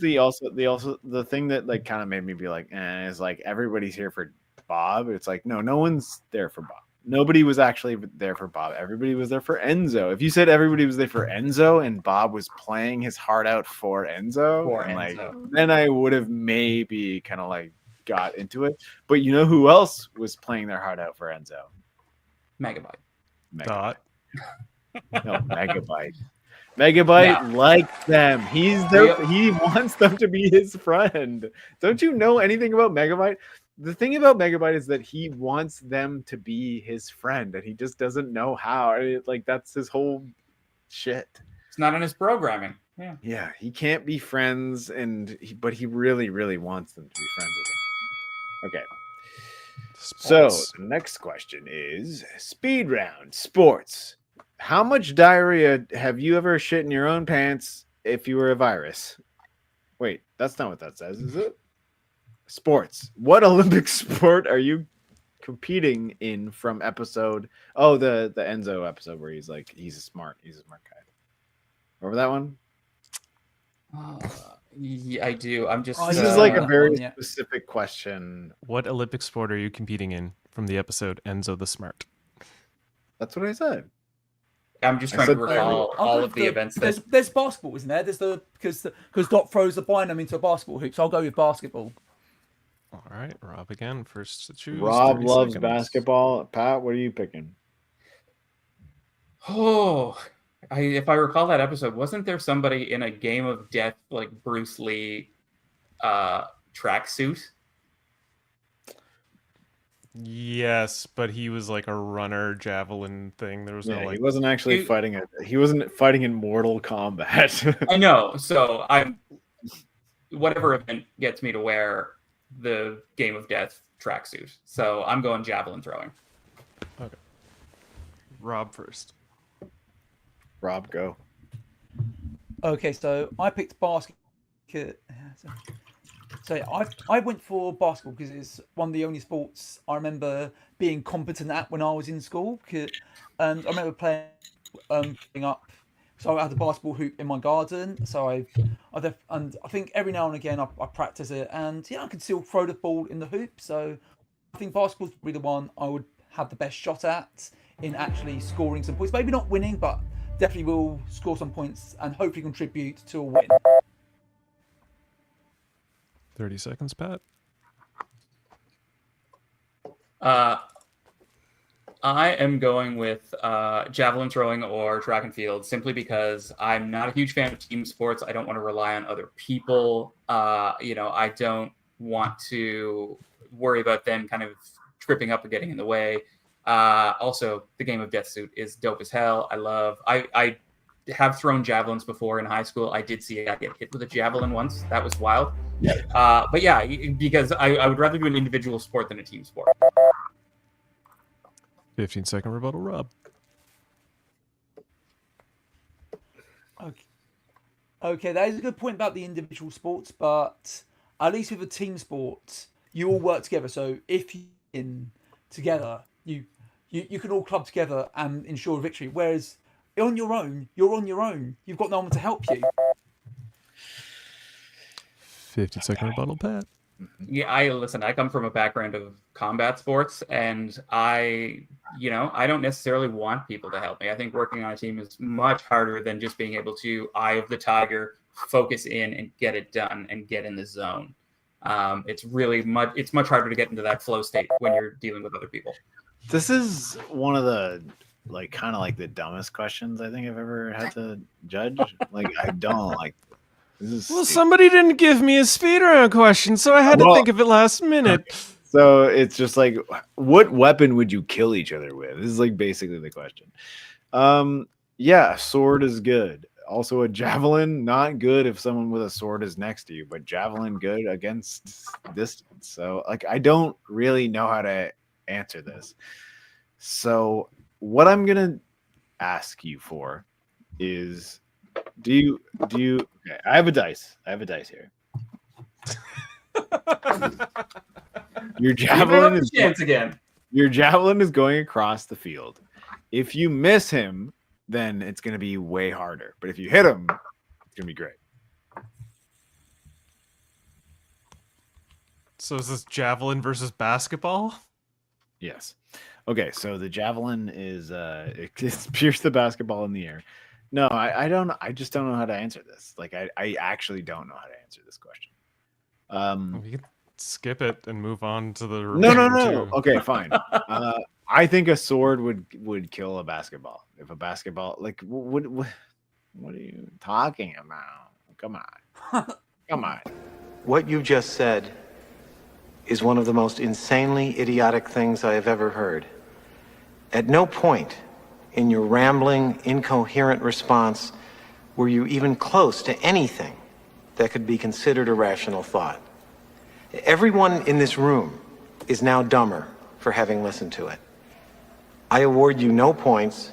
the thing that like kind of made me be like, is like everybody's here for Bob. It's like no one's there for Bob. Nobody was actually there for Bob. Everybody was there for Enzo. If you said everybody was there for Enzo and Bob was playing his heart out for Enzo, then I would have maybe kind of like got into it. But you know who else was playing their heart out for Enzo? Megabyte. Dot. No, Megabyte. Megabyte likes them. He wants them to be his friend. Don't you know anything about Megabyte? The thing about Megabyte is that he wants them to be his friend, and he just doesn't know how. Like that's his whole shit. It's not in his programming. Yeah, he can't be friends, but he really, really wants them to be friends with him. Okay. Sports. So the next question is speed round sports. How much diarrhea have you ever shit in your own pants if you were a virus? Wait, that's not what that says, is it? Sports. What Olympic sport are you competing in from episode? Oh, the Enzo episode where he's a smart guy. Remember that one? Yeah, I do. I'm just. This is like a very specific question. What Olympic sport are you competing in from the episode Enzo the Smart? That's what I said. I'm just trying to recall all of the events. There's basketball, isn't there? There's because Dot throws the binum into a basketball hoop, so I'll go with basketball. All right, Rob again, first to choose. Rob loves basketball. Pat, what are you picking? Oh, if I recall that episode, wasn't there somebody in a Game of Death like Bruce Lee tracksuit? Yes, but he was like a runner javelin thing. There was no like. He wasn't actually fighting it. He wasn't fighting in Mortal Kombat. I know. So whatever event gets me to wear the Game of Death tracksuit. So I'm going javelin throwing. Okay. Rob first. Rob, go. Okay, so I picked basket. So I went for basketball because it's one of the only sports I remember being competent at when I was in school. And I remember playing up. So I had a basketball hoop in my garden. So I think every now and again I practice it, and I can still throw the ball in the hoop. So I think basketball's probably the one I would have the best shot at in actually scoring some points. Maybe not winning, but definitely will score some points and hopefully contribute to a win. 30 seconds, Pat. I am going with javelin throwing or track and field simply because I'm not a huge fan of team sports. I don't want to rely on other people. I don't want to worry about them kind of tripping up and getting in the way. Also, the Game of Death suit is dope as hell. I have thrown javelins before in high school. I did see a guy get hit with a javelin once. That was wild. But yeah, because I would rather do an individual sport than a team sport. 15-second rebuttal, Rob. Okay, that is a good point about the individual sports, but at least with a team sport, you all work together. So if you're in together, you can all club together and ensure a victory. Whereas on your own, you're on your own. You've got no one to help you. 15-second rebuttal, Pat. Yeah, I come from a background of combat sports, and I don't necessarily want people to help me. I think working on a team is much harder than just being able to eye of the tiger, focus in and get it done and get in the zone. It's much harder to get into that flow state when you're dealing with other people. This is one of the like kind of like the dumbest questions I think I've ever had to judge. Like I don't like this is Well, stupid. somebody didn't give me a speed round question, so I had to Well, think of it last minute. So it's just like, what weapon would you kill each other with? This is like basically the question. Yeah, a sword is good. Also, a javelin, not good if someone with a sword is next to you, but javelin good against distance. So, like, I don't really know how to answer this. So, what I'm gonna ask you for is, do you? Okay, I have a dice. I have a dice here. Your javelin is chance again. Your javelin is going across the field. If you miss him, then it's going to be way harder. But if you hit him, it's going to be great. So is this javelin versus basketball? Yes. Okay, so the javelin is it's pierced the basketball in the air. No, I just don't know how to answer this. Like I actually don't know how to answer this question. We could skip it and move on to the No. remaining two. Okay, fine. I think a sword would kill a basketball. If a basketball, like, what are you talking about? Come on, come on. What you just said is one of the most insanely idiotic things I have ever heard. At no point in your rambling, incoherent response were you even close to anything that could be considered a rational thought. Everyone in this room is now dumber for having listened to it. I award you no points,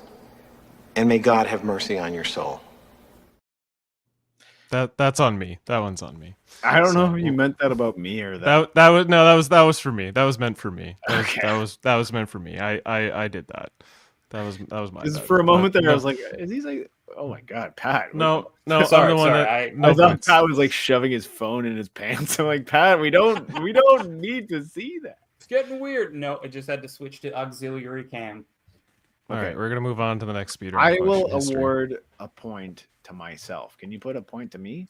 and may God have mercy on your soul. That's on me. That one's on me. I don't know if you meant that about me or that. That was for me. That was meant for me. Okay. That was meant for me. I did that. That was my. Because bad. for a moment there, No. I was like, "Is he like? Oh my god, Pat!" No, I'm the Sorry, one sorry, that. I thought points. Pat was like shoving his phone in his pants. I'm like, Pat, we don't need to see that. It's getting weird. No, I just had to switch to auxiliary cam. All Okay. right, we're gonna move on to the next speed round. I will question, history. award a point to myself. Can you put a point to me?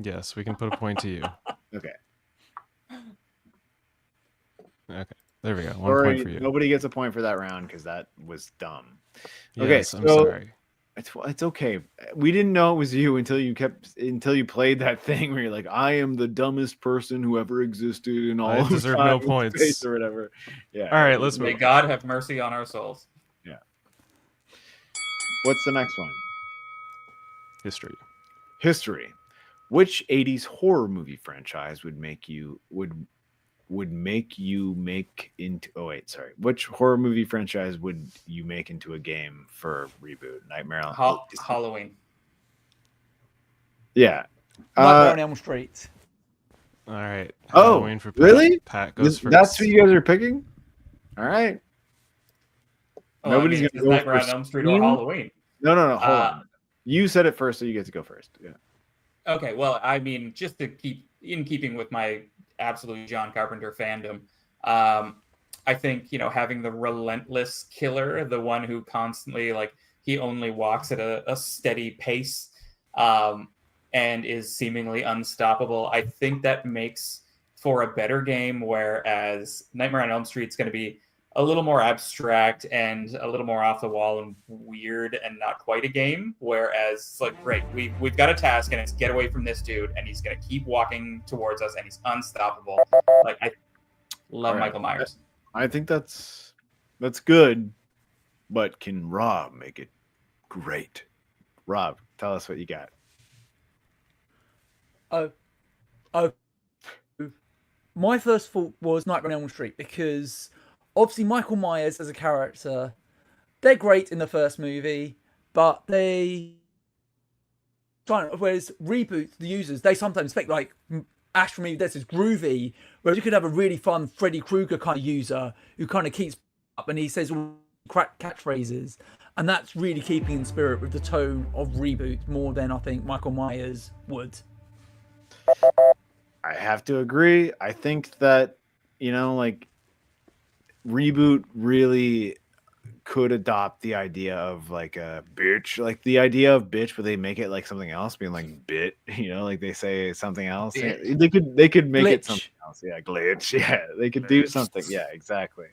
Yes, we can put a point to you. Okay. Okay, there we go. One Sorry, point for you. nobody gets a point for that round because that was dumb. Okay, Yes, I'm so sorry. it's okay. We didn't know it was you until you played that thing where you're like, I am the dumbest person who ever existed in all I of deserve time no and points. space or whatever. Yeah. All right, let's May move. God have mercy on our souls. What's the next one? History. History. Which 80s horror movie franchise would make you make into which horror movie franchise would you make into a game for Reboot? Nightmare on Halloween. Yeah. Nightmare on Elm Street. All right. Oh, Halloween for Pat. really? Pat goes first. That's who you guys are picking? All right. Oh, Nobody's it's gonna go Nightmare for on Elm Street or Scream? Halloween. No. Hold on. You said it first, so you get to go first. Yeah. Okay, well, I mean, just to keep in keeping with my absolute John Carpenter fandom, I think, having the relentless killer, the one who constantly, like, he only walks at a steady pace and is seemingly unstoppable. I think that makes for a better game, whereas Nightmare on Elm Street is going to be a little more abstract and a little more off the wall and weird and not quite a game. Whereas it's like, great, we've got a task and it's get away from this dude and he's going to keep walking towards us and he's unstoppable. Like, I love All right. Michael Myers. I think that's good, but can Rob make it great? Rob, tell us what you got. My first thought was Nightmare on Elm Street because obviously Michael Myers as a character, they're great in the first movie, but whereas Reboot, the users, they sometimes expect like Ash from Evil Dead is groovy, whereas you could have a really fun Freddy Krueger kind of user who kind of keeps up and he says all catchphrases, and that's really keeping in spirit with the tone of Reboot more than I think Michael Myers would. I have to agree. I think that, like, Reboot really could adopt the idea of like a bitch, like the idea of bitch, but they make it like something else, being like bit, like they say something else. They could make Glitch. it something else. Yeah, glitch. Yeah, they could do something. Yeah, exactly.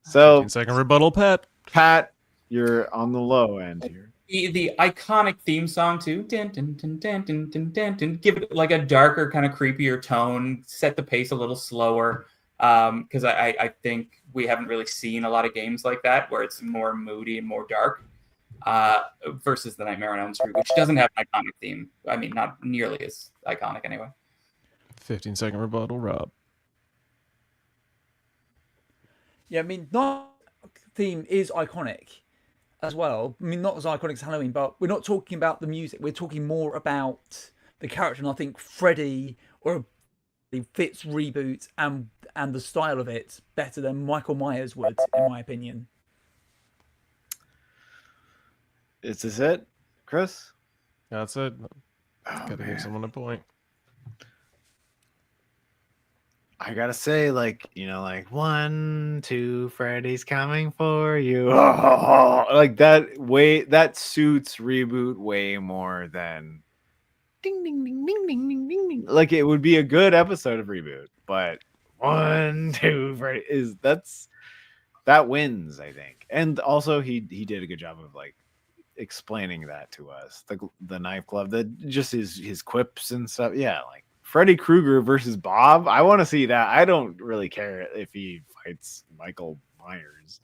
So 15-second rebuttal, Pat. Pat, You're on the low end here. The iconic theme song too. Dun, dun, dun, dun, dun, dun, dun, dun. Give it like a darker, kind of creepier tone. Set the pace a little slower. Because I think we haven't really seen a lot of games like that where it's more moody and more dark. Versus the Nightmare on Elm Street, which doesn't have an iconic theme. I mean, not nearly as iconic anyway. 15-second rebuttal, Rob. Yeah, I mean, not theme is iconic as well. I mean, not as iconic as Halloween, but we're not talking about the music. We're talking more about the character, and I think Freddy fits Reboot and the style of it better than Michael Myers would, in my opinion. Is this it, Chris? That's it. Gotta give someone a point. I gotta say, like, you know, like 1, 2, Freddy's coming for you. Like that suits Reboot way more than ding ding ding ding ding ding ding ding. Like it would be a good episode of Reboot, but 1, 2, Freddy that wins, I think. And also he did a good job of like explaining that to us. The knife glove, that just his quips and stuff. Yeah, like Freddy Krueger versus Bob. I want to see that. I don't really care if he fights Michael Myers.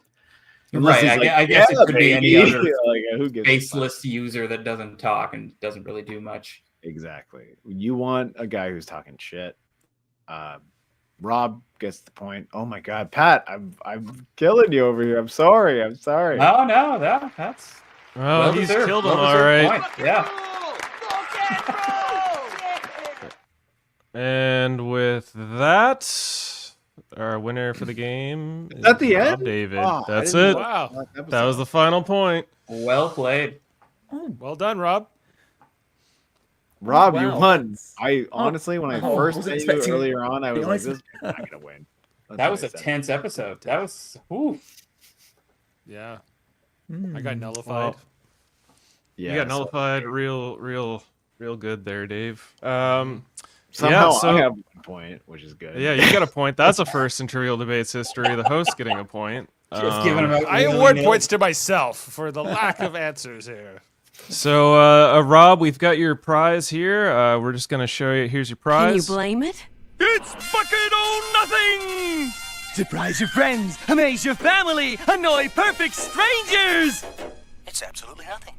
Right. I guess it could be any other like, who gives faceless user that doesn't talk and doesn't really do much. Exactly. You want a guy who's talking shit. Rob gets the point. Oh my God, Pat, I'm killing you over here. I'm sorry. No, that's well he's killed him all right. Point. Yeah. And with that, our winner for the game is that the Rob end? David. Oh, That's it. Wow. That was the final point. Well played. Well done, Rob. Rob, Wow. you won. I honestly, when I first was met you expecting- earlier on, I was like, honest. "This is not gonna win." That's That what was I a said. tense episode. That was ooh. Yeah. I got nullified. Yeah, You got so nullified real good there, Dave. somehow so- I have 1 point, which is good. Yeah, you got a point. That's a first in Trivial Debates history. The host getting a point. Just giving him out. I award points to myself for the lack of answers here. So, Rob, we've got your prize here. We're just going to show you. Here's your prize. Can you blame it? It's bucket o' nothing! Surprise your friends, amaze your family, annoy perfect strangers! It's absolutely nothing.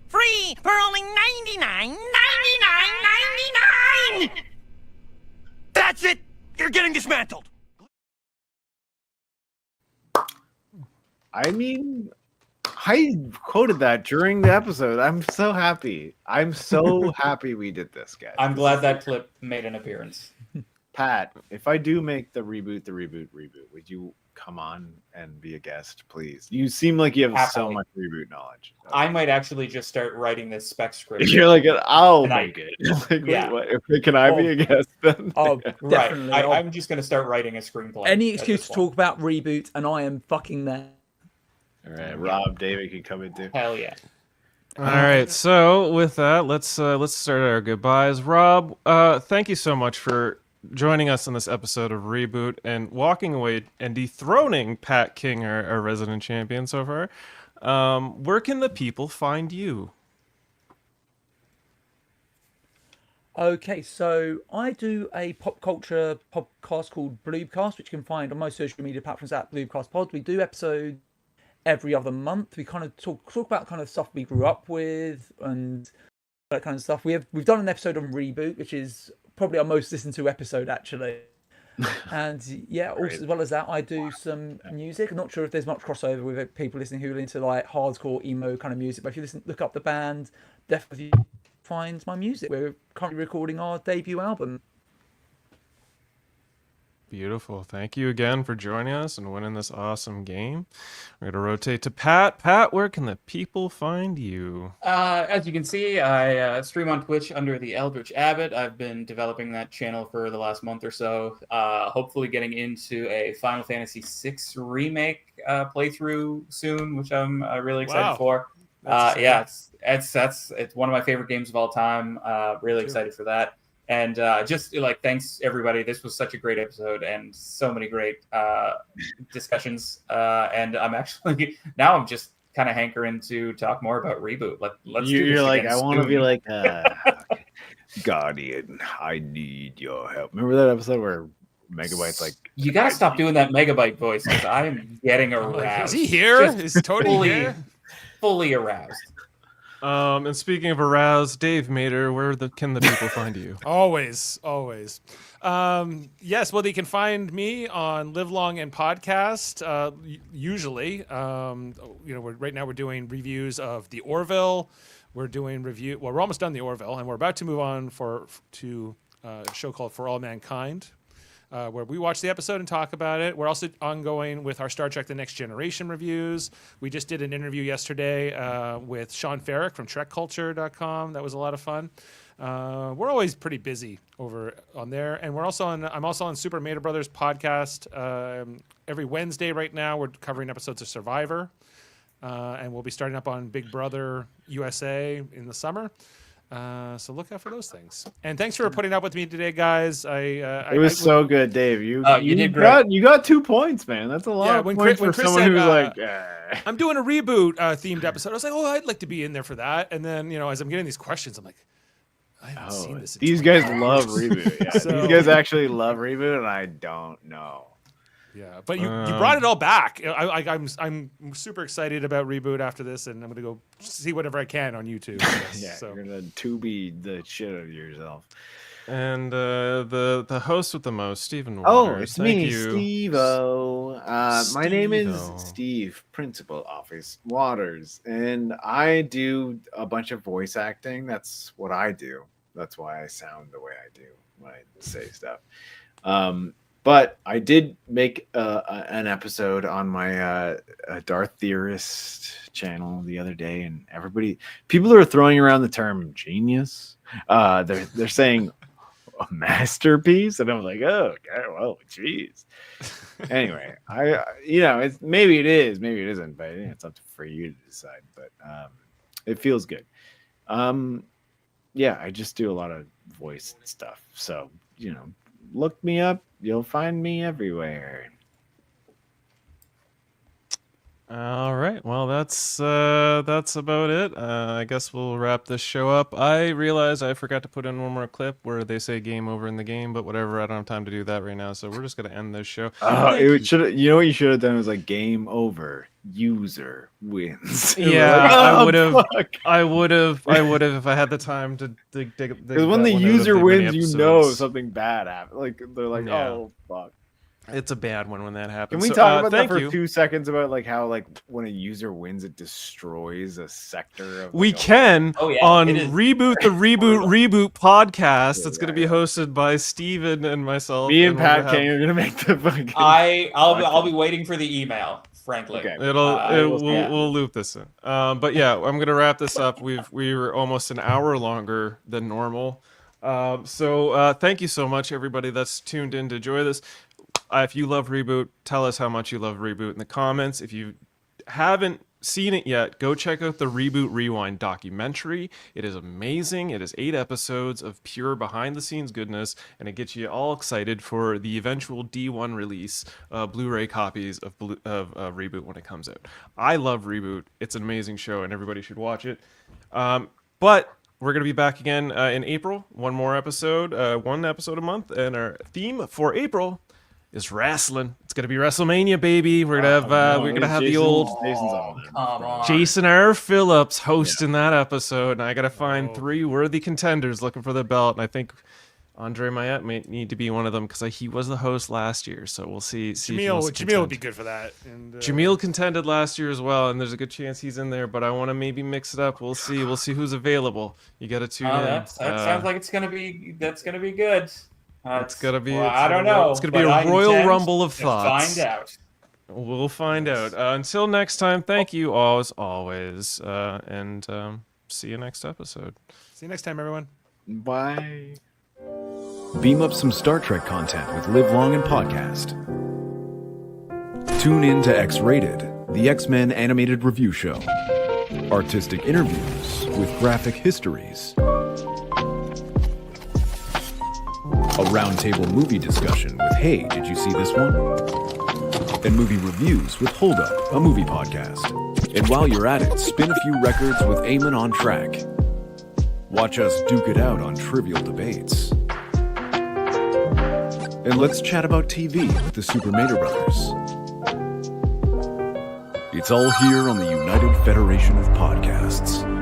Free for only 99. That's it! You're getting dismantled! I mean, I quoted that during the episode. I'm so happy. I'm so happy we did this, guys. I'm glad that clip made an appearance. Pat, if I do make the reboot, would you come on and be a guest, please? You seem like you have so Happily. much reboot knowledge. I might actually just start writing this spec script. You're like, I'll And I- make it. Like, Yeah. wait, what? Can I be a guest then? Oh, Right. definitely. I'm just going to start writing a screenplay. Any at excuse this to point. talk about Reboot, and I am fucking there. All right, Rob, David can come in too. Hell yeah. All right. So, with that, let's start our goodbyes. Rob, thank you so much for joining us in this episode of Reboot and walking away and dethroning Pat King, our resident champion so far. Where can the people find you? Okay, so I do a pop culture podcast called Bloobcast, which you can find on most social media platforms at Bloobcast Pod. We do episodes every other month. We kind of talk about kind of stuff we grew up with and that kind of stuff. We've done an episode on Reboot, which is probably our most listened to episode actually. And yeah, also as well as that, I do some music. I'm not sure if there's much crossover with people listening who are into like hardcore emo kind of music, but if you look up the band, definitely find my music. We're currently recording our debut album. Beautiful. Thank you again for joining us and winning this awesome game. We're going to rotate to Pat. Pat, where can the people find you? As you can see, I stream on Twitch under the Eldritch Abbot. I've been developing that channel for the last month or so. Hopefully getting into a Final Fantasy VI remake playthrough soon, which I'm really excited Wow. for. That's Yeah, it's one of my favorite games of all time. Really excited for that. And just like thanks everybody. This was such a great episode and so many great discussions. And I'm actually now I'm just kind of hankering to talk more about Reboot. Let's do You're this like, again I want to soon. be like, Guardian, I need your help. Remember that episode where Megabyte's like, You gotta stop doing that Megabyte voice because I'm getting aroused. Is he here? Just Is Tony fully, here? fully aroused. And speaking of aroused, Dave Mater, can the people find you? Always. Yes, well, they can find me on Live Long and Podcast. Usually, right now we're doing reviews of the Orville. We're doing we're almost done the Orville, and we're about to move on to a show called For All Mankind, where we watch the episode and talk about it. We're also ongoing with our Star Trek The Next Generation reviews. We just did an interview yesterday with Sean Farrick from TrekCulture.com. That was a lot of fun. We're always pretty busy over on there. And I'm also on Super Mater Brothers podcast every Wednesday right now. We're covering episodes of Survivor. And we'll be starting up on Big Brother USA in the summer. So look out for those things. And thanks for putting up with me today, guys. it was so good, Dave. You did great. You got 2 points, man. That's a lot of points for Chris someone said, who's like, I'm doing a reboot themed episode. I was like, I'd like to be in there for that. And then, as I'm getting these questions, I'm like, I haven't seen this. These guys love Reboot. Yeah, So- these guys actually love Reboot, and I don't know. Yeah, but you brought it all back. I'm super excited about Reboot after this, and I'm gonna go see whatever I can on YouTube. Yeah, So. you're gonna Tubi the shit out of yourself. And the host with the most, Stephen Oh, Waters. it's Thank me, you. Steve-O. My name is Steve-O. Steve, Principal Office Waters, and I do a bunch of voice acting. That's what I do. That's why I sound the way I do when I say stuff. But I did make an episode on my Darth Theorist channel the other day, and people are throwing around the term genius. They're saying a masterpiece, and I'm like, oh, okay, well, geez. Anyway, maybe it is, maybe it isn't, but it's up for you to decide. But it feels good. Yeah, I just do a lot of voice stuff, so look me up. You'll find me everywhere. All right. Well, that's about it. I guess we'll wrap this show up. I realized I forgot to put in one more clip where they say game over in the game, but whatever. I don't have time to do that right now, so we're just gonna end this show. Should you know what you should have done was like game over. User wins. Yeah, Like, I would have if I had the time to dig. Because when the user wins, something bad happened. Like they're like, Yeah. oh fuck. It's a bad one when that Can happens. we So, talk about that thank for you. 2 seconds about like how like when a user wins, it destroys a sector of We like, can Oh, yeah, on it is. Reboot the Reboot podcast. That's going to be hosted by Steven and myself. me and we're gonna Pat have- Kane are gonna make the fucking. I'll be waiting for the email, frankly. Okay. We'll loop this in. But yeah, I'm gonna wrap this up. We were almost an hour longer than normal. So thank you so much, everybody that's tuned in to enjoy this. If you love Reboot, tell us how much you love Reboot in the comments. If you haven't seen it yet, go check out the Reboot Rewind documentary. It is amazing. It is 8 episodes of pure behind-the-scenes goodness, and it gets you all excited for the eventual D1 release, Blu-ray copies of Reboot when it comes out. I love Reboot. It's an amazing show, and everybody should watch it. But we're going to be back again in April. One more episode, one episode a month, and our theme for April is wrestling. It's gonna be WrestleMania, baby. We're gonna have the old Jason's on there. Come on. Jason R. Phillips hosting that episode, and I gotta find 3 worthy contenders looking for the belt. And I think Andre Mayette may need to be one of them because he was the host last year. So we'll see. If he wants to Jamil would contend. be good for that. And, Jamil contended last year as well, and there's a good chance he's in there. But I want to maybe mix it up. We'll see. We'll see who's available. You got to tune in. That sounds like that's gonna be good. It's gonna be. Well, I don't know. It's gonna be a but I Royal intend Rumble of to thoughts. Find out. We'll find out. Until next time, thank you as always, and see you next episode. See you next time, everyone. Bye. Beam up some Star Trek content with Live Long and Podcast. Tune in to X-Rated, the X-Men animated review show. Artistic interviews with graphic histories. A roundtable movie discussion with, hey, did you see this one? and movie reviews with Hold Up, a movie podcast. And while you're at it, spin a few records with Eamon on Track. Watch us duke it out on trivial debates. And let's chat about TV with the Super Mater Brothers. It's all here on the United Federation of Podcasts.